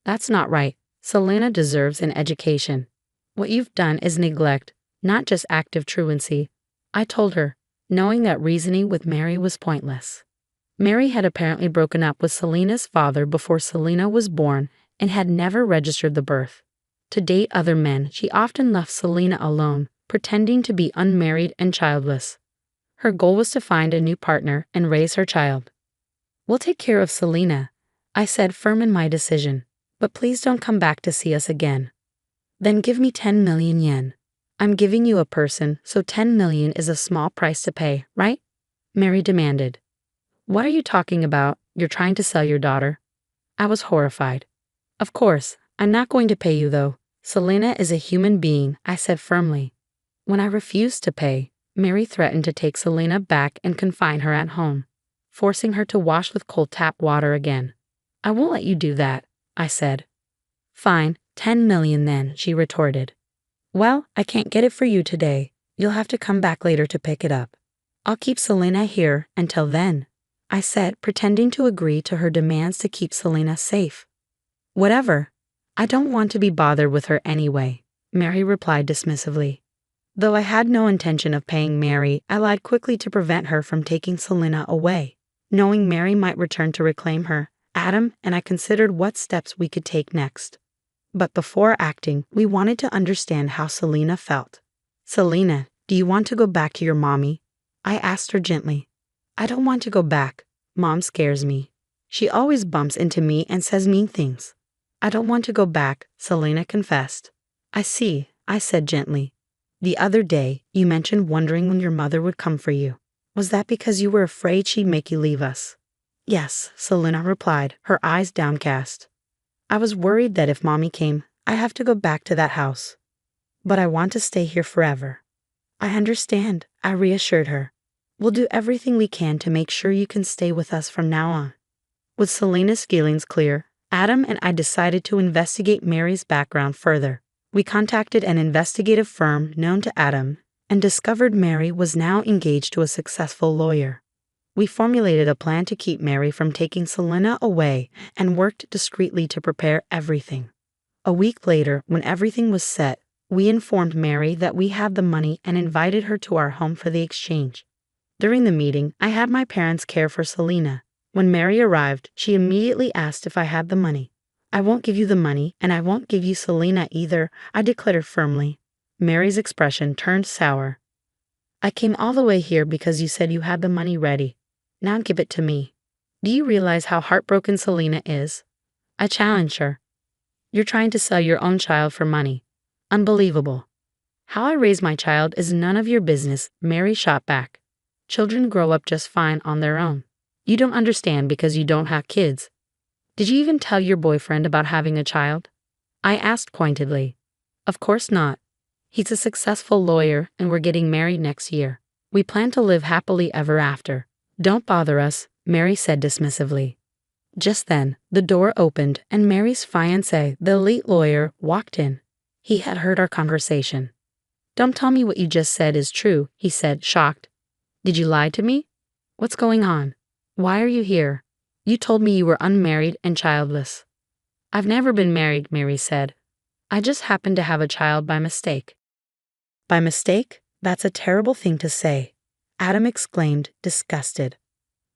"That's not right. Selena deserves an education. What you've done is neglect, not just active truancy," I told her, knowing that reasoning with Mary was pointless. Mary had apparently broken up with Selena's father before Selena was born and had never registered the birth. To date other men, she often left Selena alone, pretending to be unmarried and childless. Her goal was to find a new partner and raise her child. "We'll take care of Selena," I said, firm in my decision, "but please don't come back to see us again." "Then give me 10 million yen. I'm giving you a person, so 10 million is a small price to pay, right?" Mary demanded. "What are you talking about? You're trying to sell your daughter?" I was horrified. "Of course, I'm not going to pay you though. Selena is a human being," I said firmly. When I refused to pay, Mary threatened to take Selena back and confine her at home, forcing her to wash with cold tap water again. "I won't let you do that," I said. "Fine, 10 million then," she retorted. "Well, I can't get it for you today. You'll have to come back later to pick it up. I'll keep Selena here until then," I said, pretending to agree to her demands to keep Selena safe. "Whatever. I don't want to be bothered with her anyway," Mary replied dismissively. Though I had no intention of paying Mary, I lied quickly to prevent her from taking Selena away. Knowing Mary might return to reclaim her, Adam and I considered what steps we could take next. But before acting, we wanted to understand how Selena felt. "Selena, do you want to go back to your mommy?" I asked her gently. "I don't want to go back. Mom scares me. She always bumps into me and says mean things." "I don't want to go back," Selena confessed. "I see," I said gently. "The other day, you mentioned wondering when your mother would come for you. Was that because you were afraid she'd make you leave us?" "Yes," Selena replied, her eyes downcast. "I was worried that if Mommy came, I'd have to go back to that house. But I want to stay here forever." "I understand," I reassured her. "We'll do everything we can to make sure you can stay with us from now on." With Selena's feelings clear, Adam and I decided to investigate Mary's background further. We contacted an investigative firm known to Adam and discovered Mary was now engaged to a successful lawyer. We formulated a plan to keep Mary from taking Selena away and worked discreetly to prepare everything. A week later, when everything was set, We informed Mary that we had the money and invited her to our home for the exchange. During the meeting, I had my parents care for Selena. When Mary arrived, she immediately asked if I had the money. "I won't give you the money, and I won't give you Selena either," I declared firmly. Mary's expression turned sour. "I came all the way here because you said you had the money ready. Now give it to me. Do you realize how heartbroken Selena is?" I challenged her. "You're trying to sell your own child for money. Unbelievable." "How I raise my child is none of your business," Mary shot back. "Children grow up just fine on their own. You don't understand because you don't have kids. Did you even tell your boyfriend about having a child?" I asked pointedly. "Of course not. He's a successful lawyer and we're getting married next year. We plan to live happily ever after. Don't bother us," Mary said dismissively. Just then, the door opened and Mary's fiancé, the elite lawyer, walked in. He had heard our conversation. "Don't tell me what you just said is true," he said, shocked. "Did you lie to me? What's going on? Why are you here? You told me you were unmarried and childless." "I've never been married," Mary said. "I just happened to have a child by mistake." "By mistake? That's a terrible thing to say," Adam exclaimed, disgusted.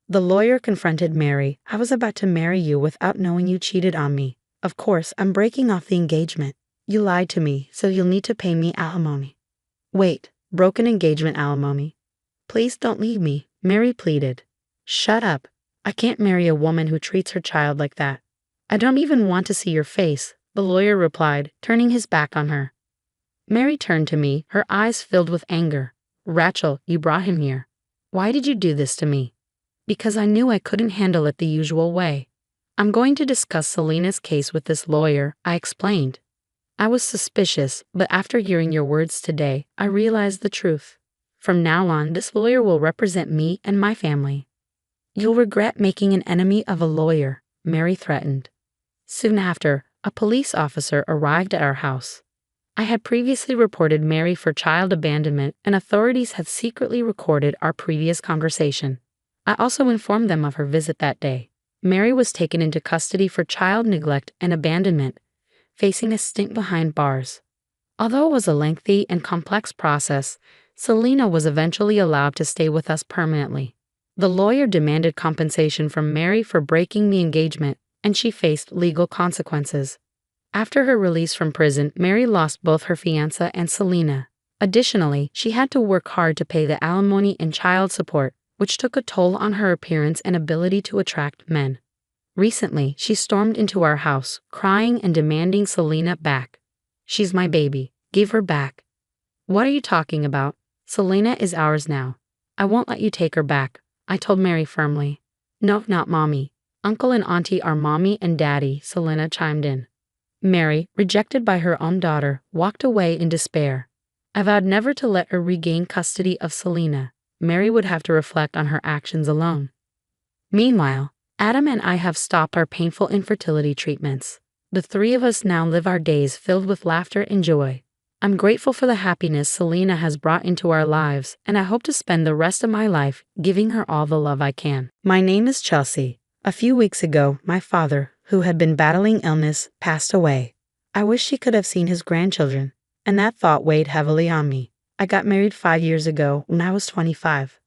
The lawyer confronted Mary. "I was about to marry you without knowing you cheated on me. Of course, I'm breaking off the engagement. You lied to me, so you'll need to pay me alimony." "Wait, broken engagement alimony? Please don't leave me," Mary pleaded. "Shut up. I can't marry a woman who treats her child like that." "I don't even want to see your face," the lawyer replied, turning his back on her. Mary turned to me, her eyes filled with anger. "Rachel, you brought him here. Why did you do this to me?" "Because I knew I couldn't handle it the usual way. I'm going to discuss Selena's case with this lawyer," I explained. "I was suspicious, but after hearing your words today, I realized the truth. From now on, this lawyer will represent me and my family." "You'll regret making an enemy of a lawyer," Mary threatened. Soon after, a police officer arrived at our house. I had previously reported Mary for child abandonment, and authorities had secretly recorded our previous conversation. I also informed them of her visit that day. Mary was taken into custody for child neglect and abandonment, facing a stint behind bars. Although it was a lengthy and complex process, Selena was eventually allowed to stay with us permanently. The lawyer demanded compensation from Mary for breaking the engagement, and she faced legal consequences. After her release from prison, Mary lost both her fiancé and Selena. Additionally, she had to work hard to pay the alimony and child support, which took a toll on her appearance and ability to attract men. Recently, she stormed into our house, crying and demanding Selena back. "She's my baby. Give her back." "What are you talking about? Selena is ours now. I won't let you take her back," I told Mary firmly. "No, not mommy. Uncle and auntie are mommy and daddy," Selena chimed in. Mary, rejected by her own daughter, walked away in despair. I vowed never to let her regain custody of Selena. Mary would have to reflect on her actions alone. Meanwhile, Adam and I have stopped our painful infertility treatments. The three of us now live our days filled with laughter and joy. I'm grateful for the happiness Selena has brought into our lives, and I hope to spend the rest of my life giving her all the love I can. My name is Chelsea. A few weeks ago, my father, who had been battling illness, passed away. I wish he could have seen his grandchildren, and that thought weighed heavily on me. I got married 5 years ago when I was 25.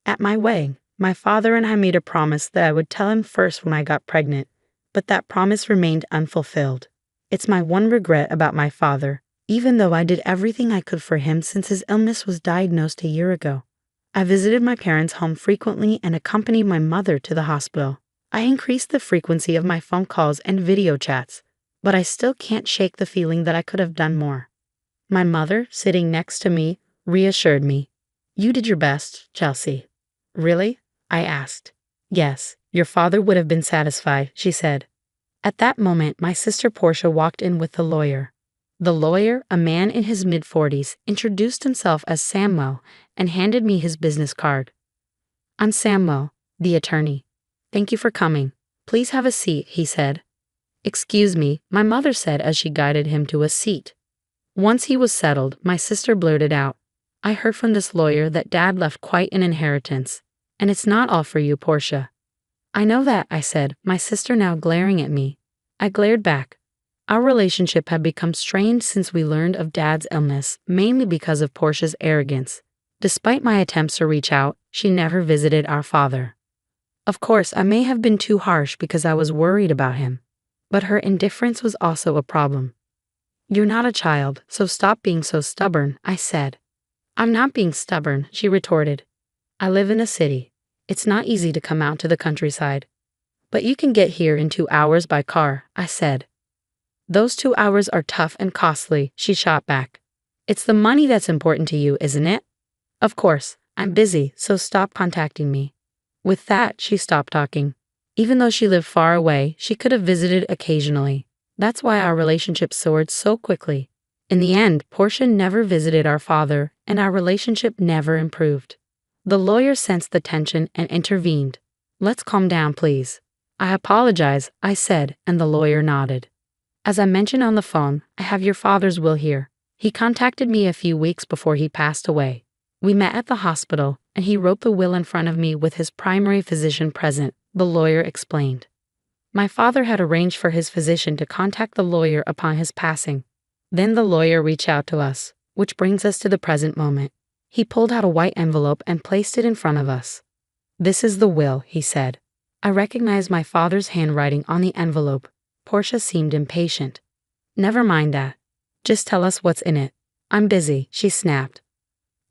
At my wedding, my father and I made a promise that I would tell him first when I got pregnant, but that promise remained unfulfilled. It's my one regret about my father, even though I did everything I could for him since his illness was diagnosed a year ago. I visited my parents' home frequently and accompanied my mother to the hospital. I increased the frequency of my phone calls and video chats, but I still can't shake the feeling that I could have done more. My mother, sitting next to me, reassured me. "You did your best, Chelsea." "Really?" I asked. "Yes, your father would have been satisfied," she said. At that moment, my sister Portia walked in with the lawyer. The lawyer, a man in his mid-40s, introduced himself as Samuel and handed me his business card. "I'm Samuel, the attorney. Thank you for coming. Please have a seat," he said. "Excuse me," my mother said as she guided him to a seat. Once he was settled, my sister blurted out, "I heard from this lawyer that Dad left quite an inheritance, and it's not all for you, Portia." "I know that," I said, my sister now glaring at me. I glared back. Our relationship had become strained since we learned of Dad's illness, mainly because of Portia's arrogance. Despite my attempts to reach out, she never visited our father. Of course, I may have been too harsh because I was worried about him. But her indifference was also a problem. "You're not a child, so stop being so stubborn," I said. "I'm not being stubborn," she retorted. "I live in a city. It's not easy to come out to the countryside." "But you can get here in 2 hours by car," I said. "Those 2 hours are tough and costly," she shot back. "It's the money that's important to you, isn't it?" "Of course, I'm busy, so stop contacting me." With that, she stopped talking. Even though she lived far away, she could have visited occasionally. That's why our relationship soared so quickly. In the end, Portia never visited our father, and our relationship never improved. The lawyer sensed the tension and intervened. "Let's calm down, please." "I apologize," I said, and the lawyer nodded. "As I mentioned on the phone, I have your father's will here. He contacted me a few weeks before he passed away. We met at the hospital, and he wrote the will in front of me with his primary physician present," the lawyer explained. My father had arranged for his physician to contact the lawyer upon his passing. Then the lawyer reached out to us, which brings us to the present moment. He pulled out a white envelope and placed it in front of us. "This is the will," he said. I recognized my father's handwriting on the envelope. Portia seemed impatient. "Never mind that. Just tell us what's in it." "I'm busy," she snapped.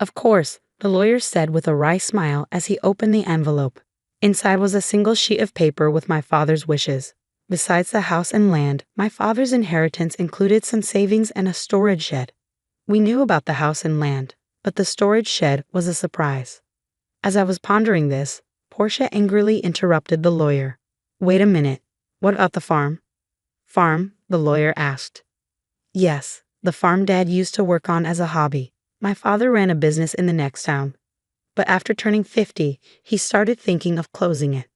"Of course," the lawyer said with a wry smile as he opened the envelope. Inside was a single sheet of paper with my father's wishes. Besides the house and land, my father's inheritance included some savings and a storage shed. We knew about the house and land, but the storage shed was a surprise. As I was pondering this, Portia angrily interrupted the lawyer. "Wait a minute. What about the farm?" "Farm?" the lawyer asked. "Yes, the farm Dad used to work on as a hobby. My father ran a business in the next town. But after turning 50, he started thinking of closing it.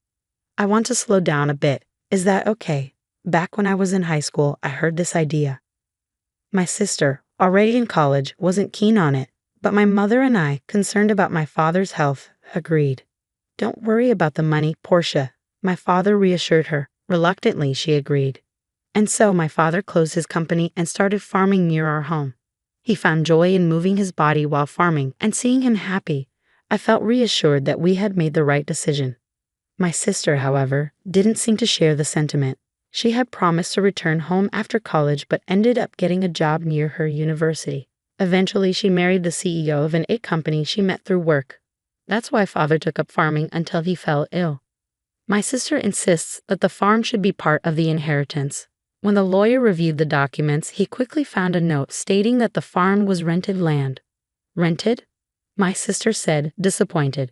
I want to slow down a bit. Is that okay? Back when I was in high school, I heard this idea. My sister, already in college, wasn't keen on it, but my mother and I, concerned about my father's health, agreed. Don't worry about the money, Portia, my father reassured her. Reluctantly, she agreed. And so my father closed his company and started farming near our home. He found joy in moving his body while farming, and seeing him happy, I felt reassured that we had made the right decision. My sister, however, didn't seem to share the sentiment. She had promised to return home after college but ended up getting a job near her university. Eventually, she married the CEO of an IT company she met through work. That's why Father took up farming until he fell ill. My sister insists that the farm should be part of the inheritance. When the lawyer reviewed the documents, he quickly found a note stating that the farm was rented land. Rented? My sister said, disappointed.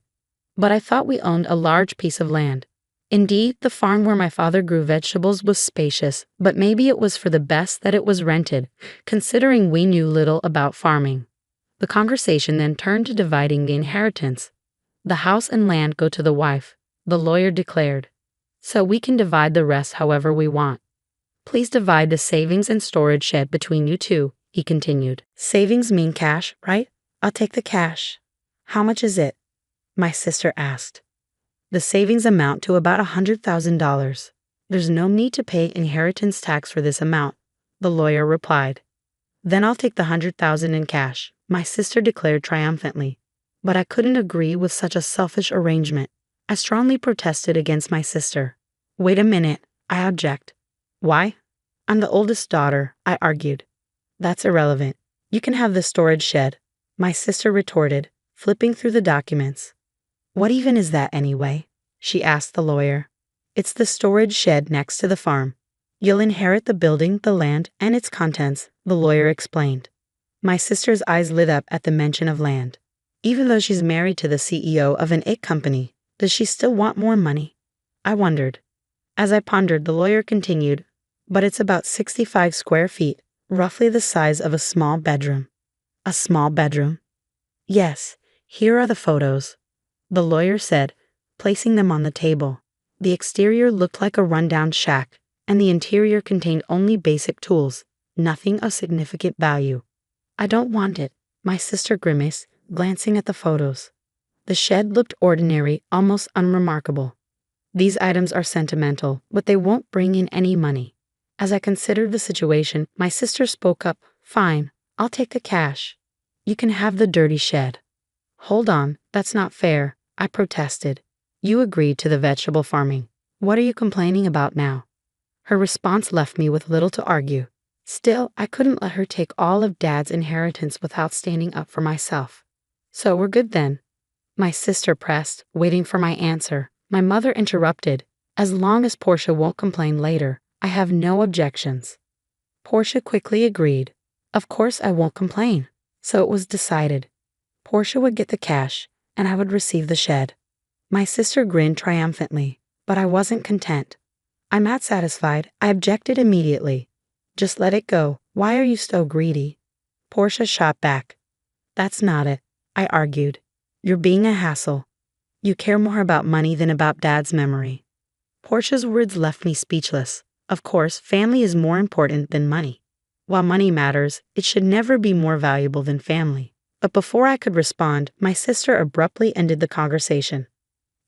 But I thought we owned a large piece of land. Indeed, the farm where my father grew vegetables was spacious, but maybe it was for the best that it was rented, considering we knew little about farming. The conversation then turned to dividing the inheritance. The house and land go to the wife, the lawyer declared. So we can divide the rest however we want. Please divide the savings and storage shed between you two, he continued. Savings mean cash, right? I'll take the cash. How much is it? My sister asked. The savings amount to about $100,000. There's no need to pay inheritance tax for this amount, the lawyer replied. Then I'll take the $100,000 in cash, my sister declared triumphantly. But I couldn't agree with such a selfish arrangement. I strongly protested against my sister. Wait a minute, I object. Why? I'm the oldest daughter, I argued. That's irrelevant. You can have the storage shed, my sister retorted, flipping through the documents. What even is that anyway? She asked the lawyer. It's the storage shed next to the farm. You'll inherit the building, the land, and its contents, the lawyer explained. My sister's eyes lit up at the mention of land. Even though she's married to the CEO of an IT company, does she still want more money? I wondered. As I pondered, the lawyer continued, but it's about 65 square feet, roughly the size of a small bedroom. A small bedroom? Yes, here are the photos, the lawyer said, placing them on the table. The exterior looked like a rundown shack, and the interior contained only basic tools, nothing of significant value. I don't want it, my sister grimaced, glancing at the photos. The shed looked ordinary, almost unremarkable. These items are sentimental, but they won't bring in any money. As I considered the situation, my sister spoke up. Fine, I'll take the cash. You can have the dirty shed. Hold on, that's not fair, I protested. You agreed to the vegetable farming. What are you complaining about now? Her response left me with little to argue. Still, I couldn't let her take all of Dad's inheritance without standing up for myself. So we're good then? My sister pressed, waiting for my answer. My mother interrupted. As long as Portia won't complain later, I have no objections. Portia quickly agreed. Of course I won't complain. So it was decided. Portia would get the cash, and I would receive the shed. My sister grinned triumphantly, but I wasn't content. I'm not satisfied. I objected immediately. Just let it go. Why are you so greedy? Portia shot back. That's not it, I argued. You're being a hassle. You care more about money than about Dad's memory. Portia's words left me speechless. Of course, family is more important than money. While money matters, it should never be more valuable than family. But before I could respond, my sister abruptly ended the conversation.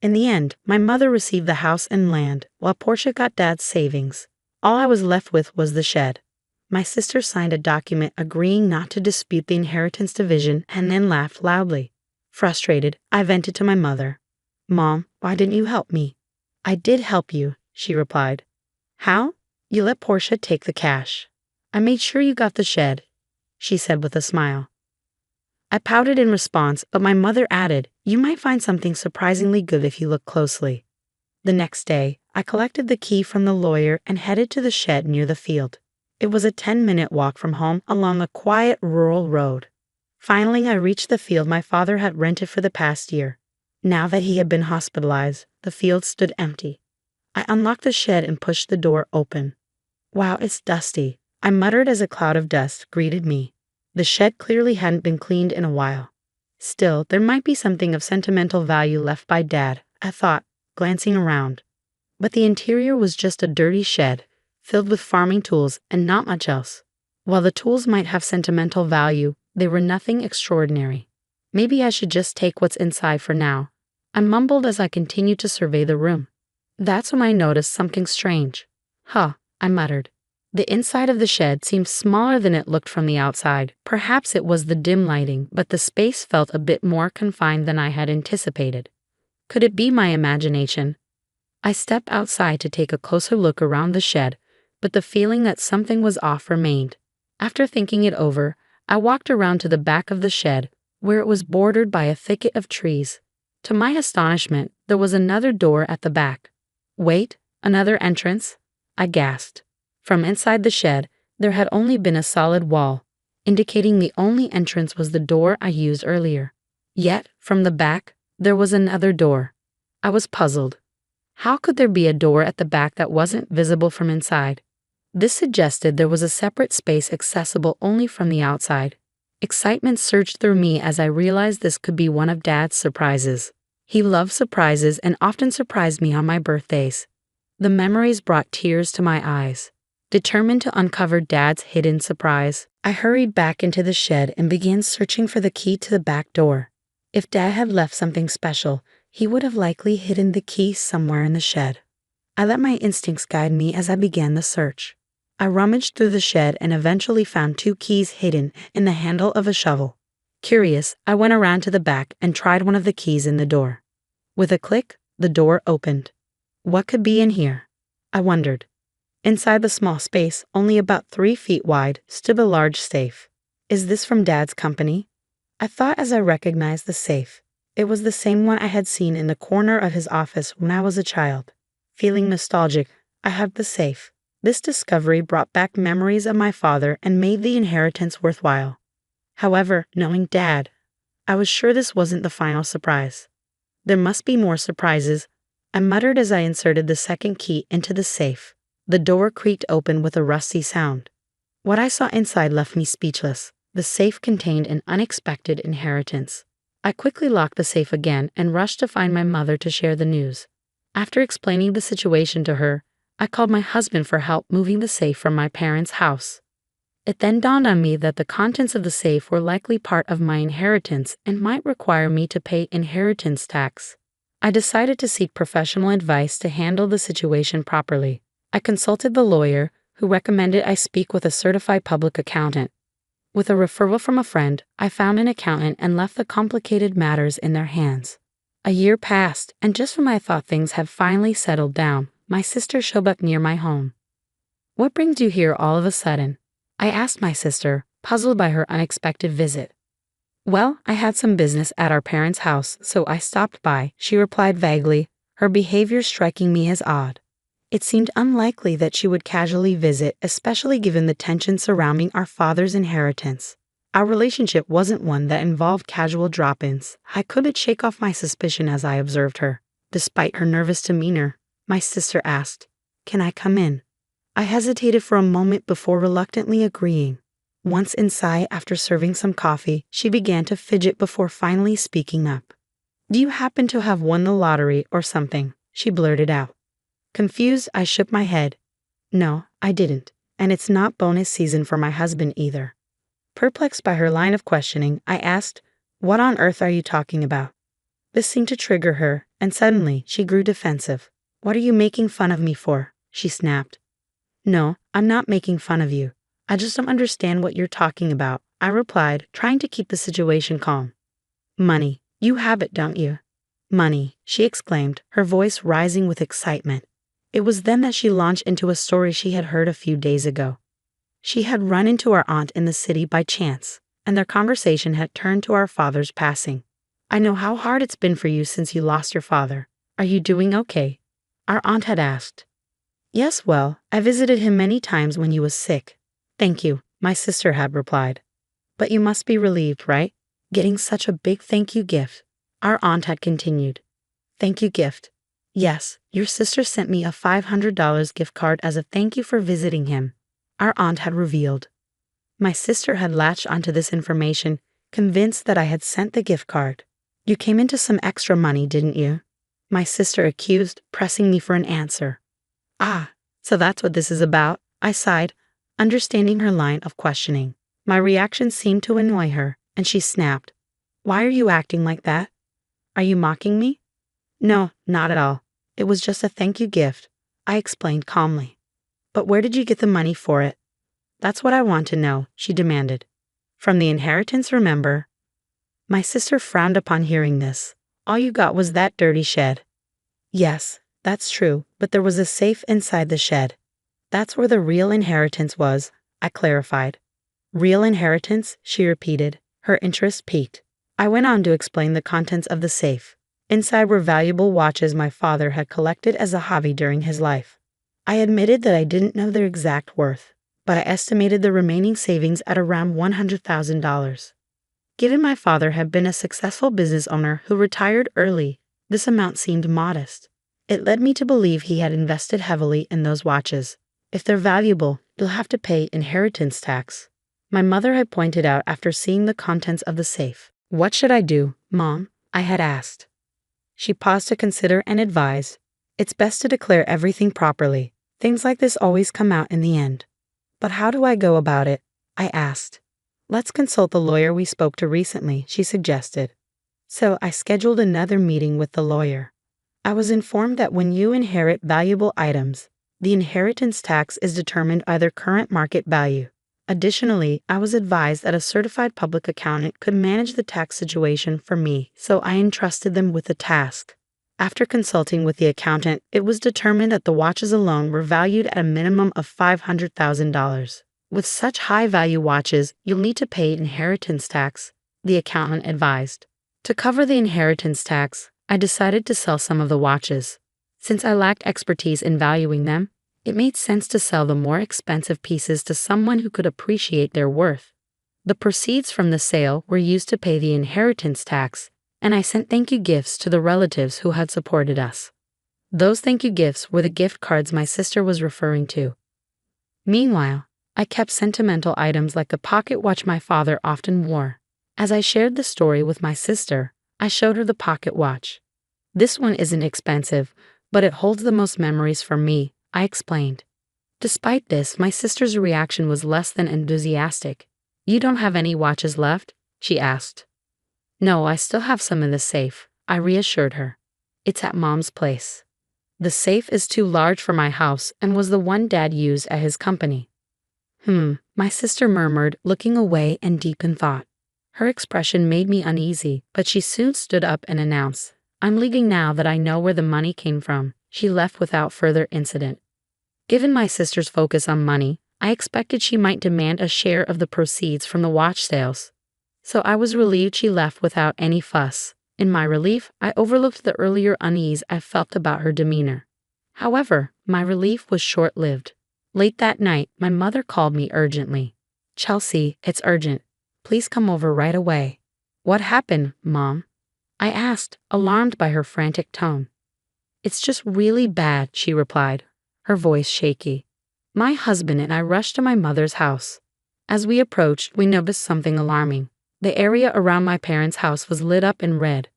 In the end, my mother received the house and land, while Portia got Dad's savings. All I was left with was the shed. My sister signed a document agreeing not to dispute the inheritance division and then laughed loudly. Frustrated, I vented to my mother. Mom, why didn't you help me? I did help you, she replied. How? You let Portia take the cash. I made sure you got the shed, she said with a smile. I pouted in response, but my mother added, you might find something surprisingly good if you look closely. The next day, I collected the key from the lawyer and headed to the shed near the field. It was a 10-minute walk from home along a quiet rural road. Finally, I reached the field my father had rented for the past year. Now that he had been hospitalized, the field stood empty. I unlocked the shed and pushed the door open. Wow, it's dusty, I muttered as a cloud of dust greeted me. The shed clearly hadn't been cleaned in a while. Still, there might be something of sentimental value left by Dad, I thought, glancing around. But the interior was just a dirty shed, filled with farming tools and not much else. While the tools might have sentimental value, they were nothing extraordinary. Maybe I should just take what's inside for now. I mumbled as I continued to survey the room. That's when I noticed something strange. Huh, I muttered. The inside of the shed seemed smaller than it looked from the outside. Perhaps it was the dim lighting, but the space felt a bit more confined than I had anticipated. Could it be my imagination? I stepped outside to take a closer look around the shed, but the feeling that something was off remained. After thinking it over, I walked around to the back of the shed, where it was bordered by a thicket of trees. To my astonishment, there was another door at the back. Wait, another entrance? I gasped. From inside the shed, there had only been a solid wall, indicating the only entrance was the door I used earlier. Yet, from the back, there was another door. I was puzzled. How could there be a door at the back that wasn't visible from inside? This suggested there was a separate space accessible only from the outside. Excitement surged through me as I realized this could be one of Dad's surprises. He loved surprises and often surprised me on my birthdays. The memories brought tears to my eyes. Determined to uncover Dad's hidden surprise, I hurried back into the shed and began searching for the key to the back door. If Dad had left something special, he would have likely hidden the key somewhere in the shed. I let my instincts guide me as I began the search. I rummaged through the shed and eventually found 2 keys hidden in the handle of a shovel. Curious, I went around to the back and tried one of the keys in the door. With a click, the door opened. What could be in here? I wondered. Inside the small space, only about 3 feet wide, stood a large safe. Is this from Dad's company? I thought as I recognized the safe. It was the same one I had seen in the corner of his office when I was a child. Feeling nostalgic, I hugged the safe. This discovery brought back memories of my father and made the inheritance worthwhile. However, knowing Dad, I was sure this wasn't the final surprise. There must be more surprises, I muttered as I inserted the second key into the safe. The door creaked open with a rusty sound. What I saw inside left me speechless. The safe contained an unexpected inheritance. I quickly locked the safe again and rushed to find my mother to share the news. After explaining the situation to her, I called my husband for help moving the safe from my parents' house. It then dawned on me that the contents of the safe were likely part of my inheritance and might require me to pay inheritance tax. I decided to seek professional advice to handle the situation properly. I consulted the lawyer, who recommended I speak with a certified public accountant. With a referral from a friend, I found an accountant and left the complicated matters in their hands. A year passed, and just when I thought things had finally settled down, my sister showed up near my home. "What brings you here all of a sudden?" I asked my sister, puzzled by her unexpected visit. "Well, I had some business at our parents' house, so I stopped by," she replied vaguely, her behavior striking me as odd. It seemed unlikely that she would casually visit, especially given the tension surrounding our father's inheritance. Our relationship wasn't one that involved casual drop-ins. I couldn't shake off my suspicion as I observed her. Despite her nervous demeanor, my sister asked, "Can I come in?" I hesitated for a moment before reluctantly agreeing. Once inside, after serving some coffee, she began to fidget before finally speaking up. "Do you happen to have won the lottery or something?" she blurted out. Confused, I shook my head. "No, I didn't, and it's not bonus season for my husband either." Perplexed by her line of questioning, I asked, "What on earth are you talking about?" This seemed to trigger her, and suddenly she grew defensive. "What are you making fun of me for?" she snapped. "No, I'm not making fun of you. I just don't understand what you're talking about," I replied, trying to keep the situation calm. "Money. You have it, don't you?" "Money," she exclaimed, her voice rising with excitement. It was then that she launched into a story she had heard a few days ago. She had run into our aunt in the city by chance, and their conversation had turned to our father's passing. "I know how hard it's been for you since you lost your father. Are you doing okay?" our aunt had asked. "Yes, well, I visited him many times when he was sick." "Thank you," my sister had replied. "But you must be relieved, right? Getting such a big thank you gift," our aunt had continued. "Thank you gift?" "Yes, your sister sent me a $500 gift card as a thank you for visiting him," our aunt had revealed. My sister had latched onto this information, convinced that I had sent the gift card. "You came into some extra money, didn't you?" my sister accused, pressing me for an answer. "Ah, so that's what this is about," I sighed, understanding her line of questioning. My reaction seemed to annoy her, and she snapped, "Why are you acting like that? Are you mocking me?" "No, not at all. It was just a thank you gift," I explained calmly. "But where did you get the money for it?" "That's what I want to know," she demanded. "From the inheritance, remember?" My sister frowned upon hearing this. "All you got was that dirty shed." "Yes, that's true, but there was a safe inside the shed. That's where the real inheritance was," I clarified. "Real inheritance?" she repeated, her interest piqued. I went on to explain the contents of the safe. Inside were valuable watches my father had collected as a hobby during his life. I admitted that I didn't know their exact worth, but I estimated the remaining savings at around $100,000. Given my father had been a successful business owner who retired early, this amount seemed modest. It led me to believe he had invested heavily in those watches. "If they're valuable, you'll have to pay inheritance tax," my mother had pointed out after seeing the contents of the safe. "What should I do, Mom?" I had asked. She paused to consider and advised, "It's best to declare everything properly. Things like this always come out in the end." "But how do I go about it?" I asked. "Let's consult the lawyer we spoke to recently," she suggested. So I scheduled another meeting with the lawyer. I was informed that when you inherit valuable items, the inheritance tax is determined by their current market value. Additionally, I was advised that a certified public accountant could manage the tax situation for me, so I entrusted them with the task. After consulting with the accountant, it was determined that the watches alone were valued at a minimum of $500,000. "With such high-value watches, you'll need to pay inheritance tax," the accountant advised. To cover the inheritance tax, I decided to sell some of the watches. Since I lacked expertise in valuing them, it made sense to sell the more expensive pieces to someone who could appreciate their worth. The proceeds from the sale were used to pay the inheritance tax, and I sent thank you gifts to the relatives who had supported us. Those thank you gifts were the gift cards my sister was referring to. Meanwhile, I kept sentimental items like the pocket watch my father often wore. As I shared the story with my sister, I showed her the pocket watch. "This one isn't expensive, but it holds the most memories for me," I explained. Despite this, my sister's reaction was less than enthusiastic. "You don't have any watches left?" she asked. "No, I still have some in the safe," I reassured her. "It's at Mom's place." The safe is too large for my house and was the one Dad used at his company. My sister murmured, looking away and deep in thought. Her expression made me uneasy, but she soon stood up and announced, "I'm leaving now that I know where the money came from." She left without further incident. Given my sister's focus on money, I expected she might demand a share of the proceeds from the watch sales. So I was relieved she left without any fuss. In my relief, I overlooked the earlier unease I felt about her demeanor. However, my relief was short-lived. Late that night, my mother called me urgently. "Chelsea, it's urgent. Please come over right away." "What happened, Mom?" I asked, alarmed by her frantic tone. "It's just really bad," she replied, her voice shaky. My husband and I rushed to my mother's house. As we approached, we noticed something alarming. The area around my parents' house was lit up in red.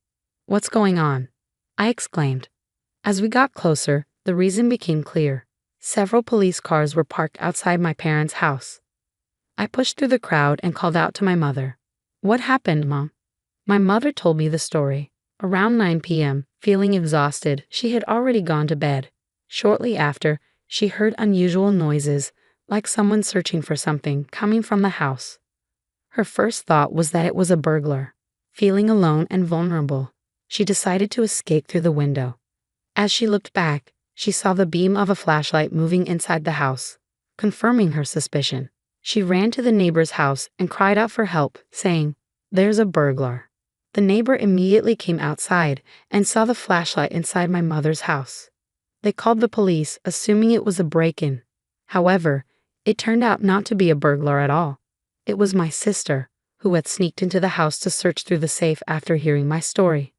"What's going on?" I exclaimed. As we got closer, the reason became clear. Several police cars were parked outside my parents' house. I pushed through the crowd and called out to my mother. "What happened, Mom?" My mother told me the story. Around 9 p.m., feeling exhausted, she had already gone to bed. Shortly after, she heard unusual noises, like someone searching for something, coming from the house. Her first thought was that it was a burglar. Feeling alone and vulnerable, she decided to escape through the window. As she looked back, she saw the beam of a flashlight moving inside the house, confirming her suspicion. She ran to the neighbor's house and cried out for help, saying, "There's a burglar." The neighbor immediately came outside and saw the flashlight inside my mother's house. They called the police, assuming it was a break-in. However, it turned out not to be a burglar at all. It was my sister, who had sneaked into the house to search through the safe after hearing my story.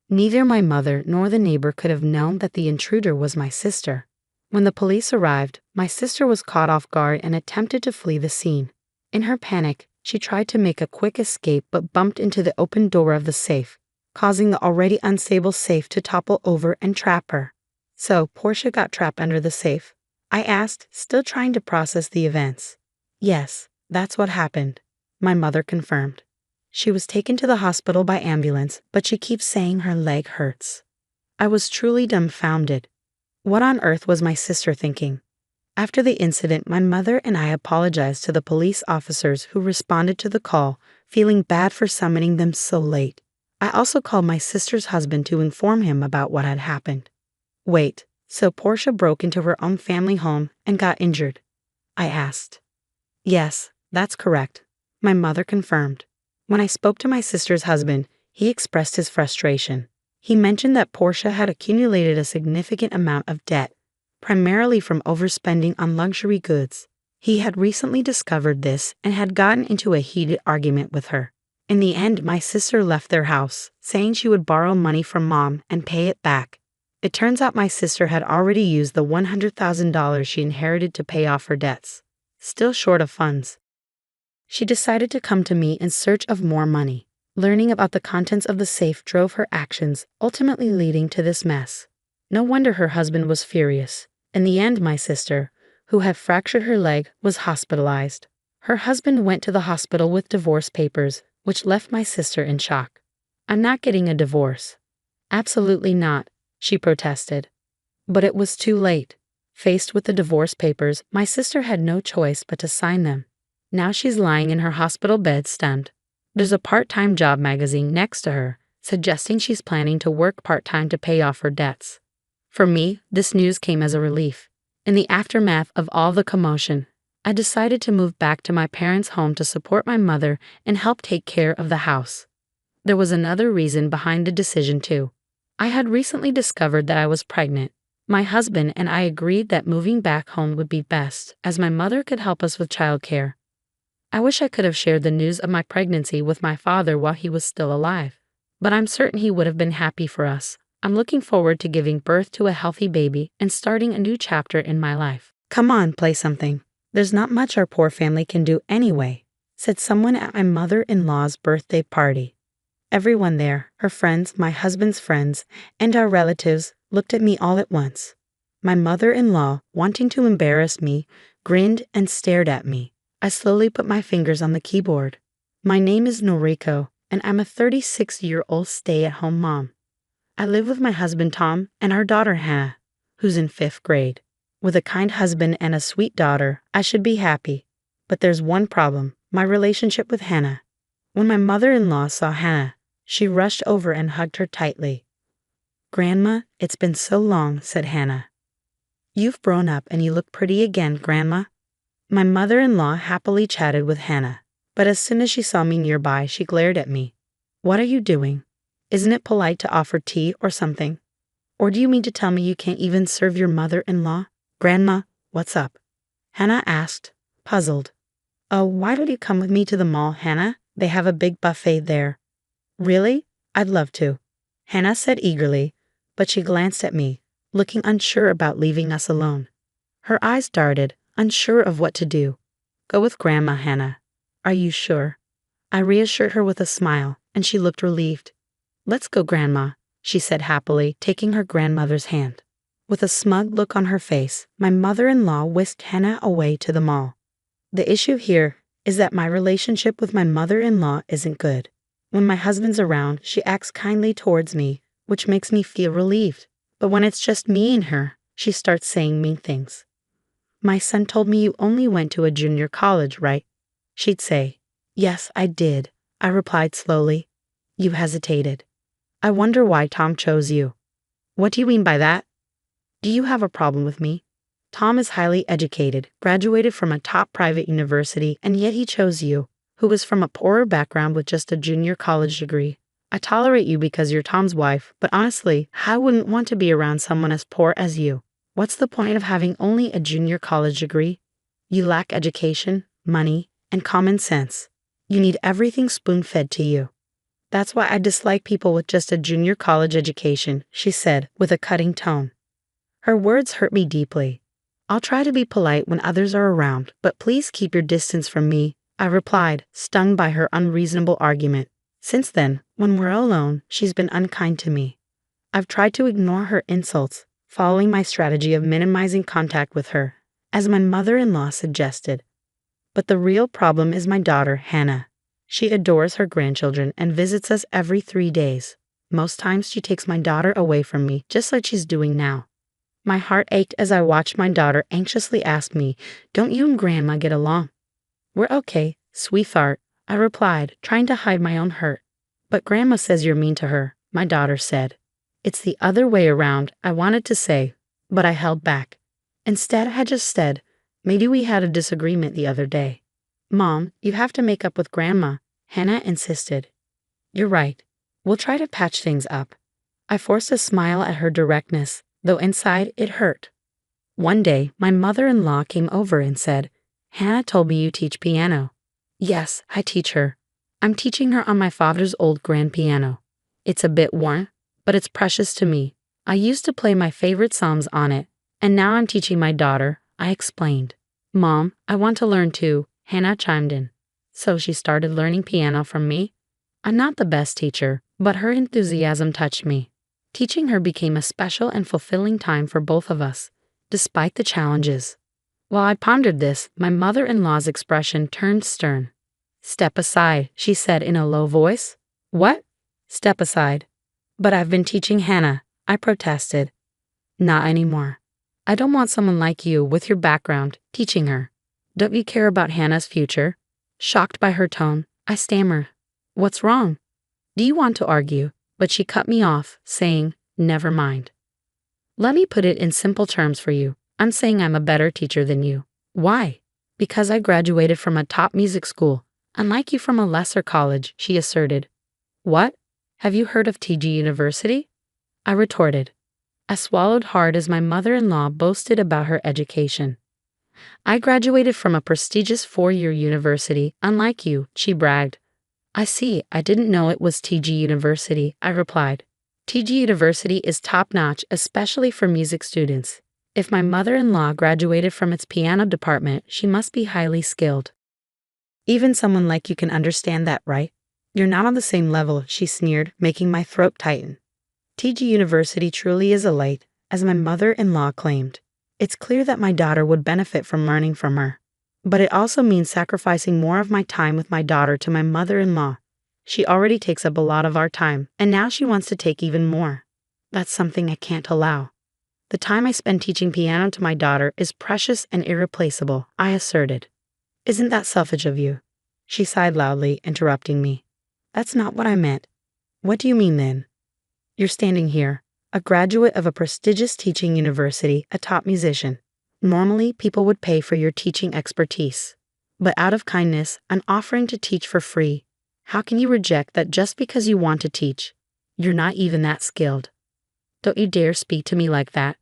Neither my mother nor the neighbor could have known that the intruder was my sister. When the police arrived, my sister was caught off guard and attempted to flee the scene. In her panic, she tried to make a quick escape but bumped into the open door of the safe, causing the already unstable safe to topple over and trap her. "So, Portia got trapped under the safe?" I asked, still trying to process the events. "Yes, that's what happened," my mother confirmed. "She was taken to the hospital by ambulance, but she keeps saying her leg hurts." I was truly dumbfounded. What on earth was my sister thinking? After the incident, my mother and I apologized to the police officers who responded to the call, feeling bad for summoning them so late. I also called my sister's husband to inform him about what had happened. "Wait, so Portia broke into her own family home and got injured?" I asked. "Yes, that's correct," my mother confirmed. When I spoke to my sister's husband, he expressed his frustration. He mentioned that Portia had accumulated a significant amount of debt, primarily from overspending on luxury goods. He had recently discovered this and had gotten into a heated argument with her. In the end, my sister left their house, saying she would borrow money from Mom and pay it back. It turns out my sister had already used the $100,000 she inherited to pay off her debts, still short of funds. She decided to come to me in search of more money. Learning about the contents of the safe drove her actions, ultimately leading to this mess. No wonder her husband was furious. In the end, my sister, who had fractured her leg, was hospitalized. Her husband went to the hospital with divorce papers, which left my sister in shock. "I'm not getting a divorce." "Absolutely not," she protested. But it was too late. Faced with the divorce papers, my sister had no choice but to sign them. Now she's lying in her hospital bed stunned. There's a part-time job magazine next to her, suggesting she's planning to work part-time to pay off her debts. For me, this news came as a relief. In the aftermath of all the commotion, I decided to move back to my parents' home to support my mother and help take care of the house. There was another reason behind the decision too. I had recently discovered that I was pregnant. My husband and I agreed that moving back home would be best, as my mother could help us with childcare. I wish I could have shared the news of my pregnancy with my father while he was still alive, but I'm certain he would have been happy for us. I'm looking forward to giving birth to a healthy baby and starting a new chapter in my life. "Come on, play something. There's not much our poor family can do anyway," said someone at my mother-in-law's birthday party. Everyone there, her friends, my husband's friends, and our relatives, looked at me all at once. My mother-in-law, wanting to embarrass me, grinned and stared at me. I slowly put my fingers on the keyboard. "My name is Noriko, and I'm a 36-year-old stay-at-home mom." I live with my husband Tom and our daughter Hannah, who's in 5th grade. With a kind husband and a sweet daughter, I should be happy. But there's one problem, my relationship with Hannah. When my mother-in-law saw Hannah, she rushed over and hugged her tightly. "Grandma, it's been so long," said Hannah. "You've grown up and you look pretty again, Grandma." My mother-in-law happily chatted with Hannah, but as soon as she saw me nearby, she glared at me. "What are you doing? Isn't it polite to offer tea or something? Or do you mean to tell me you can't even serve your mother-in-law?" "Grandma, what's up?" Hannah asked, puzzled. "Oh, why don't you come with me to the mall, Hannah? They have a big buffet there." "Really? I'd love to," Hannah said eagerly, but she glanced at me, looking unsure about leaving us alone. Her eyes darted, unsure of what to do. "Go with Grandma, Hannah." "Are you sure?" I reassured her with a smile, and she looked relieved. "Let's go, Grandma," she said happily, taking her grandmother's hand. With a smug look on her face, my mother-in-law whisked Hannah away to the mall. The issue here is that my relationship with my mother-in-law isn't good. When my husband's around, she acts kindly towards me, which makes me feel relieved. But when it's just me and her, she starts saying mean things. "My son told me you only went to a junior college, right?" She'd say. "Yes, I did," I replied slowly. You hesitated. "I wonder why Tom chose you." "What do you mean by that?" "Do you have a problem with me? Tom is highly educated, graduated from a top private university, and yet he chose you, who was from a poorer background with just a junior college degree. I tolerate you because you're Tom's wife, but honestly, I wouldn't want to be around someone as poor as you. What's the point of having only a junior college degree? You lack education, money, and common sense. You need everything spoon-fed to you. That's why I dislike people with just a junior college education," she said with a cutting tone. Her words hurt me deeply. "I'll try to be polite when others are around, but please keep your distance from me," I replied, stung by her unreasonable argument. Since then, when we're alone, she's been unkind to me. I've tried to ignore her insults, following my strategy of minimizing contact with her, as my mother-in-law suggested. But the real problem is my daughter, Hannah. She adores her grandchildren and visits us every 3 days. Most times she takes my daughter away from me, just like she's doing now. My heart ached as I watched my daughter anxiously ask me, "Don't you and Grandma get along?" "We're okay, sweetheart," I replied, trying to hide my own hurt. "But Grandma says you're mean to her," my daughter said. "It's the other way around," I wanted to say, but I held back. Instead, I just said, "Maybe we had a disagreement the other day." "Mom, you have to make up with Grandma," Hannah insisted. "You're right. We'll try to patch things up." I forced a smile at her directness, though inside it hurt. One day, my mother-in-law came over and said, "Hannah told me you teach piano." "Yes, I teach her. I'm teaching her on my father's old grand piano. It's a bit worn, but it's precious to me. I used to play my favorite songs on it, and now I'm teaching my daughter," I explained. "Mom, I want to learn too," Hannah chimed in. So she started learning piano from me. I'm not the best teacher, but her enthusiasm touched me. Teaching her became a special and fulfilling time for both of us, despite the challenges. While I pondered this, my mother-in-law's expression turned stern. "Step aside," she said in a low voice. "What?" "Step aside." "But I've been teaching Hannah," I protested. "Not anymore. I don't want someone like you, with your background, teaching her. Don't you care about Hannah's future?" Shocked by her tone, I stammered. "What's wrong? Do you want to argue?" But she cut me off, saying, "Never mind. Let me put it in simple terms for you. I'm saying I'm a better teacher than you." "Why?" "Because I graduated from a top music school, unlike you from a lesser college," she asserted. "What? Have you heard of TG University?" I retorted. I swallowed hard as my mother-in-law boasted about her education. "I graduated from a prestigious 4-year university, unlike you," she bragged. "I see, I didn't know it was TG University," I replied. "TG University is top-notch, especially for music students. If my mother-in-law graduated from its piano department, she must be highly skilled. Even someone like you can understand that, right? You're not on the same level," she sneered, making my throat tighten. TG University truly is a light, as my mother-in-law claimed. It's clear that my daughter would benefit from learning from her. But it also means sacrificing more of my time with my daughter to my mother-in-law. She already takes up a lot of our time, and now she wants to take even more. That's something I can't allow. The time I spend teaching piano to my daughter is precious and irreplaceable, I asserted. Isn't that selfish of you? She sighed loudly, interrupting me. That's not what I meant. What do you mean then? You're standing here, a graduate of a prestigious teaching university, a top musician. Normally, people would pay for your teaching expertise. But out of kindness, I'm offering to teach for free. How can you reject that just because you want to teach? You're not even that skilled. Don't you dare speak to me like that.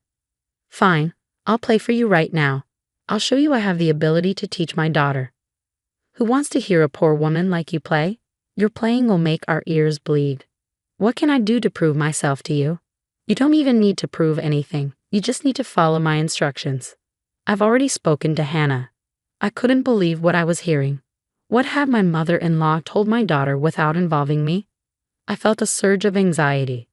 Fine, I'll play for you right now. I'll show you I have the ability to teach my daughter. Who wants to hear a poor woman like you play? Your playing will make our ears bleed. What can I do to prove myself to you? You don't even need to prove anything. You just need to follow my instructions. I've already spoken to Hannah. I couldn't believe what I was hearing. What had my mother-in-law told my daughter without involving me? I felt a surge of anxiety.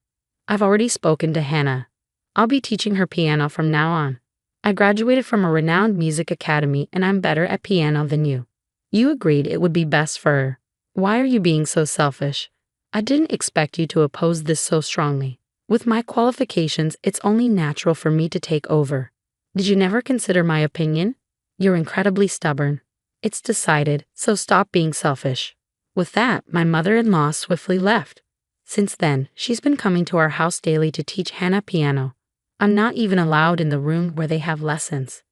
I've already spoken to Hannah. I'll be teaching her piano from now on. I graduated from a renowned music academy and I'm better at piano than you. You agreed it would be best for her. Why are you being so selfish? I didn't expect you to oppose this so strongly. With my qualifications, it's only natural for me to take over. Did you never consider my opinion? You're incredibly stubborn. It's decided, so stop being selfish. With that, my mother-in-law swiftly left. Since then, she's been coming to our house daily to teach Hannah piano. I'm not even allowed in the room where they have lessons.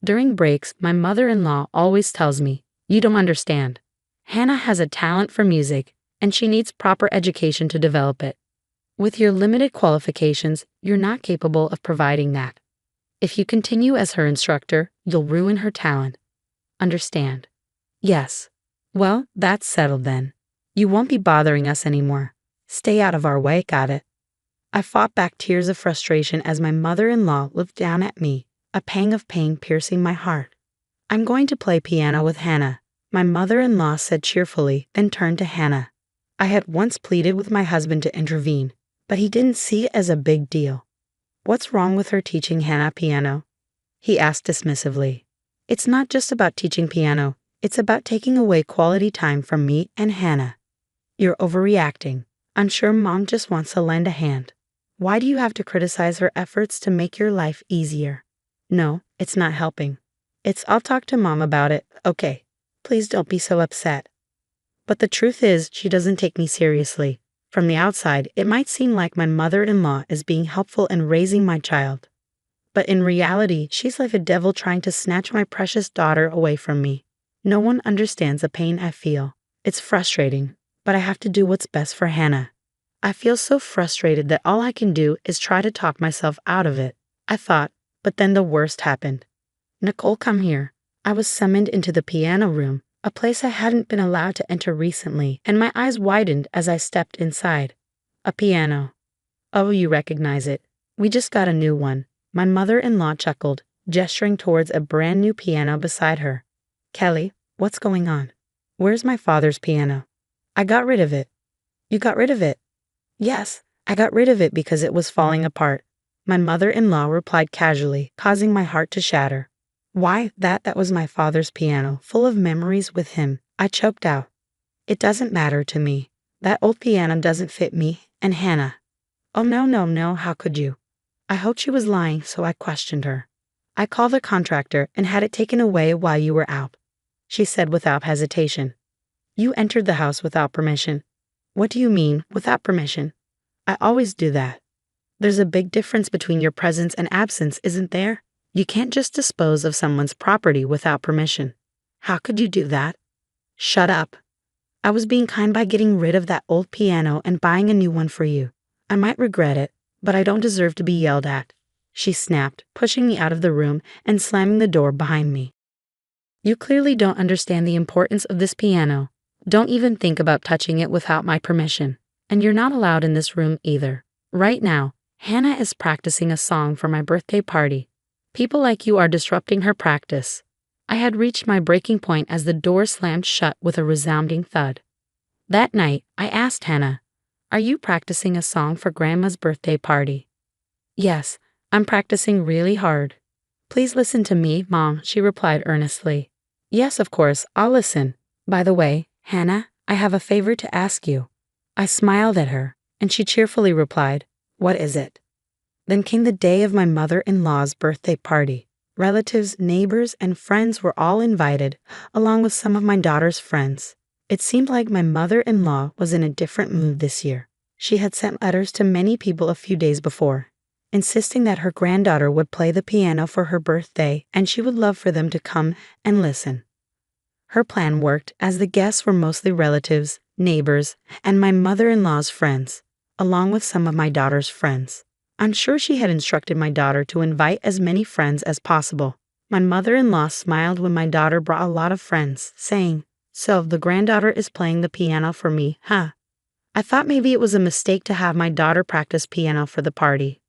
During breaks, my mother-in-law always tells me, "You don't understand. Hannah has a talent for music, and she needs proper education to develop it. With your limited qualifications, you're not capable of providing that. If you continue as her instructor, you'll ruin her talent. Understand?" Yes. Well, that's settled then. You won't be bothering us anymore. Stay out of our way, got it? I fought back tears of frustration as my mother-in-law looked down at me, a pang of pain piercing my heart. I'm going to play piano with Hannah, my mother-in-law said cheerfully, then turned to Hannah. I had once pleaded with my husband to intervene, but he didn't see it as a big deal. What's wrong with her teaching Hannah piano? He asked dismissively. It's not just about teaching piano, it's about taking away quality time from me and Hannah. You're overreacting. I'm sure Mom just wants to lend a hand. Why do you have to criticize her efforts to make your life easier? No, it's not helping. I'll talk to Mom about it, okay? Please don't be so upset. But the truth is, she doesn't take me seriously. From the outside, it might seem like my mother-in-law is being helpful in raising my child. But in reality, she's like a devil trying to snatch my precious daughter away from me. No one understands the pain I feel. It's frustrating, but I have to do what's best for Hannah. I feel so frustrated that all I can do is try to talk myself out of it, I thought, but then the worst happened. Nicole, come here. I was summoned into the piano room, a place I hadn't been allowed to enter recently, and my eyes widened as I stepped inside. A piano. Oh, you recognize it. We just got a new one. My mother-in-law chuckled, gesturing towards a brand new piano beside her. Kelly, what's going on? Where's my father's piano? I got rid of it. You got rid of it? Yes, I got rid of it because it was falling apart. My mother-in-law replied casually, causing my heart to shatter. Why, that was my father's piano, full of memories with him. I choked out. It doesn't matter to me. That old piano doesn't fit me and Hannah. Oh no, how could you? I hoped she was lying, so I questioned her. I called the contractor and had it taken away while you were out, she said without hesitation. You entered the house without permission. What do you mean, without permission? I always do that. There's a big difference between your presence and absence, isn't there? You can't just dispose of someone's property without permission. How could you do that? Shut up. I was being kind by getting rid of that old piano and buying a new one for you. I might regret it, but I don't deserve to be yelled at, she snapped, pushing me out of the room and slamming the door behind me. You clearly don't understand the importance of this piano. Don't even think about touching it without my permission. And you're not allowed in this room either. Right now, Hannah is practicing a song for my birthday party. People like you are disrupting her practice. I had reached my breaking point as the door slammed shut with a resounding thud. That night, I asked Hannah, "Are you practicing a song for Grandma's birthday party?" "Yes, I'm practicing really hard." "Please listen to me, Mom," she replied earnestly. "Yes, of course, I'll listen. By the way, Hannah, I have a favor to ask you." I smiled at her, and she cheerfully replied, "What is it?" Then came the day of my mother-in-law's birthday party. Relatives, neighbors, and friends were all invited, along with some of my daughter's friends. It seemed like my mother-in-law was in a different mood this year. She had sent letters to many people a few days before, insisting that her granddaughter would play the piano for her birthday and she would love for them to come and listen. Her plan worked, as the guests were mostly relatives, neighbors, and my mother-in-law's friends, along with some of my daughter's friends. I'm sure she had instructed my daughter to invite as many friends as possible. My mother-in-law smiled when my daughter brought a lot of friends, saying, "So the granddaughter is playing the piano for me, huh?" I thought maybe it was a mistake to have my daughter practice piano for the party.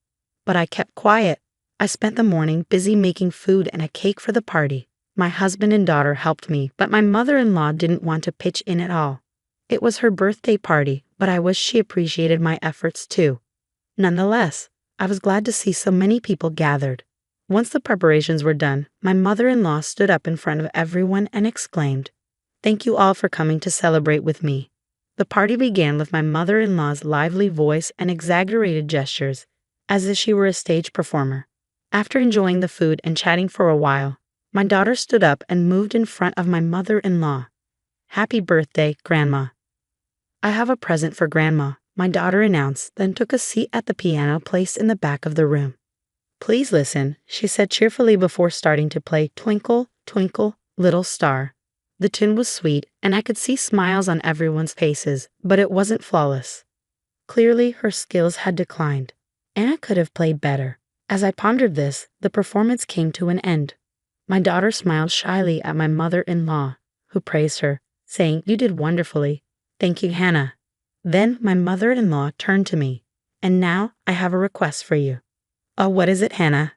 But I kept quiet. I spent the morning busy making food and a cake for the party. My husband and daughter helped me, but my mother-in-law didn't want to pitch in at all. It was her birthday party, but I wish she appreciated my efforts too. Nonetheless, I was glad to see so many people gathered. Once the preparations were done, my mother-in-law stood up in front of everyone and exclaimed, "Thank you all for coming to celebrate with me." The party began with my mother-in-law's lively voice and exaggerated gestures, as if she were a stage performer. After enjoying the food and chatting for a while, my daughter stood up and moved in front of my mother-in-law. "Happy birthday, Grandma." "I have a present for Grandma," my daughter announced, then took a seat at the piano placed in the back of the room. "Please listen," she said cheerfully before starting to play Twinkle, Twinkle, Little Star. The tune was sweet, and I could see smiles on everyone's faces, but it wasn't flawless. Clearly, her skills had declined. Anna could have played better. As I pondered this, the performance came to an end. My daughter smiled shyly at my mother-in-law, who praised her, saying, "You did wonderfully. Thank you, Hannah." Then my mother-in-law turned to me. "And now I have a request for you." "Oh, what is it, Hannah?"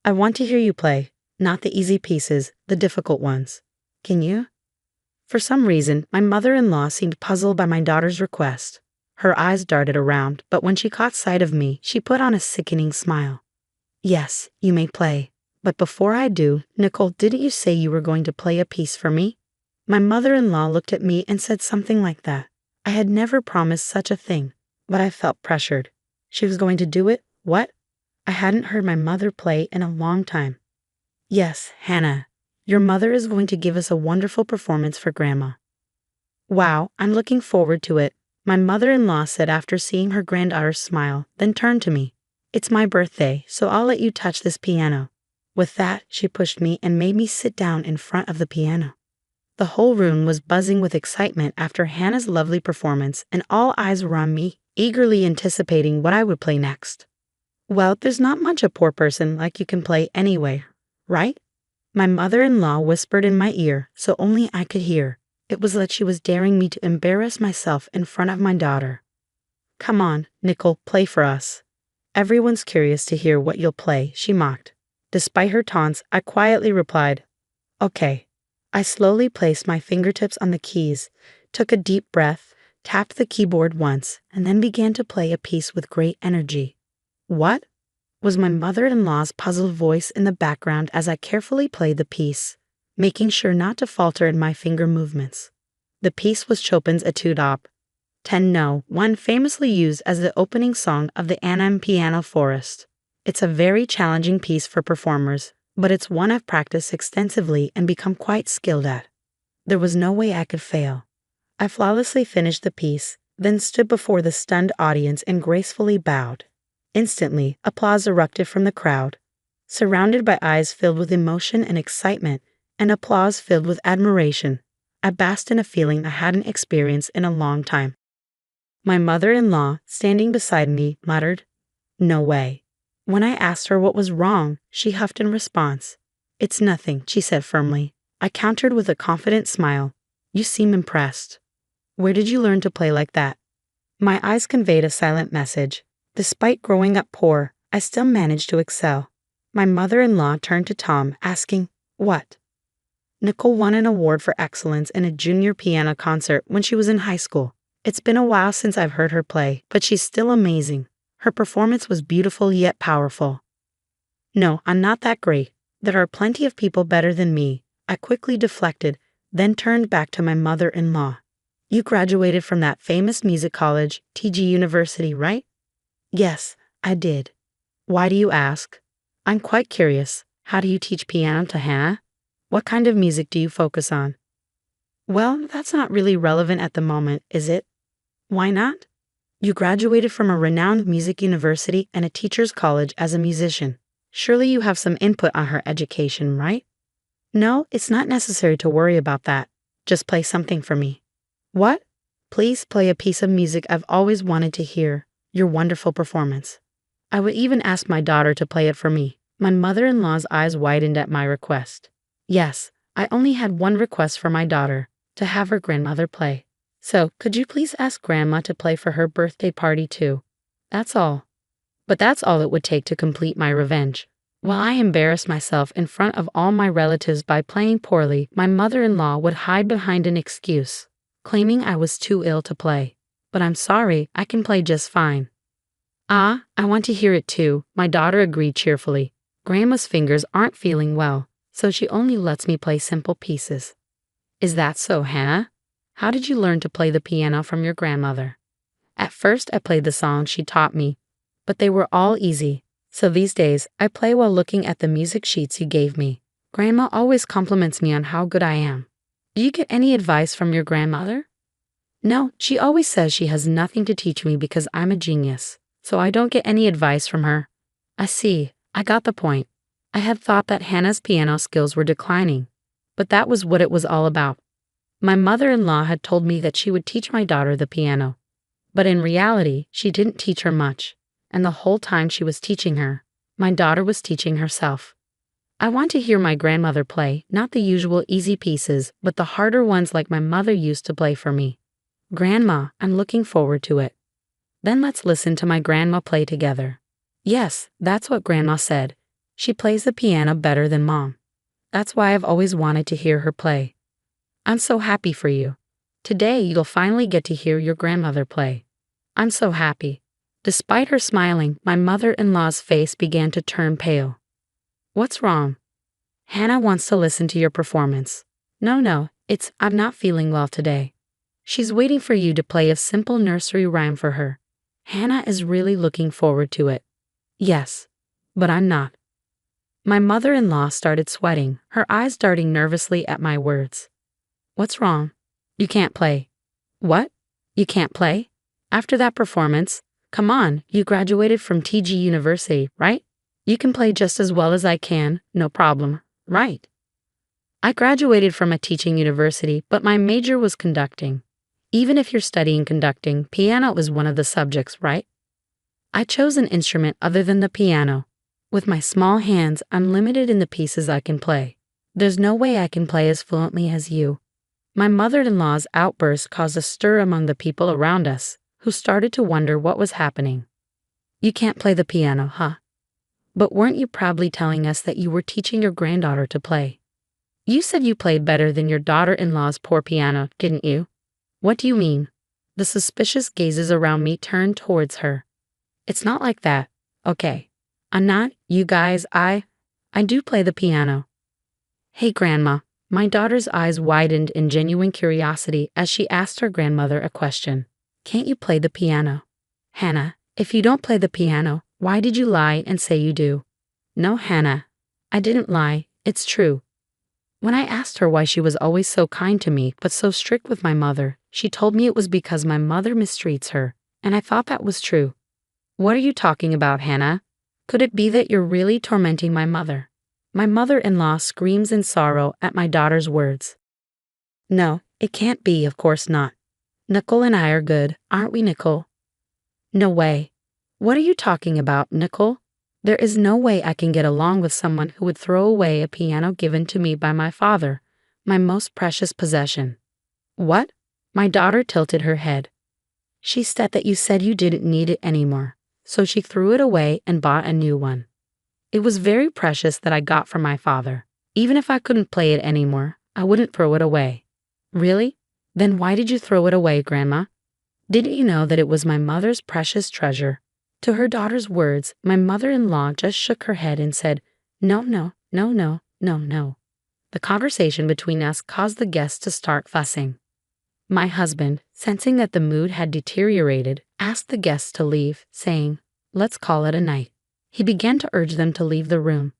"I want to hear you play, not the easy pieces, the difficult ones. Can you?" For some reason, my mother-in-law seemed puzzled by my daughter's request. Her eyes darted around, but when she caught sight of me, she put on a sickening smile. "Yes, you may play. But before I do, Nicole, didn't you say you were going to play a piece for me?" My mother-in-law looked at me and said something like that. I had never promised such a thing, but I felt pressured. She was going to do it? What? I hadn't heard my mother play in a long time. "Yes, Hannah. Your mother is going to give us a wonderful performance for Grandma." "Wow, I'm looking forward to it," my mother-in-law said after seeing her granddaughter smile, then turned to me. "It's my birthday, so I'll let you touch this piano." With that, she pushed me and made me sit down in front of the piano. The whole room was buzzing with excitement after Hannah's lovely performance, and all eyes were on me, eagerly anticipating what I would play next. "Well, there's not much a poor person like you can play anyway, right?" My mother-in-law whispered in my ear, so only I could hear. It was like she was daring me to embarrass myself in front of my daughter. "Come on, Nicole, play for us. Everyone's curious to hear what you'll play," she mocked. Despite her taunts, I quietly replied, "Okay." I slowly placed my fingertips on the keys, took a deep breath, tapped the keyboard once, and then began to play a piece with great energy. "What?" was my mother-in-law's puzzled voice in the background as I carefully played the piece, making sure not to falter in my finger movements. The piece was Chopin's Etude Op. 10 No, one famously used as the opening song of the Annam Piano Forest. It's a very challenging piece for performers, but it's one I've practiced extensively and become quite skilled at. There was no way I could fail. I flawlessly finished the piece, then stood before the stunned audience and gracefully bowed. Instantly, applause erupted from the crowd. Surrounded by eyes filled with emotion and excitement, and applause filled with admiration, I basked in a feeling I hadn't experienced in a long time. My mother-in-law, standing beside me, muttered, "No way." When I asked her what was wrong, she huffed in response. "It's nothing," she said firmly. I countered with a confident smile. "You seem impressed. Where did you learn to play like that?" My eyes conveyed a silent message. Despite growing up poor, I still managed to excel. My mother-in-law turned to Tom, asking, "What?" "Nicole won an award for excellence in a junior piano concert when she was in high school. It's been a while since I've heard her play, but she's still amazing. Her performance was beautiful yet powerful." "No, I'm not that great. There are plenty of people better than me." I quickly deflected, then turned back to my mother-in-law. "You graduated from that famous music college, TG University, right?" "Yes, I did." Why do you ask? I'm quite curious. How do you teach piano to Hannah? What kind of music do you focus on? Well, that's not really relevant at the moment, is it? Why not? You graduated from a renowned music university and a teacher's college as a musician. Surely you have some input on her education, right? No, it's not necessary to worry about that. Just play something for me. What? Please play a piece of music I've always wanted to hear, your wonderful performance. I would even ask my daughter to play it for me. My mother-in-law's eyes widened at my request. Yes, I only had one request for my daughter, to have her grandmother play. So, could you please ask Grandma to play for her birthday party too? That's all. But that's all it would take to complete my revenge. While I embarrassed myself in front of all my relatives by playing poorly, my mother-in-law would hide behind an excuse, claiming I was too ill to play. But I'm sorry, I can play just fine. Ah, I want to hear it too, my daughter agreed cheerfully. Grandma's fingers aren't feeling well, so she only lets me play simple pieces. Is that so, Hannah? How did you learn to play the piano from your grandmother? At first I played the songs she taught me, but they were all easy. So these days, I play while looking at the music sheets you gave me. Grandma always compliments me on how good I am. Do you get any advice from your grandmother? No, she always says she has nothing to teach me because I'm a genius, so I don't get any advice from her. I see, I got the point. I had thought that Hannah's piano skills were declining, but that was what it was all about. My mother-in-law had told me that she would teach my daughter the piano, but in reality, she didn't teach her much. And the whole time she was teaching her, my daughter was teaching herself. I want to hear my grandmother play, not the usual easy pieces, but the harder ones like my mother used to play for me. Grandma, I'm looking forward to it. Then let's listen to my grandma play together. Yes, that's what Grandma said. She plays the piano better than Mom. That's why I've always wanted to hear her play. I'm so happy for you. Today you'll finally get to hear your grandmother play. I'm so happy. Despite her smiling, my mother-in-law's face began to turn pale. What's wrong? Hannah wants to listen to your performance. No, I'm not feeling well today. She's waiting for you to play a simple nursery rhyme for her. Hannah is really looking forward to it. Yes, but I'm not. My mother-in-law started sweating, her eyes darting nervously at my words. What's wrong? You can't play. What? You can't play? After that performance? Come on, you graduated from TG University, right? You can play just as well as I can, no problem, right? I graduated from a teaching university, but my major was conducting. Even if you're studying conducting, piano is one of the subjects, right? I chose an instrument other than the piano. With my small hands, I'm limited in the pieces I can play. There's no way I can play as fluently as you. My mother-in-law's outburst caused a stir among the people around us, who started to wonder what was happening. You can't play the piano, huh? But weren't you proudly telling us that you were teaching your granddaughter to play? You said you played better than your daughter-in-law's poor piano, didn't you? What do you mean? The suspicious gazes around me turned towards her. It's not like that, okay? I'm not, you guys, I do play the piano. Hey, Grandma. My daughter's eyes widened in genuine curiosity as she asked her grandmother a question. Can't you play the piano? Hannah, if you don't play the piano, why did you lie and say you do? No, Hannah, I didn't lie, it's true. When I asked her why she was always so kind to me but so strict with my mother, she told me it was because my mother mistreats her, and I thought that was true. What are you talking about, Hannah? Could it be that you're really tormenting my mother? My mother-in-law screams in sorrow at my daughter's words. No, it can't be, of course not. Nicole and I are good, aren't we, Nicole? No way. What are you talking about, Nicole? There is no way I can get along with someone who would throw away a piano given to me by my father, my most precious possession. What? My daughter tilted her head. She said that you said you didn't need it anymore, so she threw it away and bought a new one. It was very precious that I got from my father. Even if I couldn't play it anymore, I wouldn't throw it away. Really? Then why did you throw it away, Grandma? Didn't you know that it was my mother's precious treasure? To her daughter's words, my mother-in-law just shook her head and said, No. The conversation between us caused the guests to start fussing. My husband, sensing that the mood had deteriorated, asked the guests to leave, saying, Let's call it a night. He began to urge them to leave the room.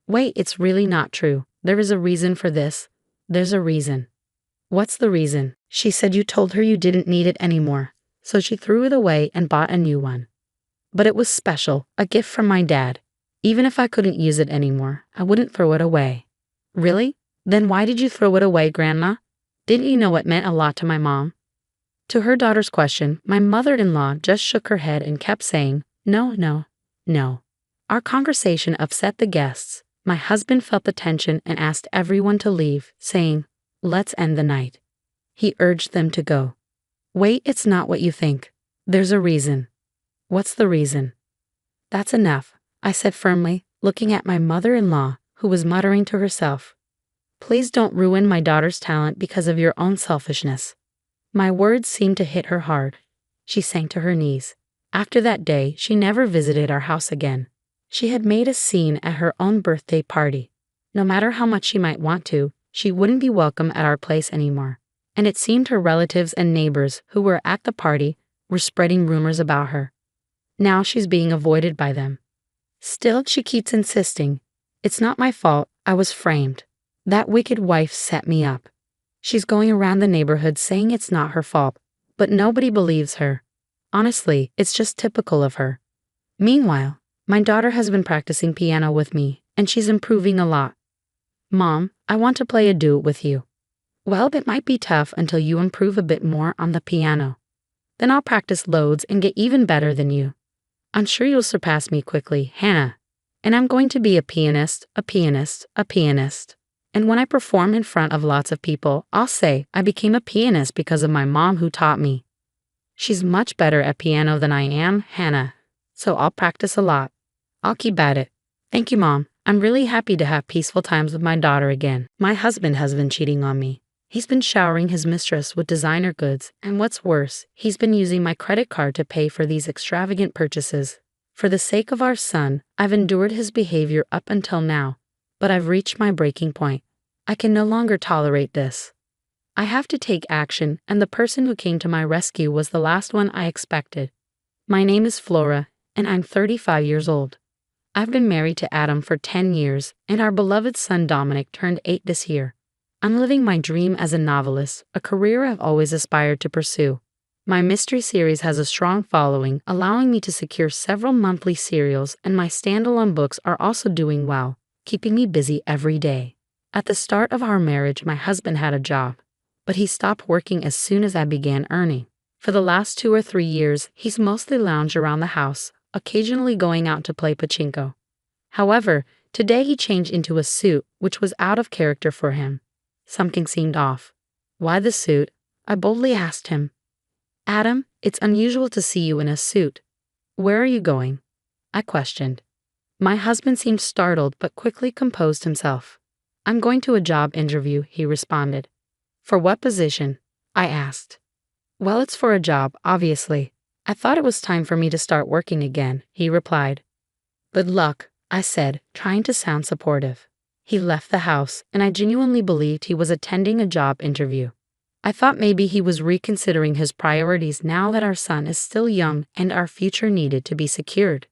Wait, it's really not true. There is a reason for this. There's a reason. What's the reason? She said you told her you didn't need it anymore, so she threw it away and bought a new one. But it was special, a gift from my dad. Even if I couldn't use it anymore, I wouldn't throw it away. Really? Then why did you throw it away, Grandma? Didn't you know it meant a lot to my mom? To her daughter's question, my mother-in-law just shook her head and kept saying, no, no, no. Our conversation upset the guests. My husband felt the tension and asked everyone to leave, saying, let's end the night. He urged them to go. Wait, it's not what you think. There's a reason. What's the reason? That's enough, I said firmly, looking at my mother-in-law, who was muttering to herself. Please don't ruin my daughter's talent because of your own selfishness. My words seemed to hit her hard. She sank to her knees. After that day, she never visited our house again. She had made a scene at her own birthday party. No matter how much she might want to, she wouldn't be welcome at our place anymore. And it seemed her relatives and neighbors who were at the party were spreading rumors about her. Now she's being avoided by them. Still, she keeps insisting. It's not my fault, I was framed. That wicked wife set me up. She's going around the neighborhood saying it's not her fault, but nobody believes her. Honestly, it's just typical of her. Meanwhile, my daughter has been practicing piano with me, and she's improving a lot. Mom, I want to play a duet with you. Well, it might be tough until you improve a bit more on the piano. Then I'll practice loads and get even better than you. I'm sure you'll surpass me quickly, Hannah. And I'm going to be a pianist, a pianist, a pianist. And when I perform in front of lots of people, I'll say I became a pianist because of my mom who taught me. She's much better at piano than I am, Hannah. So I'll practice a lot. I'll keep at it. Thank you, Mom. I'm really happy to have peaceful times with my daughter again. My husband has been cheating on me. He's been showering his mistress with designer goods, and what's worse, he's been using my credit card to pay for these extravagant purchases. For the sake of our son, I've endured his behavior up until now, but I've reached my breaking point. I can no longer tolerate this. I have to take action, and the person who came to my rescue was the last one I expected. My name is Flora, and I'm 35 years old. I've been married to Adam for 10 years, and our beloved son Dominic turned 8 this year. I'm living my dream as a novelist, a career I've always aspired to pursue. My mystery series has a strong following, allowing me to secure several monthly serials, and my standalone books are also doing well, keeping me busy every day. At the start of our marriage, my husband had a job, but he stopped working as soon as I began earning. For the last 2 or 3 years, he's mostly lounged around the house, occasionally going out to play pachinko. However, today he changed into a suit, which was out of character for him. Something seemed off. Why the suit? I boldly asked him. Adam, it's unusual to see you in a suit. Where are you going? I questioned. My husband seemed startled but quickly composed himself. I'm going to a job interview, he responded. For what position? I asked. Well, it's for a job, obviously. I thought it was time for me to start working again, he replied. Good luck, I said, trying to sound supportive. He left the house, and I genuinely believed he was attending a job interview. I thought maybe he was reconsidering his priorities now that our son is still young and our future needed to be secured.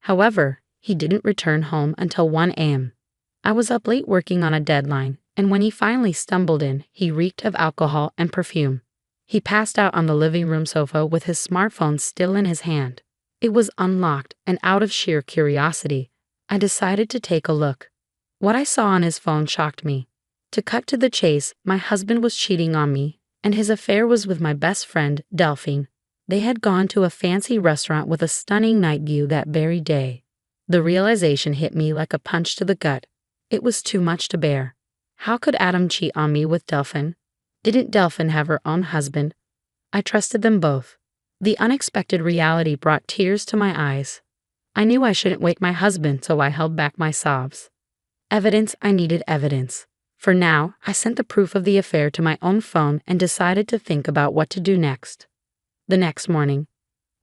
However, he didn't return home until 1 a.m. I was up late working on a deadline, and when he finally stumbled in, he reeked of alcohol and perfume. He passed out on the living room sofa with his smartphone still in his hand. It was unlocked, and out of sheer curiosity, I decided to take a look. What I saw on his phone shocked me. To cut to the chase, my husband was cheating on me, and his affair was with my best friend, Delphine. They had gone to a fancy restaurant with a stunning night view that very day. The realization hit me like a punch to the gut. It was too much to bear. How could Adam cheat on me with Delphine? Didn't Delphine have her own husband? I trusted them both. The unexpected reality brought tears to my eyes. I knew I shouldn't wake my husband, so I held back my sobs. Evidence, I needed evidence. For now, I sent the proof of the affair to my own phone and decided to think about what to do next. The next morning,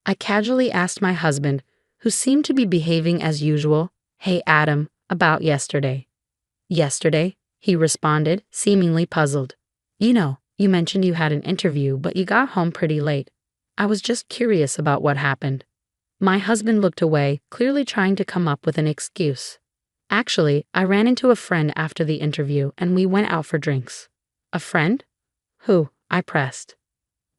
I casually asked my husband, who seemed to be behaving as usual, "Hey Adam, about yesterday." "Yesterday?" he responded, seemingly puzzled. You mentioned you had an interview, but you got home pretty late. I was just curious about what happened." My husband looked away, clearly trying to come up with an excuse. Actually, I ran into a friend after the interview and we went out for drinks. A friend? Who? I pressed.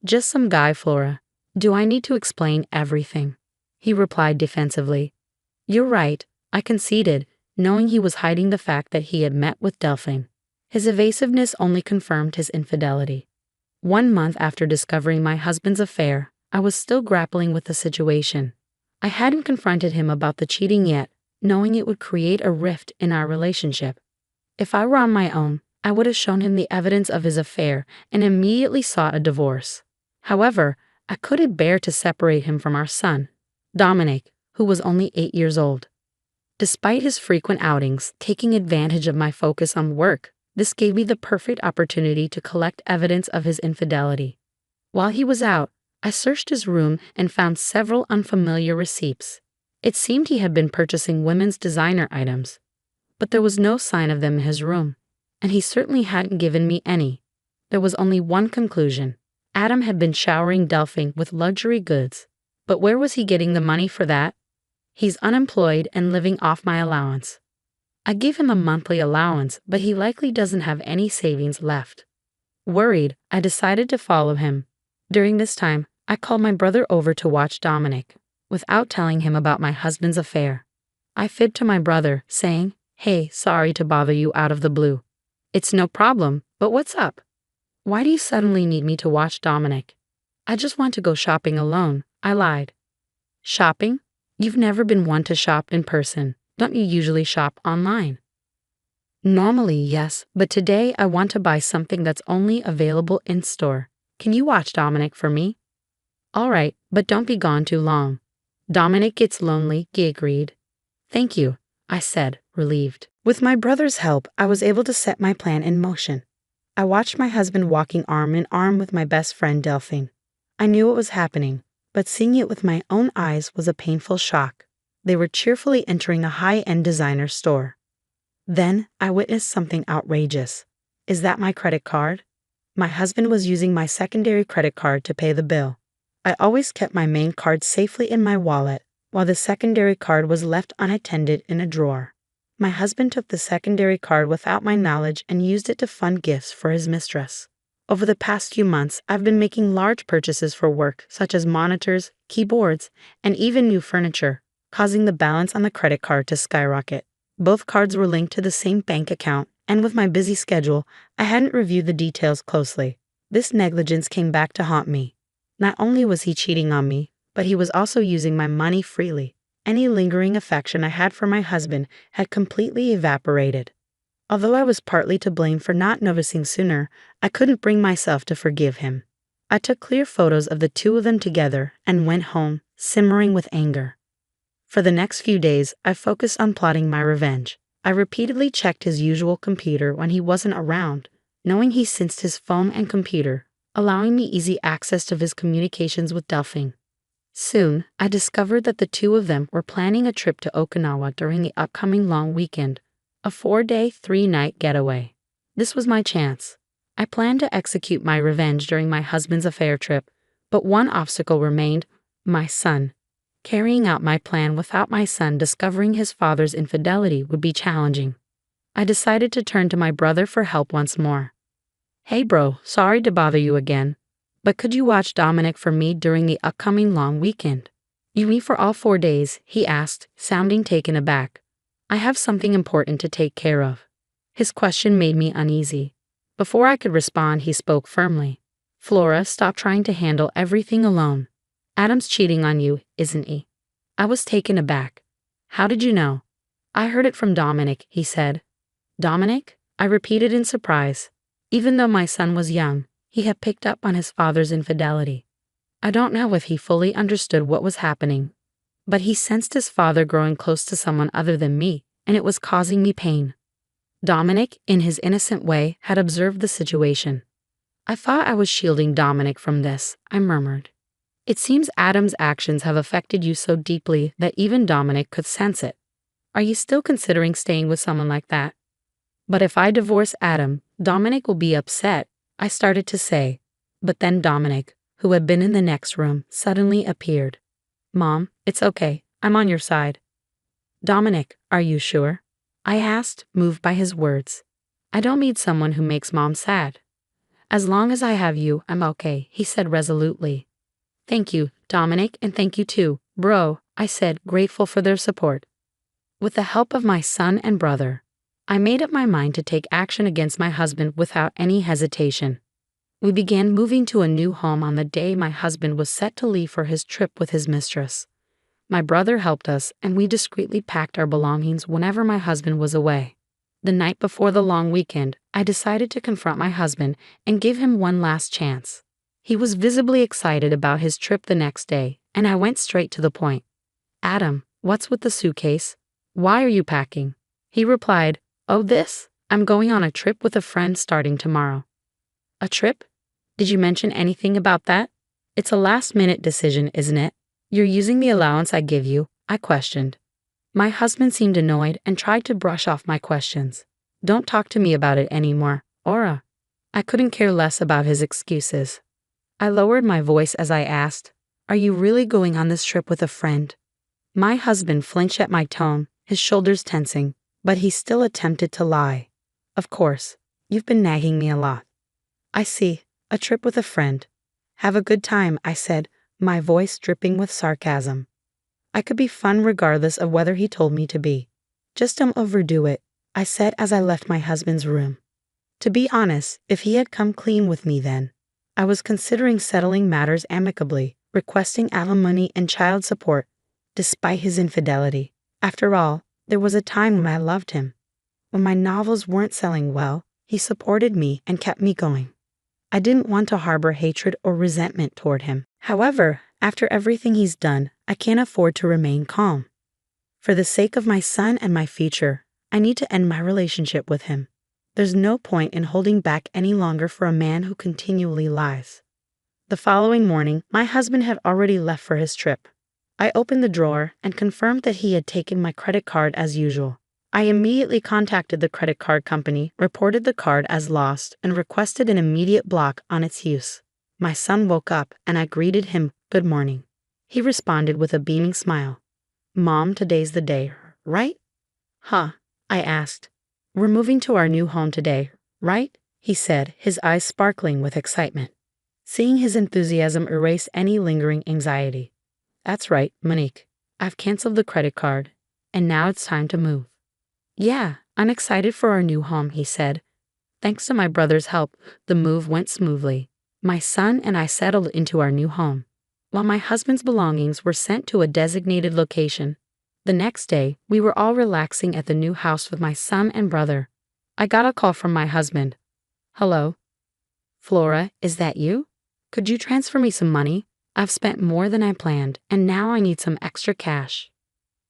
Just some guy, Flora. Do I need to explain everything? He replied defensively. You're right, I conceded, knowing he was hiding the fact that he had met with Delphine. His evasiveness only confirmed his infidelity. 1 month after discovering my husband's affair, I was still grappling with the situation. I hadn't confronted him about the cheating yet, knowing it would create a rift in our relationship. If I were on my own, I would have shown him the evidence of his affair and immediately sought a divorce. However, I couldn't bear to separate him from our son, Dominic, who was only 8 years old. Despite his frequent outings, taking advantage of my focus on work, this gave me the perfect opportunity to collect evidence of his infidelity. While he was out, I searched his room and found several unfamiliar receipts. It seemed he had been purchasing women's designer items, but there was no sign of them in his room, and he certainly hadn't given me any. There was only one conclusion. Adam had been showering Delphine with luxury goods, but where was he getting the money for that? He's unemployed and living off my allowance. I give him a monthly allowance, but he likely doesn't have any savings left. Worried, I decided to follow him. During this time, I called my brother over to watch Dominic, without telling him about my husband's affair. I fibbed to my brother, saying, Hey, sorry to bother you out of the blue. It's no problem, but what's up? Why do you suddenly need me to watch Dominic? I just want to go shopping alone, I lied. Shopping? You've never been one to shop in person. Don't you usually shop online? Normally, yes, but today I want to buy something that's only available in store. Can you watch Dominic for me? All right, but don't be gone too long. Dominic gets lonely, he agreed. Thank you, I said, relieved. With my brother's help, I was able to set my plan in motion. I watched my husband walking arm in arm with my best friend Delphine. I knew what was happening, but seeing it with my own eyes was a painful shock. They were cheerfully entering a high-end designer store. Then I witnessed something outrageous. Is that my credit card? My husband was using my secondary credit card to pay the bill. I always kept my main card safely in my wallet, while the secondary card was left unattended in a drawer. My husband took the secondary card without my knowledge and used it to fund gifts for his mistress. Over the past few months, I've been making large purchases for work, such as monitors, keyboards, and even new furniture, causing the balance on the credit card to skyrocket. Both cards were linked to the same bank account, and with my busy schedule, I hadn't reviewed the details closely. This negligence came back to haunt me. Not only was he cheating on me, but he was also using my money freely. Any lingering affection I had for my husband had completely evaporated. Although I was partly to blame for not noticing sooner, I couldn't bring myself to forgive him. I took clear photos of the two of them together and went home, simmering with anger. For the next few days, I focused on plotting my revenge. I repeatedly checked his usual computer when he wasn't around, knowing he sensed his phone and computer, allowing me easy access to his communications with Delphine. Soon, I discovered that the two of them were planning a trip to Okinawa during the upcoming long weekend, a 4-day, 3-night getaway. This was my chance. I planned to execute my revenge during my husband's affair trip, but one obstacle remained: my son. Carrying out my plan without my son discovering his father's infidelity would be challenging. I decided to turn to my brother for help once more. Hey bro, sorry to bother you again, but could you watch Dominic for me during the upcoming long weekend? You mean for all 4 days? He asked, sounding taken aback. I have something important to take care of. His question made me uneasy. Before I could respond, he spoke firmly. Flora, stop trying to handle everything alone. Adam's cheating on you, isn't he? I was taken aback. How did you know? I heard it from Dominic, he said. Dominic? I repeated in surprise. Even though my son was young, he had picked up on his father's infidelity. I don't know if he fully understood what was happening, but he sensed his father growing close to someone other than me, and it was causing me pain. Dominic, in his innocent way, had observed the situation. I thought I was shielding Dominic from this, I murmured. It seems Adam's actions have affected you so deeply that even Dominic could sense it. Are you still considering staying with someone like that? But if I divorce Adam, Dominic will be upset, I started to say. But then Dominic, who had been in the next room, suddenly appeared. Mom, it's okay. I'm on your side. Dominic, are you sure? I asked, moved by his words. I don't need someone who makes Mom sad. As long as I have you, I'm okay, he said resolutely. Thank you, Dominic, and thank you too, bro, I said, grateful for their support. With the help of my son and brother, I made up my mind to take action against my husband without any hesitation. We began moving to a new home on the day my husband was set to leave for his trip with his mistress. My brother helped us, and we discreetly packed our belongings whenever my husband was away. The night before the long weekend, I decided to confront my husband and give him one last chance. He was visibly excited about his trip the next day, and I went straight to the point. Adam, what's with the suitcase? Why are you packing? He replied, Oh, this? I'm going on a trip with a friend starting tomorrow. A trip? Did you mention anything about that? It's a last-minute decision, isn't it? You're using the allowance I give you, I questioned. My husband seemed annoyed and tried to brush off my questions. Don't talk to me about it anymore, Aura. I couldn't care less about his excuses. I lowered my voice as I asked, Are you really going on this trip with a friend? My husband flinched at my tone, his shoulders tensing, but he still attempted to lie. Of course, you've been nagging me a lot. I see, a trip with a friend. Have a good time, I said, my voice dripping with sarcasm. I could be fun regardless of whether he told me to be. Just don't overdo it, I said as I left my husband's room. To be honest, if he had come clean with me then, I was considering settling matters amicably, requesting alimony and child support, despite his infidelity. After all, there was a time when I loved him. When my novels weren't selling well, he supported me and kept me going. I didn't want to harbor hatred or resentment toward him. However, after everything he's done, I can't afford to remain calm. For the sake of my son and my future, I need to end my relationship with him. There's no point in holding back any longer for a man who continually lies. The following morning, my husband had already left for his trip. I opened the drawer and confirmed that he had taken my credit card as usual. I immediately contacted the credit card company, reported the card as lost, and requested an immediate block on its use. My son woke up and I greeted him, Good morning. He responded with a beaming smile. Mom, today's the day, right? Huh, I asked. We're moving to our new home today, right? He said, his eyes sparkling with excitement. Seeing his enthusiasm erase any lingering anxiety. That's right, Monique. I've canceled the credit card, and now it's time to move. Yeah, I'm excited for our new home, he said. Thanks to my brother's help, the move went smoothly. My son and I settled into our new home, while my husband's belongings were sent to a designated location. The next day, we were all relaxing at the new house with my son and brother. I got a call from my husband. Hello? Flora, is that you? Could you transfer me some money? I've spent more than I planned, and now I need some extra cash.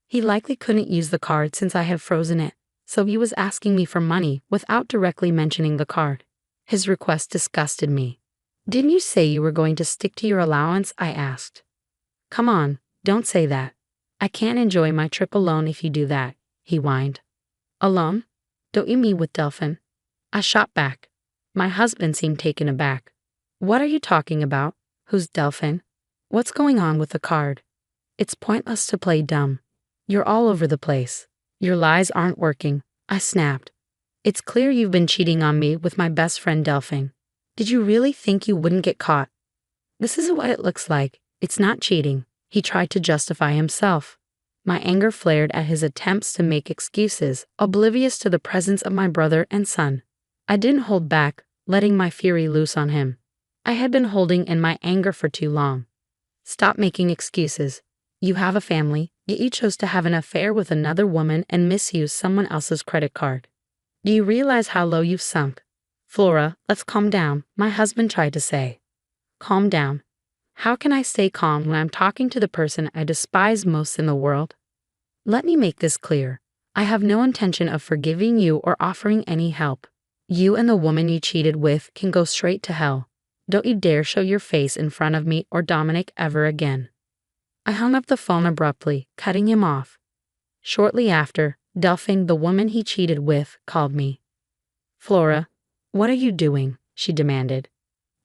He likely couldn't use the card since I had frozen it, so he was asking me for money without directly mentioning the card. His request disgusted me. Didn't you say you were going to stick to your allowance? I asked. Come on, don't say that. I can't enjoy my trip alone if you do that, he whined. Alone? Don't you mean with Delphin? I shot back. My husband seemed taken aback. What are you talking about? Who's Delphin? What's going on with the card? It's pointless to play dumb. You're all over the place. Your lies aren't working, I snapped. It's clear you've been cheating on me with my best friend Delphin. Did you really think you wouldn't get caught? This is what it looks like. It's not cheating. He tried to justify himself. My anger flared at his attempts to make excuses, oblivious to the presence of my brother and son. I didn't hold back, letting my fury loose on him. I had been holding in my anger for too long. Stop making excuses. You have a family, yet you chose to have an affair with another woman and misuse someone else's credit card. Do you realize how low you've sunk? Flora, let's calm down, my husband tried to say. Calm down. How can I stay calm when I'm talking to the person I despise most in the world? Let me make this clear. I have no intention of forgiving you or offering any help. You and the woman you cheated with can go straight to hell. Don't you dare show your face in front of me or Dominic ever again. I hung up the phone abruptly, cutting him off. Shortly after, Delphine, the woman he cheated with, called me. Flora, what are you doing? She demanded.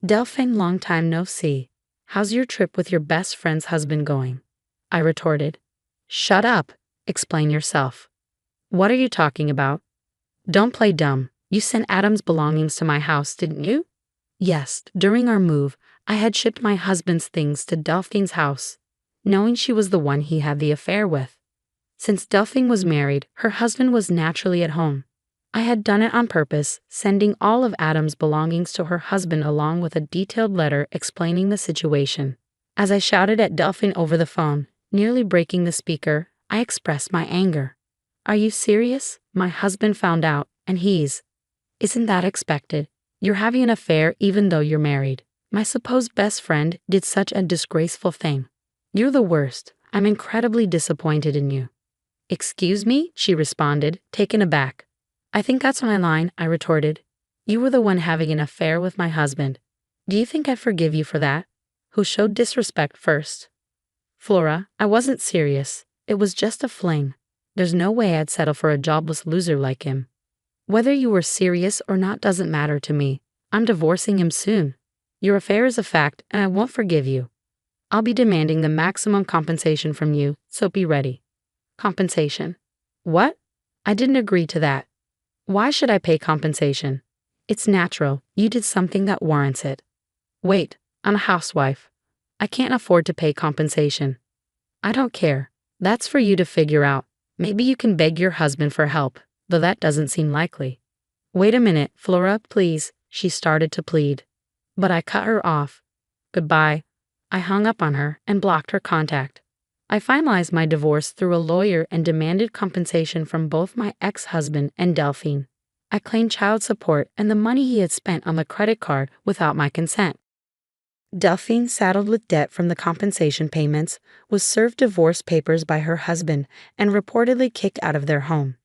Delphine, long time no see. How's your trip with your best friend's husband going? I retorted. Shut up. Explain yourself. What are you talking about? Don't play dumb. You sent Adam's belongings to my house, didn't you? Yes, during our move, I had shipped my husband's things to Delphine's house, knowing she was the one he had the affair with. Since Delphine was married, her husband was naturally at home. I had done it on purpose, sending all of Adam's belongings to her husband along with a detailed letter explaining the situation. As I shouted at Delphine over the phone, nearly breaking the speaker, I expressed my anger. Are you serious? My husband found out, and Isn't that expected? You're having an affair even though you're married. My supposed best friend did such a disgraceful thing. You're the worst. I'm incredibly disappointed in you. Excuse me? She responded, taken aback. I think that's my line, I retorted. You were the one having an affair with my husband. Do you think I forgive you for that? Who showed disrespect first? Flora, I wasn't serious. It was just a fling. There's no way I'd settle for a jobless loser like him. Whether you were serious or not doesn't matter to me. I'm divorcing him soon. Your affair is a fact, and I won't forgive you. I'll be demanding the maximum compensation from you, so be ready. Compensation. What? I didn't agree to that. Why should I pay compensation? It's natural. You did something that warrants it. Wait, I'm a housewife. I can't afford to pay compensation. I don't care. That's for you to figure out. Maybe you can beg your husband for help, though that doesn't seem likely. Wait a minute, Flora, please, she started to plead. But I cut her off. Goodbye. I hung up on her and blocked her contact. I finalized my divorce through a lawyer and demanded compensation from both my ex-husband and Delphine. I claimed child support and the money he had spent on the credit card without my consent. Delphine, saddled with debt from the compensation payments, was served divorce papers by her husband and reportedly kicked out of their home.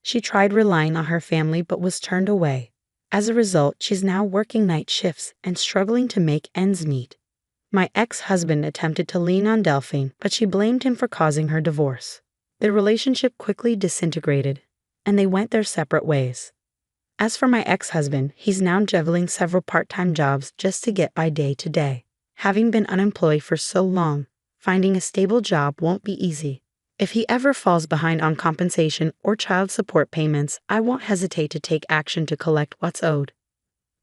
She tried relying on her family but was turned away. As a result, she's now working night shifts and struggling to make ends meet. My ex-husband attempted to lean on Delphine, but she blamed him for causing her divorce. Their relationship quickly disintegrated, and they went their separate ways. As for my ex-husband, he's now juggling several part-time jobs just to get by day to day. Having been unemployed for so long, finding a stable job won't be easy. If he ever falls behind on compensation or child support payments, I won't hesitate to take action to collect what's owed.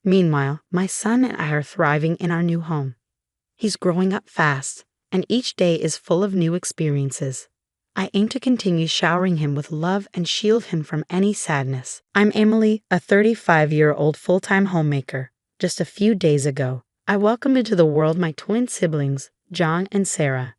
Meanwhile, my son and I are thriving in our new home. He's growing up fast, and each day is full of new experiences. I aim to continue showering him with love and shield him from any sadness. I'm Emily, a 35-year-old full-time homemaker. Just a few days ago, I welcomed into the world my twin siblings, John and Sarah.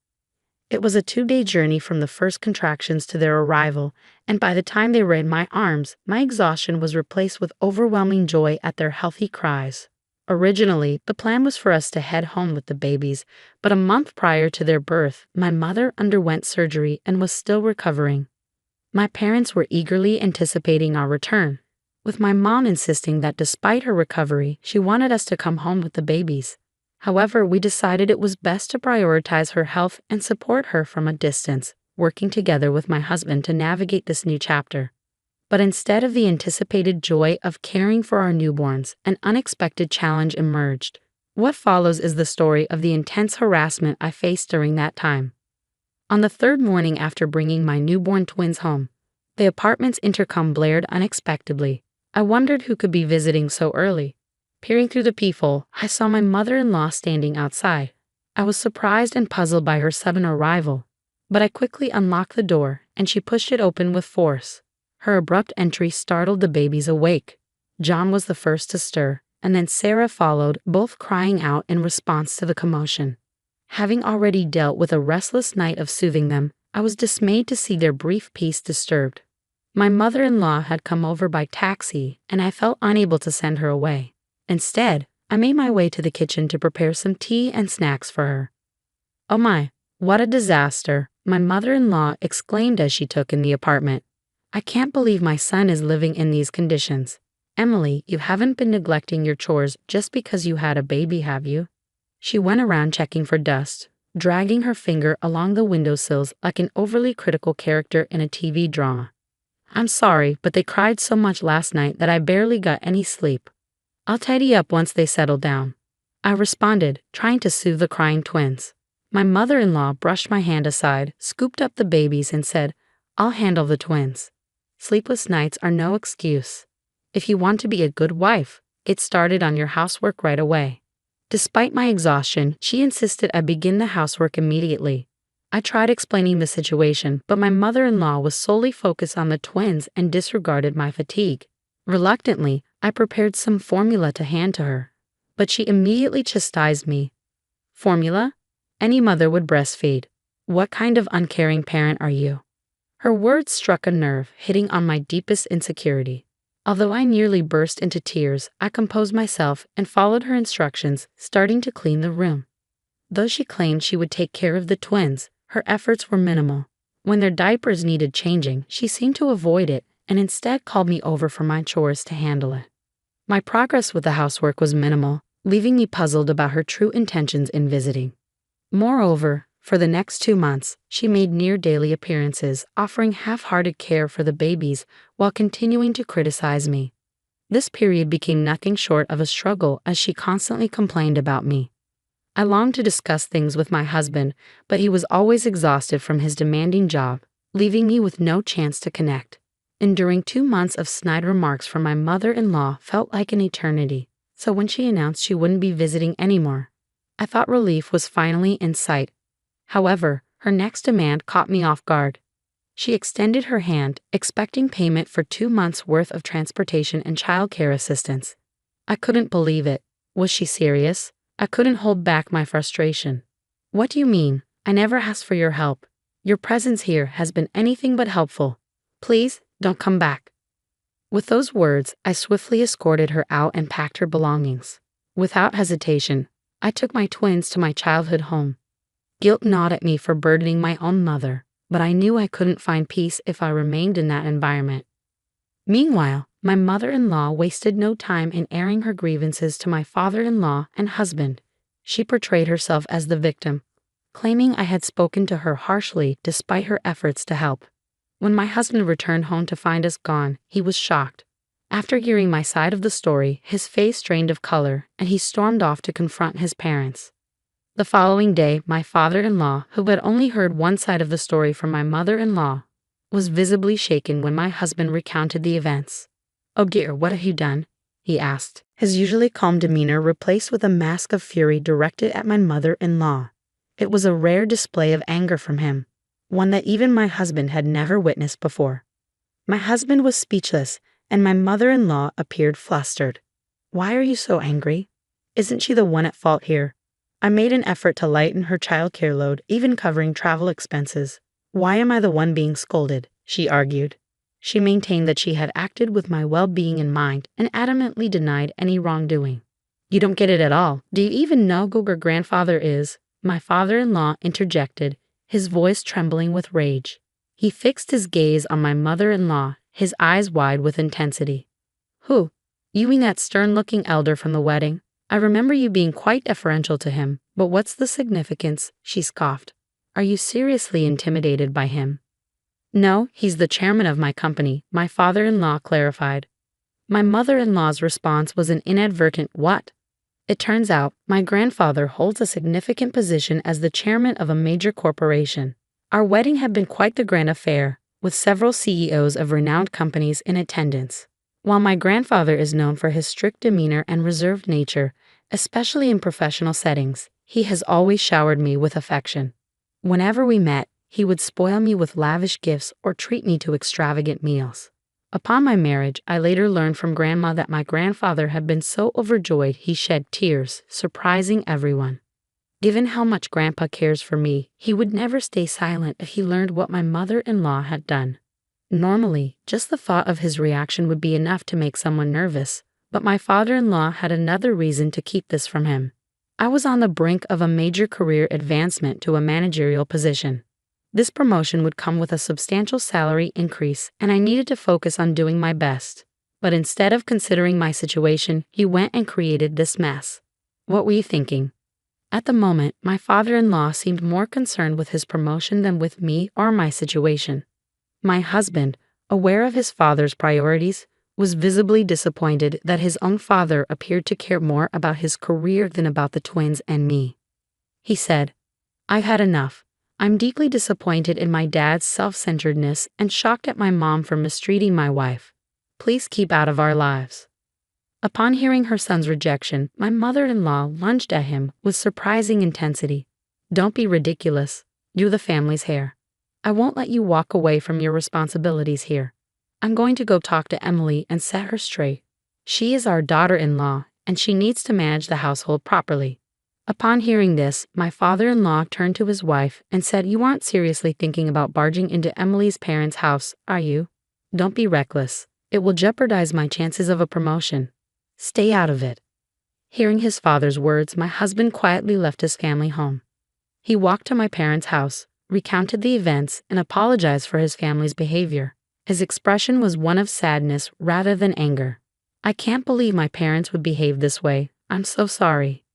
It was a 2-day journey from the first contractions to their arrival, and by the time they were in my arms, my exhaustion was replaced with overwhelming joy at their healthy cries. Originally, the plan was for us to head home with the babies, but a month prior to their birth, my mother underwent surgery and was still recovering. My parents were eagerly anticipating our return, with my mom insisting that despite her recovery, she wanted us to come home with the babies. However, we decided it was best to prioritize her health and support her from a distance, working together with my husband to navigate this new chapter. But instead of the anticipated joy of caring for our newborns, an unexpected challenge emerged. What follows is the story of the intense harassment I faced during that time. On the third morning after bringing my newborn twins home, the apartment's intercom blared unexpectedly. I wondered who could be visiting so early. Peering through the peephole, I saw my mother-in-law standing outside. I was surprised and puzzled by her sudden arrival, but I quickly unlocked the door, and she pushed it open with force. Her abrupt entry startled the babies awake. John was the first to stir, and then Sarah followed, both crying out in response to the commotion. Having already dealt with a restless night of soothing them, I was dismayed to see their brief peace disturbed. My mother-in-law had come over by taxi, and I felt unable to send her away. Instead, I made my way to the kitchen to prepare some tea and snacks for her. "Oh my, what a disaster," my mother-in-law exclaimed as she took in the apartment. "I can't believe my son is living in these conditions. Emily, you haven't been neglecting your chores just because you had a baby, have you?" She went around checking for dust, dragging her finger along the windowsills like an overly critical character in a TV drama. "I'm sorry, but they cried so much last night that I barely got any sleep. I'll tidy up once they settle down," I responded, trying to soothe the crying twins. My mother-in-law brushed my hand aside, scooped up the babies, and said, "I'll handle the twins." Sleepless nights are no excuse. If you want to be a good wife, get started on your housework right away. Despite my exhaustion, she insisted I begin the housework immediately. I tried explaining the situation, but my mother-in-law was solely focused on the twins and disregarded my fatigue. Reluctantly, I prepared some formula to hand to her, but she immediately chastised me. "Formula? Any mother would breastfeed. What kind of uncaring parent are you?" Her words struck a nerve, hitting on my deepest insecurity. Although I nearly burst into tears, I composed myself and followed her instructions, starting to clean the room. Though she claimed she would take care of the twins, her efforts were minimal. When their diapers needed changing, she seemed to avoid it and instead called me over for my chores to handle it. My progress with the housework was minimal, leaving me puzzled about her true intentions in visiting. Moreover, for the next 2 months, she made near-daily appearances, offering half-hearted care for the babies while continuing to criticize me. This period became nothing short of a struggle as she constantly complained about me. I longed to discuss things with my husband, but he was always exhausted from his demanding job, leaving me with no chance to connect. Enduring 2 months of snide remarks from my mother-in-law felt like an eternity, so when she announced she wouldn't be visiting anymore, I thought relief was finally in sight. However, her next demand caught me off guard. She extended her hand, expecting payment for 2 months' worth of transportation and childcare assistance. I couldn't believe it. Was she serious? I couldn't hold back my frustration. "What do you mean? I never asked for your help. Your presence here has been anything but helpful. Please, don't come back." With those words, I swiftly escorted her out and packed her belongings. Without hesitation, I took my twins to my childhood home. Guilt gnawed at me for burdening my own mother, but I knew I couldn't find peace if I remained in that environment. Meanwhile, my mother-in-law wasted no time in airing her grievances to my father-in-law and husband. She portrayed herself as the victim, claiming I had spoken to her harshly despite her efforts to help. When my husband returned home to find us gone, he was shocked. After hearing my side of the story, his face drained of color, and he stormed off to confront his parents. The following day, my father-in-law, who had only heard one side of the story from my mother-in-law, was visibly shaken when my husband recounted the events. "Oh dear, what have you done?" he asked, his usually calm demeanor replaced with a mask of fury directed at my mother-in-law. It was a rare display of anger from him, one that even my husband had never witnessed before. My husband was speechless, and my mother-in-law appeared flustered. "Why are you so angry? Isn't she the one at fault here? I made an effort to lighten her childcare load, even covering travel expenses. Why am I the one being scolded?" she argued. She maintained that she had acted with my well-being in mind and adamantly denied any wrongdoing. "You don't get it at all. Do you even know who your grandfather is?" my father-in-law interjected, his voice trembling with rage. He fixed his gaze on my mother-in-law, his eyes wide with intensity. "Who? You mean that stern-looking elder from the wedding? I remember you being quite deferential to him, but what's the significance?" she scoffed. "Are you seriously intimidated by him?" "No, he's the chairman of my company," my father-in-law clarified. My mother-in-law's response was an inadvertent "what?" It turns out, my grandfather holds a significant position as the chairman of a major corporation. Our wedding had been quite the grand affair, with several CEOs of renowned companies in attendance. While my grandfather is known for his strict demeanor and reserved nature, especially in professional settings, he has always showered me with affection. Whenever we met, he would spoil me with lavish gifts or treat me to extravagant meals. Upon my marriage, I later learned from Grandma that my grandfather had been so overjoyed he shed tears, surprising everyone. Given how much Grandpa cares for me, he would never stay silent if he learned what my mother-in-law had done. Normally, just the thought of his reaction would be enough to make someone nervous, but my father-in-law had another reason to keep this from him. I was on the brink of a major career advancement to a managerial position. This promotion would come with a substantial salary increase, and I needed to focus on doing my best. But instead of considering my situation, he went and created this mess. What were you thinking? At the moment, my father-in-law seemed more concerned with his promotion than with me or my situation. My husband, aware of his father's priorities, was visibly disappointed that his own father appeared to care more about his career than about the twins and me. He said, I've had enough. I'm deeply disappointed in my dad's self-centeredness and shocked at my mom for mistreating my wife. Please keep out of our lives." Upon hearing her son's rejection, my mother-in-law lunged at him with surprising intensity. "Don't be ridiculous. You're the family's heir. I won't let you walk away from your responsibilities here. I'm going to go talk to Emily and set her straight. She is our daughter-in-law, and she needs to manage the household properly." Upon hearing this, my father-in-law turned to his wife and said, "You aren't seriously thinking about barging into Emily's parents' house, are you? Don't be reckless. It will jeopardize my chances of a promotion. Stay out of it." Hearing his father's words, my husband quietly left his family home. He walked to my parents' house, recounted the events, and apologized for his family's behavior. His expression was one of sadness rather than anger. "I can't believe my parents would behave this way. I'm so sorry."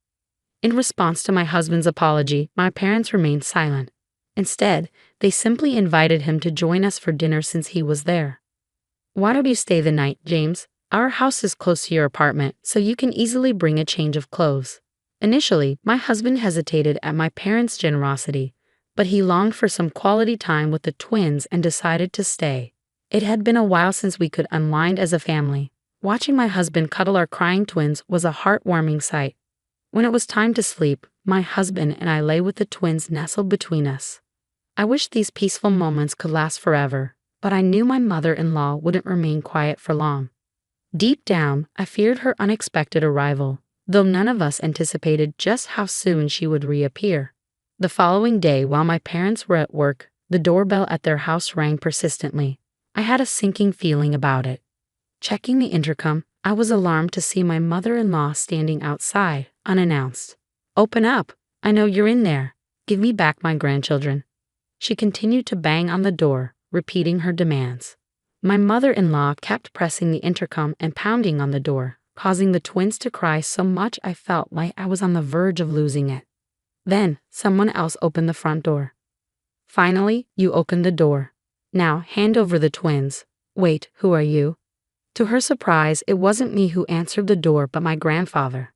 In response to my husband's apology, my parents remained silent. Instead, they simply invited him to join us for dinner since he was there. "Why don't you stay the night, James? Our house is close to your apartment, so you can easily bring a change of clothes." Initially, my husband hesitated at my parents' generosity, but he longed for some quality time with the twins and decided to stay. It had been a while since we could unwind as a family. Watching my husband cuddle our crying twins was a heartwarming sight. When it was time to sleep, my husband and I lay with the twins nestled between us. I wished these peaceful moments could last forever, but I knew my mother-in-law wouldn't remain quiet for long. Deep down, I feared her unexpected arrival, though none of us anticipated just how soon she would reappear. The following day, while my parents were at work, the doorbell at their house rang persistently. I had a sinking feeling about it. Checking the intercom, I was alarmed to see my mother-in-law standing outside, unannounced. "Open up. I know you're in there. Give me back my grandchildren." She continued to bang on the door, repeating her demands. My mother-in-law kept pressing the intercom and pounding on the door, causing the twins to cry so much I felt like I was on the verge of losing it. Then, someone else opened the front door. "Finally, you opened the door. Now, hand over the twins." "Wait, who are you?" To her surprise, it wasn't me who answered the door but my grandfather.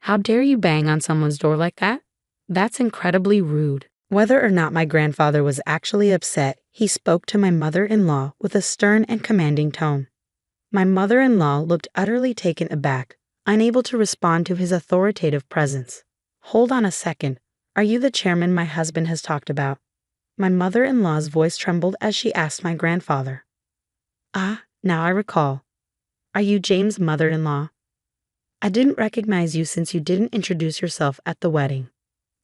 "How dare you bang on someone's door like that? That's incredibly rude." Whether or not my grandfather was actually upset, he spoke to my mother-in-law with a stern and commanding tone. My mother-in-law looked utterly taken aback, unable to respond to his authoritative presence. "Hold on a second. Are you the chairman my husband has talked about?" My mother-in-law's voice trembled as she asked my grandfather. "Ah, now I recall. Are you James' mother-in-law? I didn't recognize you since you didn't introduce yourself at the wedding."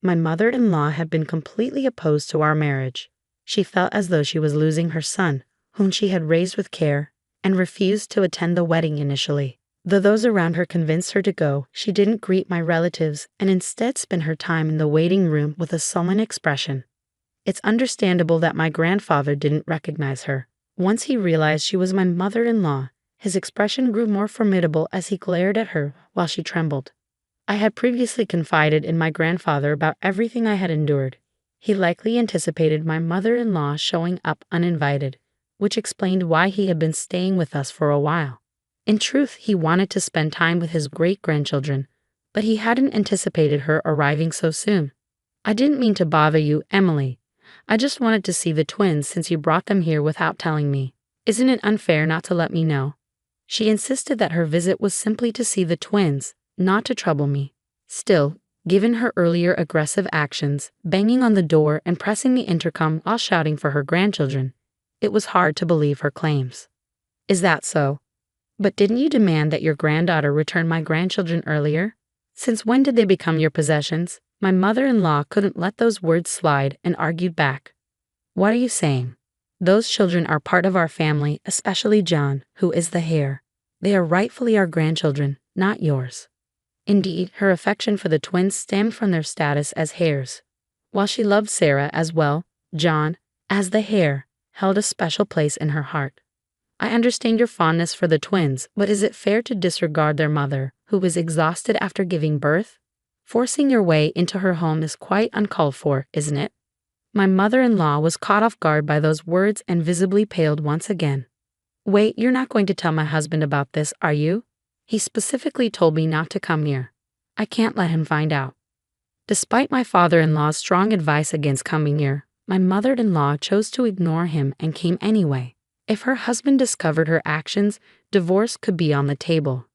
My mother-in-law had been completely opposed to our marriage. She felt as though she was losing her son, whom she had raised with care, and refused to attend the wedding initially. Though those around her convinced her to go, she didn't greet my relatives and instead spent her time in the waiting room with a sullen expression. It's understandable that my grandfather didn't recognize her. Once he realized she was my mother-in-law, his expression grew more formidable as he glared at her while she trembled. I had previously confided in my grandfather about everything I had endured. He likely anticipated my mother-in-law showing up uninvited, which explained why he had been staying with us for a while. In truth, he wanted to spend time with his great-grandchildren, but he hadn't anticipated her arriving so soon. "I didn't mean to bother you, Emily. I just wanted to see the twins since you brought them here without telling me. Isn't it unfair not to let me know?" She insisted that her visit was simply to see the twins, not to trouble me. Still, given her earlier aggressive actions, banging on the door and pressing the intercom while shouting for her grandchildren, it was hard to believe her claims. "Is that so? But didn't you demand that your granddaughter return my grandchildren earlier? Since when did they become your possessions?" My mother-in-law couldn't let those words slide and argued back. "What are you saying? Those children are part of our family, especially John, who is the heir. They are rightfully our grandchildren, not yours." Indeed, her affection for the twins stemmed from their status as heirs. While she loved Sarah as well, John, as the heir, held a special place in her heart. "I understand your fondness for the twins, but is it fair to disregard their mother, who is exhausted after giving birth? Forcing your way into her home is quite uncalled for, isn't it?" My mother-in-law was caught off guard by those words and visibly paled once again. "Wait, you're not going to tell my husband about this, are you? He specifically told me not to come here. I can't let him find out." Despite my father-in-law's strong advice against coming here, my mother-in-law chose to ignore him and came anyway. If her husband discovered her actions, divorce could be on the table.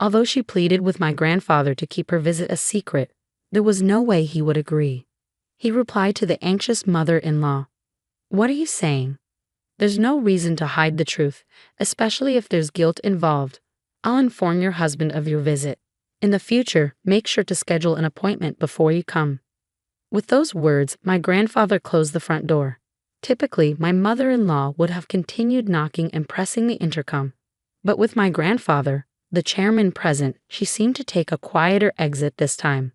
Although she pleaded with my grandfather to keep her visit a secret, there was no way he would agree. He replied to the anxious mother-in-law, "What are you saying? There's no reason to hide the truth, especially if there's guilt involved. I'll inform your husband of your visit. In the future, make sure to schedule an appointment before you come." With those words, my grandfather closed the front door. Typically, my mother-in-law would have continued knocking and pressing the intercom. But with my grandfather, the chairman present, she seemed to take a quieter exit this time.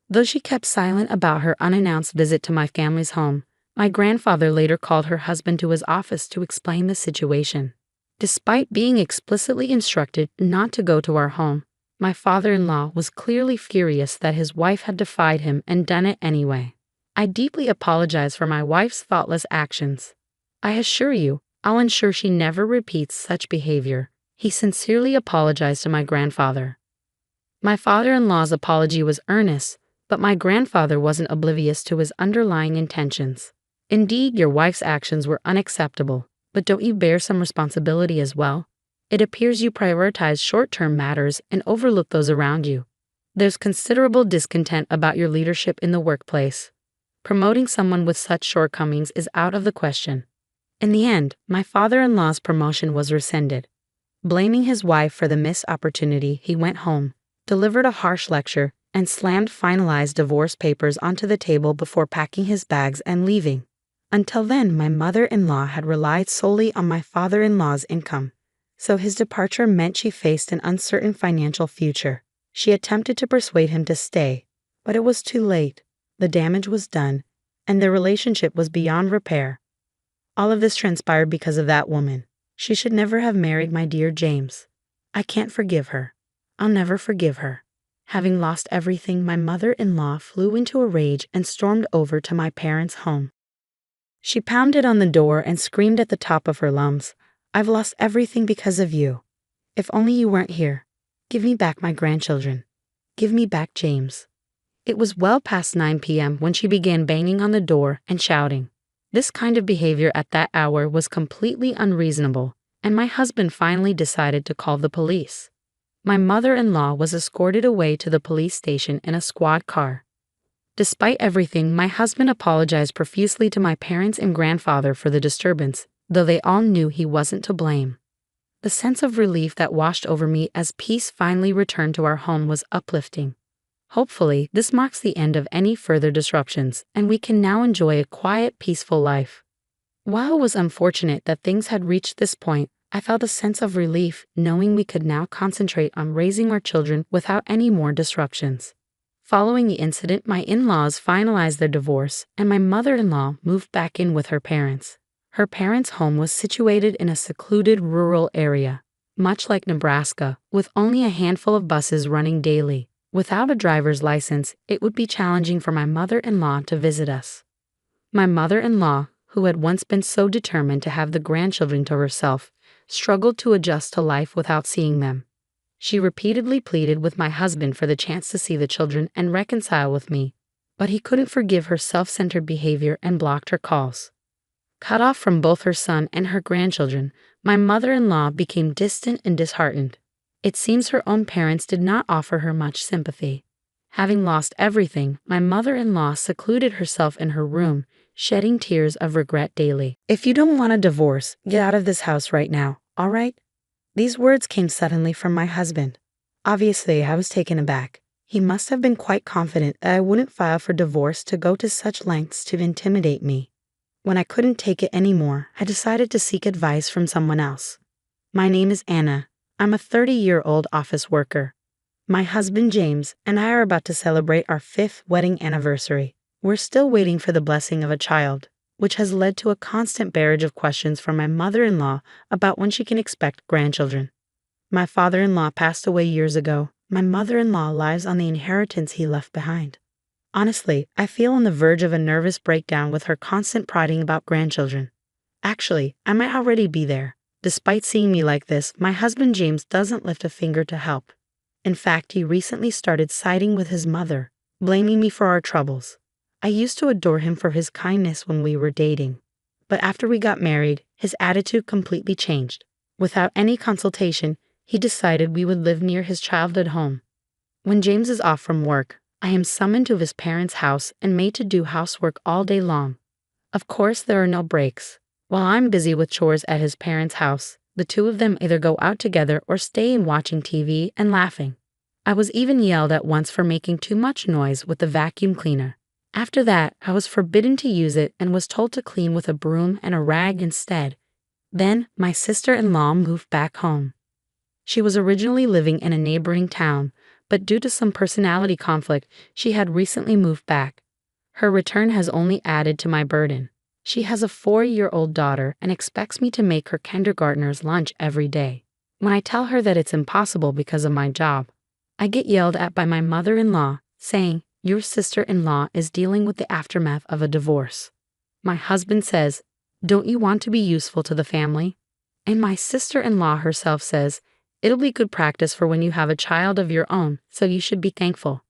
Though she kept silent about her unannounced visit to my family's home, my grandfather later called her husband to his office to explain the situation. Despite being explicitly instructed not to go to our home, my father-in-law was clearly furious that his wife had defied him and done it anyway. I deeply apologize for my wife's thoughtless actions. I assure you, I'll ensure she never repeats such behavior. He sincerely apologized to my grandfather. My father-in-law's apology was earnest, but my grandfather wasn't oblivious to his underlying intentions. Indeed, your wife's actions were unacceptable, but don't you bear some responsibility as well? It appears you prioritize short-term matters and overlook those around you. There's considerable discontent about your leadership in the workplace. Promoting someone with such shortcomings is out of the question. In the end, my father-in-law's promotion was rescinded. Blaming his wife for the missed opportunity, he went home, delivered a harsh lecture, and slammed finalized divorce papers onto the table before packing his bags and leaving. Until then, my mother-in-law had relied solely on my father-in-law's income, so his departure meant she faced an uncertain financial future. She attempted to persuade him to stay, but it was too late. The damage was done, and their relationship was beyond repair. All of this transpired because of that woman. She should never have married my dear James. I can't forgive her. I'll never forgive her. Having lost everything, my mother-in-law flew into a rage and stormed over to my parents' home. She pounded on the door and screamed at the top of her lungs, "I've lost everything because of you. If only you weren't here. Give me back my grandchildren. Give me back James." It was well past 9 p.m. when she began banging on the door and shouting. This kind of behavior at that hour was completely unreasonable, and my husband finally decided to call the police. My mother-in-law was escorted away to the police station in a squad car. Despite everything, my husband apologized profusely to my parents and grandfather for the disturbance, though they all knew he wasn't to blame. The sense of relief that washed over me as peace finally returned to our home was uplifting. Hopefully, this marks the end of any further disruptions, and we can now enjoy a quiet, peaceful life. While it was unfortunate that things had reached this point, I felt a sense of relief knowing we could now concentrate on raising our children without any more disruptions. Following the incident, my in-laws finalized their divorce, and my mother-in-law moved back in with her parents. Her parents' home was situated in a secluded rural area, much like Nebraska, with only a handful of buses running daily. Without a driver's license, it would be challenging for my mother-in-law to visit us. My mother-in-law, who had once been so determined to have the grandchildren to herself, struggled to adjust to life without seeing them. She repeatedly pleaded with my husband for the chance to see the children and reconcile with me, but he couldn't forgive her self-centered behavior and blocked her calls. Cut off from both her son and her grandchildren, my mother-in-law became distant and disheartened. It seems her own parents did not offer her much sympathy. Having lost everything, my mother-in-law secluded herself in her room, shedding tears of regret daily. "If you don't want a divorce, get out of this house right now, all right?" These words came suddenly from my husband. Obviously, I was taken aback. He must have been quite confident that I wouldn't file for divorce to go to such lengths to intimidate me. When I couldn't take it anymore, I decided to seek advice from someone else. "My name is Anna. I'm a 30-year-old office worker. My husband James and I are about to celebrate our 5th wedding anniversary. We're still waiting for the blessing of a child, which has led to a constant barrage of questions from my mother-in-law about when she can expect grandchildren. My father-in-law passed away years ago. My mother-in-law lives on the inheritance he left behind. Honestly, I feel on the verge of a nervous breakdown with her constant prodding about grandchildren. Actually, I might already be there. Despite seeing me like this, my husband James doesn't lift a finger to help. In fact, he recently started siding with his mother, blaming me for our troubles. I used to adore him for his kindness when we were dating. But after we got married, his attitude completely changed. Without any consultation, he decided we would live near his childhood home. When James is off from work, I am summoned to his parents' house and made to do housework all day long. Of course, there are no breaks. While I'm busy with chores at his parents' house, the two of them either go out together or stay in watching TV and laughing. I was even yelled at once for making too much noise with the vacuum cleaner. After that, I was forbidden to use it and was told to clean with a broom and a rag instead. Then, my sister-in-law moved back home. She was originally living in a neighboring town, but due to some personality conflict, she had recently moved back. Her return has only added to my burden. She has a 4-year-old daughter and expects me to make her kindergartner's lunch every day. When I tell her that it's impossible because of my job, I get yelled at by my mother-in-law, saying, "Your sister-in-law is dealing with the aftermath of a divorce." My husband says, "Don't you want to be useful to the family?" And my sister-in-law herself says, "It'll be good practice for when you have a child of your own, so you should be thankful."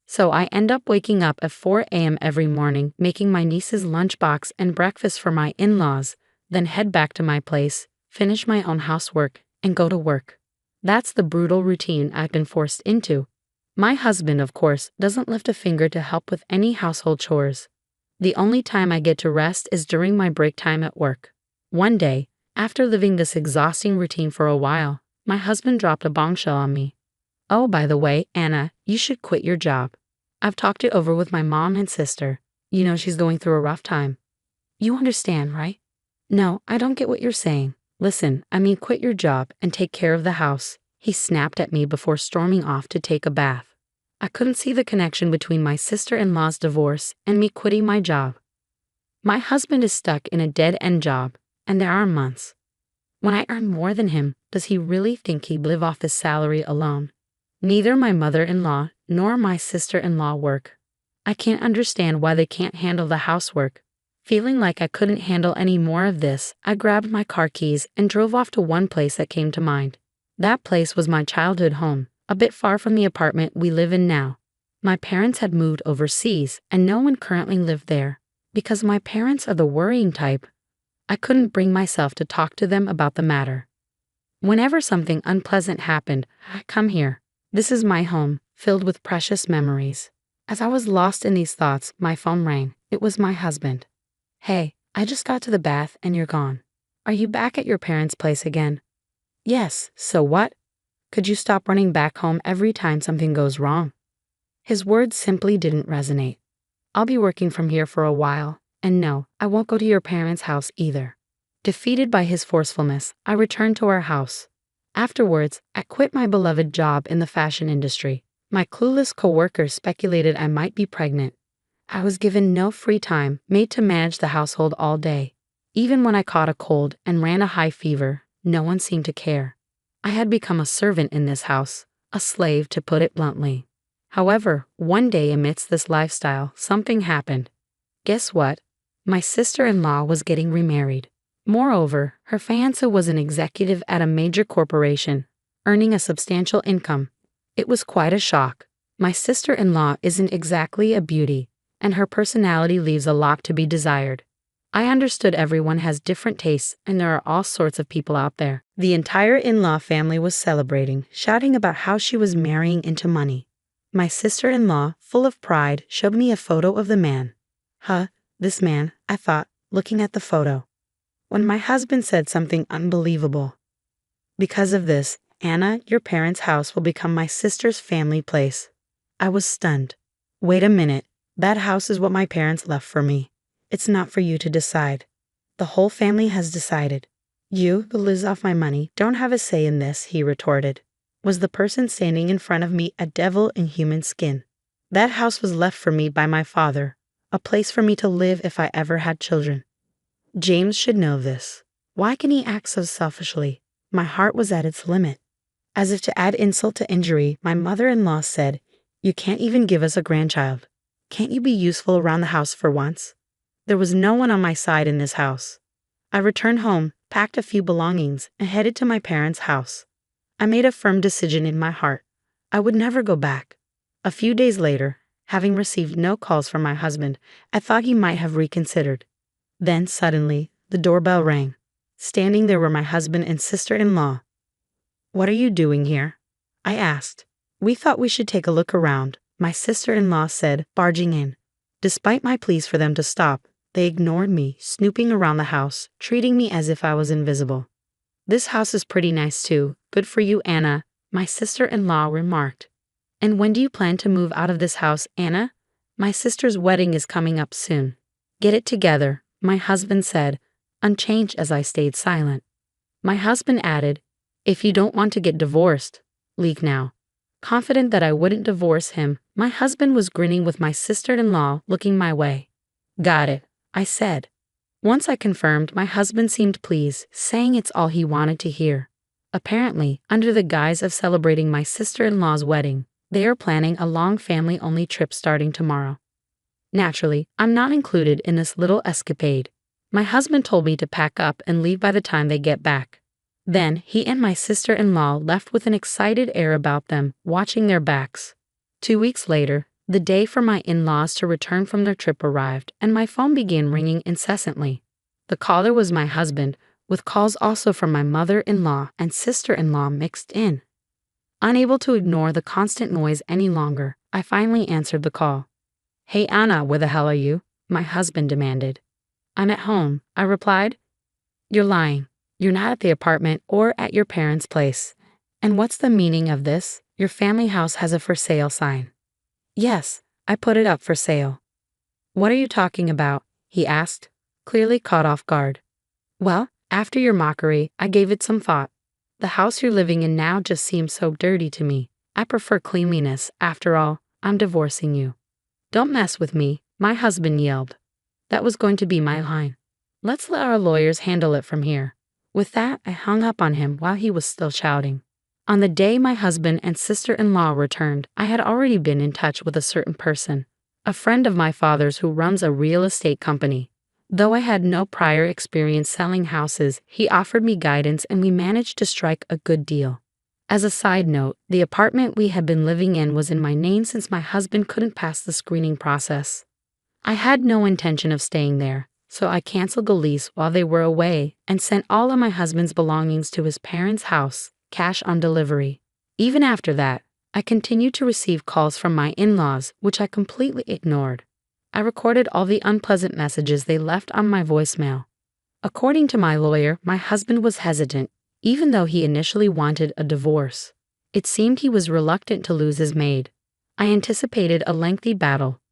So I end up waking up at 4 a.m. every morning, making my niece's lunchbox and breakfast for my in-laws, then head back to my place, finish my own housework, and go to work. That's the brutal routine I've been forced into. My husband, of course, doesn't lift a finger to help with any household chores. The only time I get to rest is during my break time at work. One day, after living this exhausting routine for a while, my husband dropped a bombshell on me. "Oh, by the way, Anna, you should quit your job. I've talked it over with my mom and sister. You know she's going through a rough time. You understand, right?" "No, I don't get what you're saying." "Listen, I mean quit your job and take care of the house," he snapped at me before storming off to take a bath. I couldn't see the connection between my sister-in-law's divorce and me quitting my job. My husband is stuck in a dead-end job, and there are months. When I earn more than him, does he really think he'd live off his salary alone? Neither my mother-in-law nor my sister-in-law work. I can't understand why they can't handle the housework. Feeling like I couldn't handle any more of this, I grabbed my car keys and drove off to one place that came to mind. That place was my childhood home, a bit far from the apartment we live in now. My parents had moved overseas, and no one currently lived there. Because my parents are the worrying type, I couldn't bring myself to talk to them about the matter. Whenever something unpleasant happened, I'd come here. This is my home, filled with precious memories. As I was lost in these thoughts, my phone rang. It was my husband. "Hey, I just got to the bath and you're gone. Are you back at your parents' place again?" "Yes, so what? Could you stop running back home every time something goes wrong?" His words simply didn't resonate. "I'll be working from here for a while, and no, I won't go to your parents' house either." Defeated by his forcefulness, I returned to our house. Afterwards, I quit my beloved job in the fashion industry. My clueless coworkers speculated I might be pregnant. I was given no free time, made to manage the household all day. Even when I caught a cold and ran a high fever, no one seemed to care. I had become a servant in this house, a slave to put it bluntly. However, one day amidst this lifestyle, something happened. Guess what? My sister-in-law was getting remarried. Moreover, her fiancé was an executive at a major corporation, earning a substantial income. It was quite a shock. My sister-in-law isn't exactly a beauty, and her personality leaves a lot to be desired. I understood everyone has different tastes, and there are all sorts of people out there. The entire in-law family was celebrating, shouting about how she was marrying into money. My sister-in-law, full of pride, showed me a photo of the man. "Huh, this man," I thought, looking at the photo. When my husband said something unbelievable. "Because of this, Anna, your parents' house will become my sister's family place." I was stunned. "Wait a minute, that house is what my parents left for me. It's not for you to decide. The whole family has decided. You, who lives off my money, don't have a say in this," he retorted. Was the person standing in front of me a devil in human skin? That house was left for me by my father, a place for me to live if I ever had children. James should know this. Why can he act so selfishly? My heart was at its limit. As if to add insult to injury, my mother-in-law said, "You can't even give us a grandchild. Can't you be useful around the house for once?" There was no one on my side in this house. I returned home, packed a few belongings, and headed to my parents' house. I made a firm decision in my heart. I would never go back. A few days later, Having received no calls from my husband, I thought he might have reconsidered. Then, suddenly, the doorbell rang. Standing there were my husband and sister-in-law. "What are you doing here?" I asked. "We thought we should take a look around," my sister-in-law said, barging in. Despite my pleas for them to stop, they ignored me, snooping around the house, treating me as if I was invisible. "This house is pretty nice too. Good for you, Anna," my sister-in-law remarked. "And when do you plan to move out of this house, Anna? My sister's wedding is coming up soon." "Get it together," my husband said, unchanged as I stayed silent. My husband added, "If you don't want to get divorced, leave now." Confident that I wouldn't divorce him, my husband was grinning with my sister-in-law looking my way. "Got it," I said. Once I confirmed, my husband seemed pleased, saying it's all he wanted to hear. Apparently, under the guise of celebrating my sister-in-law's wedding, they are planning a long family-only trip starting tomorrow. Naturally, I'm not included in this little escapade. My husband told me to pack up and leave by the time they get back. Then, he and my sister-in-law left with an excited air about them, watching their backs. 2 weeks later, the day for my in-laws to return from their trip arrived, and my phone began ringing incessantly. The caller was my husband, with calls also from my mother-in-law and sister-in-law mixed in. Unable to ignore the constant noise any longer, I finally answered the call. "Hey Anna, where the hell are you?" my husband demanded. "I'm at home," I replied. "You're lying. You're not at the apartment or at your parents' place. And what's the meaning of this? Your family house has a for sale sign." "Yes, I put it up for sale." "What are you talking about?" he asked, clearly caught off guard. "Well, after your mockery, I gave it some thought. The house you're living in now just seems so dirty to me. I prefer cleanliness. After all, I'm divorcing you." "Don't mess with me," my husband yelled. That was going to be my line. "Let's let our lawyers handle it from here." With that, I hung up on him while he was still shouting. On the day my husband and sister-in-law returned, I had already been in touch with a certain person, a friend of my father's who runs a real estate company. Though I had no prior experience selling houses, he offered me guidance and we managed to strike a good deal. As a side note, the apartment we had been living in was in my name since my husband couldn't pass the screening process. I had no intention of staying there, so I canceled the lease while they were away and sent all of my husband's belongings to his parents' house, cash on delivery. Even after that, I continued to receive calls from my in-laws, which I completely ignored. I recorded all the unpleasant messages they left on my voicemail. According to my lawyer, my husband was hesitant, even though he initially wanted a divorce. It seemed he was reluctant to lose his maid. I anticipated a lengthy battle.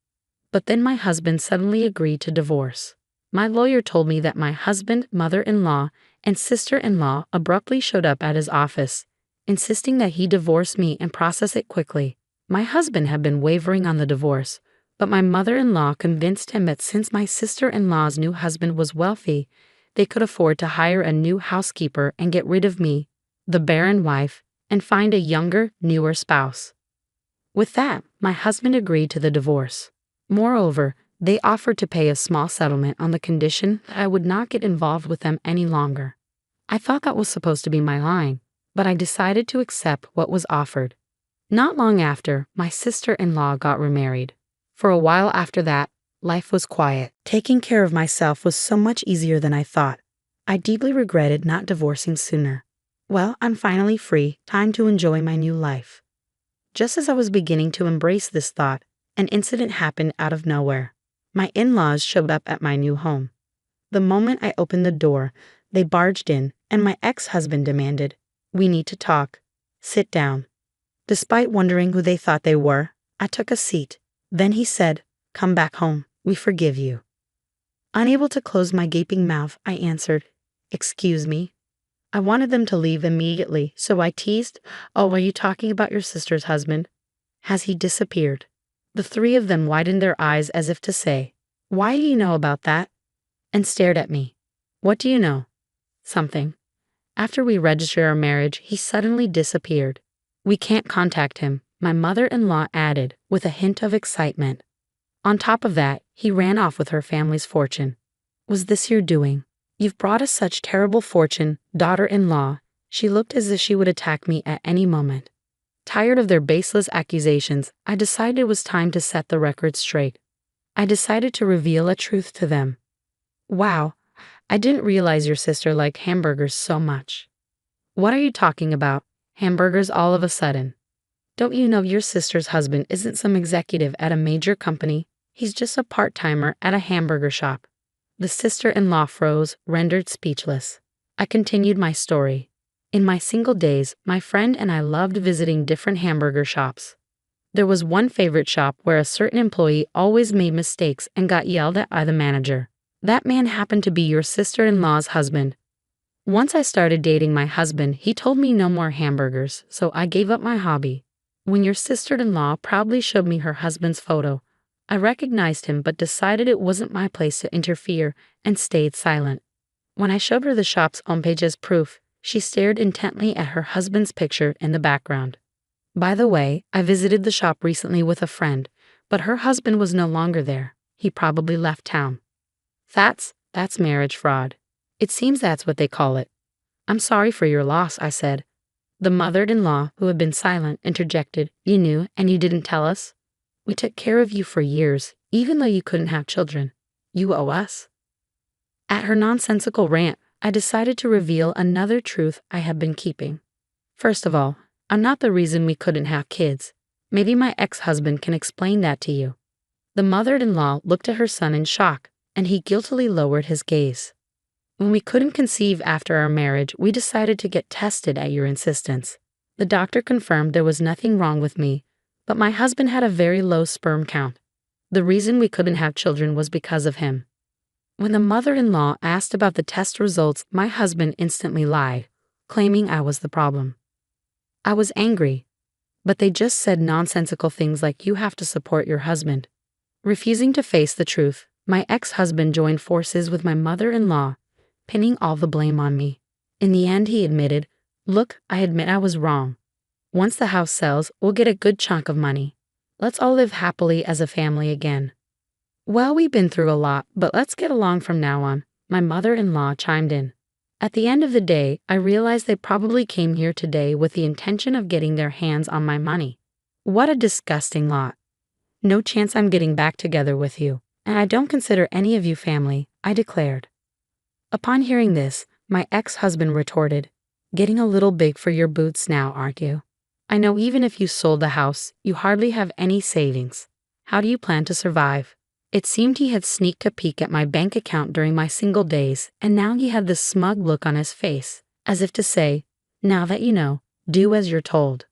But then my husband suddenly agreed to divorce. My lawyer told me that my husband, mother-in-law, and sister-in-law abruptly showed up at his office, insisting that he divorce me and process it quickly. My husband had been wavering on the divorce, but my mother-in-law convinced him that since my sister-in-law's new husband was wealthy, they could afford to hire a new housekeeper and get rid of me, the barren wife, and find a younger, newer spouse. With that, my husband agreed to the divorce. Moreover, they offered to pay a small settlement on the condition that I would not get involved with them any longer. I thought that was supposed to be my line, but I decided to accept what was offered. Not long after, my sister-in-law got remarried. For a while after that, life was quiet. Taking care of myself was so much easier than I thought. I deeply regretted not divorcing sooner. Well, I'm finally free, time to enjoy my new life. Just as I was beginning to embrace this thought, an incident happened out of nowhere. My in-laws showed up at my new home. The moment I opened the door, they barged in, and my ex-husband demanded, "We need to talk. Sit down." Despite wondering who they thought they were, I took a seat. Then he said, "Come back home. We forgive you." Unable to close my gaping mouth, I answered, "Excuse me." I wanted them to leave immediately, so I teased, "Oh, are you talking about your sister's husband? Has he disappeared?" The three of them widened their eyes as if to say, "Why do you know about that?" and stared at me. "What do you know?" "Something. After we registered our marriage, he suddenly disappeared. We can't contact him," my mother-in-law added, with a hint of excitement. "On top of that, he ran off with her family's fortune." "Was this your doing? You've brought us such terrible fortune, daughter-in-law." She looked as if she would attack me at any moment. Tired of their baseless accusations, I decided it was time to set the record straight. I decided to reveal a truth to them. Wow, I didn't realize your sister liked hamburgers so much. What are you talking about? Hamburgers all of a sudden. Don't you know your sister's husband isn't some executive at a major company? He's just a part-timer at a hamburger shop. The sister-in-law froze, rendered speechless. I continued my story. In my single days, my friend and I loved visiting different hamburger shops. There was one favorite shop where a certain employee always made mistakes and got yelled at by the manager. That man happened to be your sister-in-law's husband. Once I started dating my husband, he told me no more hamburgers, so I gave up my hobby. When your sister-in-law proudly showed me her husband's photo, I recognized him but decided it wasn't my place to interfere and stayed silent. When I showed her the shop's homepage as proof, she stared intently at her husband's picture in the background. By the way, I visited the shop recently with a friend, but her husband was no longer there. He probably left town. That's marriage fraud. It seems that's what they call it. I'm sorry for your loss, I said. The mother-in-law, who had been silent, interjected, You knew, and you didn't tell us? We took care of you for years, even though you couldn't have children. You owe us. At her nonsensical rant, I decided to reveal another truth I had been keeping. First of all, I'm not the reason we couldn't have kids. Maybe my ex-husband can explain that to you. The mother-in-law looked at her son in shock, and he guiltily lowered his gaze. When we couldn't conceive after our marriage, we decided to get tested at your insistence. The doctor confirmed there was nothing wrong with me, but my husband had a very low sperm count. The reason we couldn't have children was because of him. When the mother-in-law asked about the test results, my husband instantly lied, claiming I was the problem. I was angry, but they just said nonsensical things like you have to support your husband. Refusing to face the truth, my ex-husband joined forces with my mother-in-law, pinning all the blame on me. In the end, he admitted, Look, I admit I was wrong. Once the house sells, we'll get a good chunk of money. Let's all live happily as a family again. Well, we've been through a lot, but let's get along from now on, my mother-in-law chimed in. At the end of the day, I realized they probably came here today with the intention of getting their hands on my money. What a disgusting lot. No chance I'm getting back together with you, and I don't consider any of you family, I declared. Upon hearing this, my ex-husband retorted, Getting a little big for your boots now, aren't you? I know even if you sold the house, you hardly have any savings. How do you plan to survive? It seemed he had sneaked a peek at my bank account during my single days, and now he had this smug look on his face, as if to say, Now that you know, do as you're told.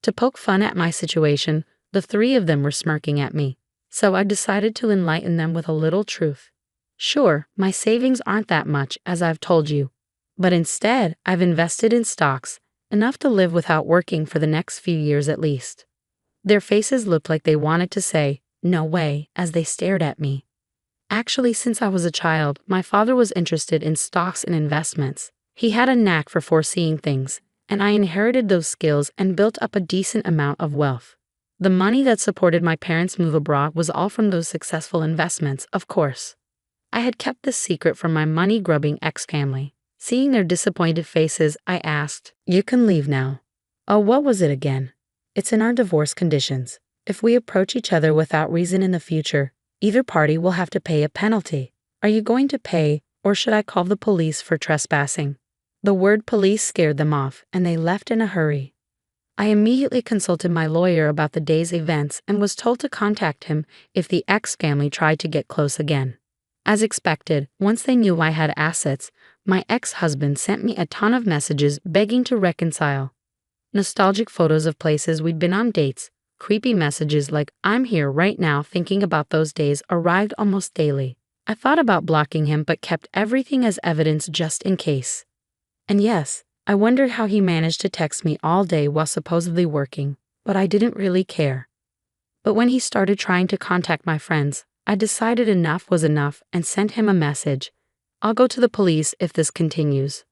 To poke fun at my situation, the three of them were smirking at me, so I decided to enlighten them with a little truth. Sure, my savings aren't that much, as I've told you, but instead, I've invested in stocks, enough to live without working for the next few years at least. Their faces looked like they wanted to say, No way, as they stared at me. Actually, since I was a child, my father was interested in stocks and investments. He had a knack for foreseeing things, and I inherited those skills and built up a decent amount of wealth. The money that supported my parents' move abroad was all from those successful investments, of course. I had kept this secret from my money-grubbing ex-family. Seeing their disappointed faces, I asked, You can leave now. Oh, what was it again? It's in our divorce conditions. If we approach each other without reason in the future, either party will have to pay a penalty. Are you going to pay, or should I call the police for trespassing? The word police scared them off, and they left in a hurry. I immediately consulted my lawyer about the day's events and was told to contact him if the ex-family tried to get close again. As expected, once they knew I had assets, my ex-husband sent me a ton of messages begging to reconcile. Nostalgic photos of places we'd been on dates, creepy messages like I'm here right now thinking about those days arrived almost daily. I thought about blocking him but kept everything as evidence just in case. And yes, I wondered how he managed to text me all day while supposedly working, but I didn't really care. But when he started trying to contact my friends, I decided enough was enough and sent him a message. I'll go to the police if this continues.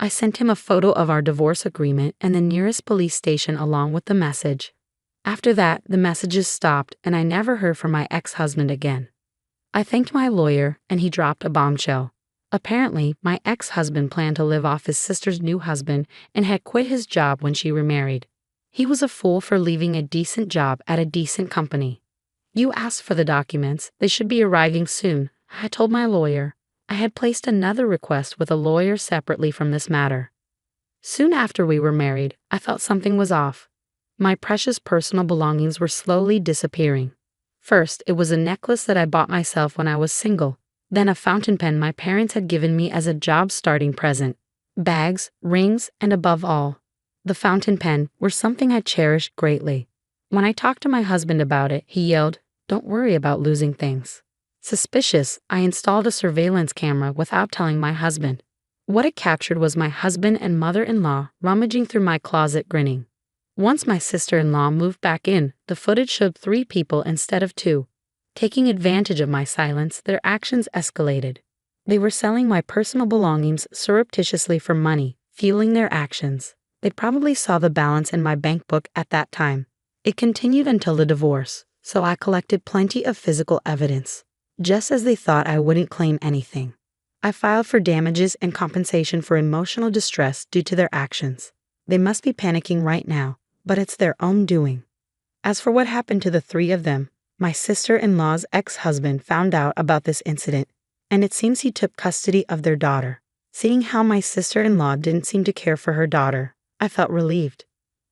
I sent him a photo of our divorce agreement and the nearest police station along with the message. After that, the messages stopped and I never heard from my ex-husband again. I thanked my lawyer and he dropped a bombshell. Apparently, my ex-husband planned to live off his sister's new husband and had quit his job when she remarried. He was a fool for leaving a decent job at a decent company. You asked for the documents. They should be arriving soon, I told my lawyer. I had placed another request with a lawyer separately from this matter. Soon after we were married, I felt something was off. My precious personal belongings were slowly disappearing. First, it was a necklace that I bought myself when I was single, then a fountain pen my parents had given me as a job-starting present, bags, rings, and above all, the fountain pen were something I cherished greatly. When I talked to my husband about it, he yelled, "Don't worry about losing things." Suspicious, I installed a surveillance camera without telling my husband. What it captured was my husband and mother-in-law rummaging through my closet grinning. Once my sister-in-law moved back in, the footage showed 3 people instead of 2. Taking advantage of my silence, their actions escalated. They were selling my personal belongings surreptitiously for money, fueling their actions. They probably saw the balance in my bank book at that time. It continued until the divorce, so I collected plenty of physical evidence, just as they thought I wouldn't claim anything. I filed for damages and compensation for emotional distress due to their actions. They must be panicking right now, but it's their own doing. As for what happened to the 3 of them, my sister-in-law's ex-husband found out about this incident, and it seems he took custody of their daughter. Seeing how my sister-in-law didn't seem to care for her daughter, I felt relieved.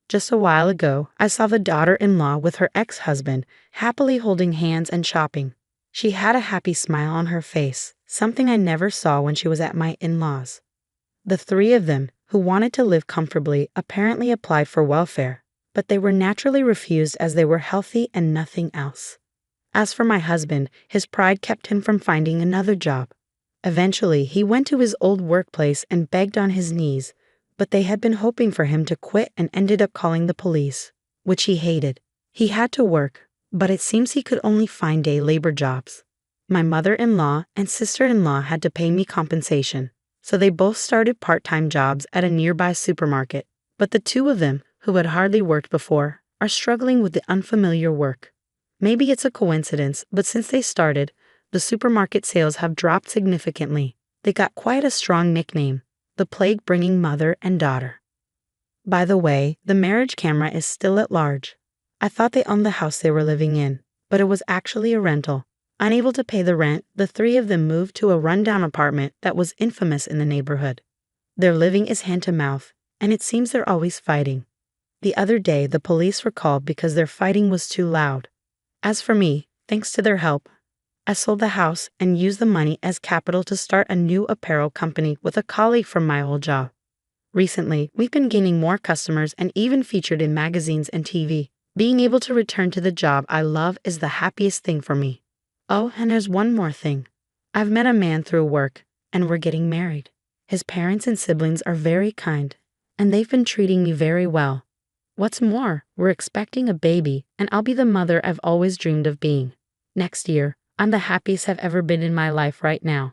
Just a while ago, I saw the daughter-in-law with her ex-husband, happily holding hands and shopping. She had a happy smile on her face, something I never saw when she was at my in-laws. The 3 of them, who wanted to live comfortably, apparently applied for welfare, but they were naturally refused as they were healthy and nothing else. As for my husband, his pride kept him from finding another job. Eventually, he went to his old workplace and begged on his knees, but they had been hoping for him to quit and ended up calling the police, which he hated. He had to work, but it seems he could only find day labor jobs. My mother-in-law and sister-in-law had to pay me compensation, so they both started part-time jobs at a nearby supermarket. But the 2 of them, who had hardly worked before, are struggling with the unfamiliar work. Maybe it's a coincidence, but since they started, the supermarket sales have dropped significantly. They got quite a strong nickname, the plague-bringing mother and daughter. By the way, the marriage camera is still at large. I thought they owned the house they were living in, but it was actually a rental. Unable to pay the rent, the 3 of them moved to a rundown apartment that was infamous in the neighborhood. Their living is hand-to-mouth, and it seems they're always fighting. The other day, the police were called because their fighting was too loud. As for me, thanks to their help, I sold the house and used the money as capital to start a new apparel company with a colleague from my old job. Recently, we've been gaining more customers and even featured in magazines and TV. Being able to return to the job I love is the happiest thing for me. Oh, and there's one more thing. I've met a man through work, and we're getting married. His parents and siblings are very kind, and they've been treating me very well. What's more, we're expecting a baby, and I'll be the mother I've always dreamed of being. Next year, I'm the happiest I've ever been in my life right now.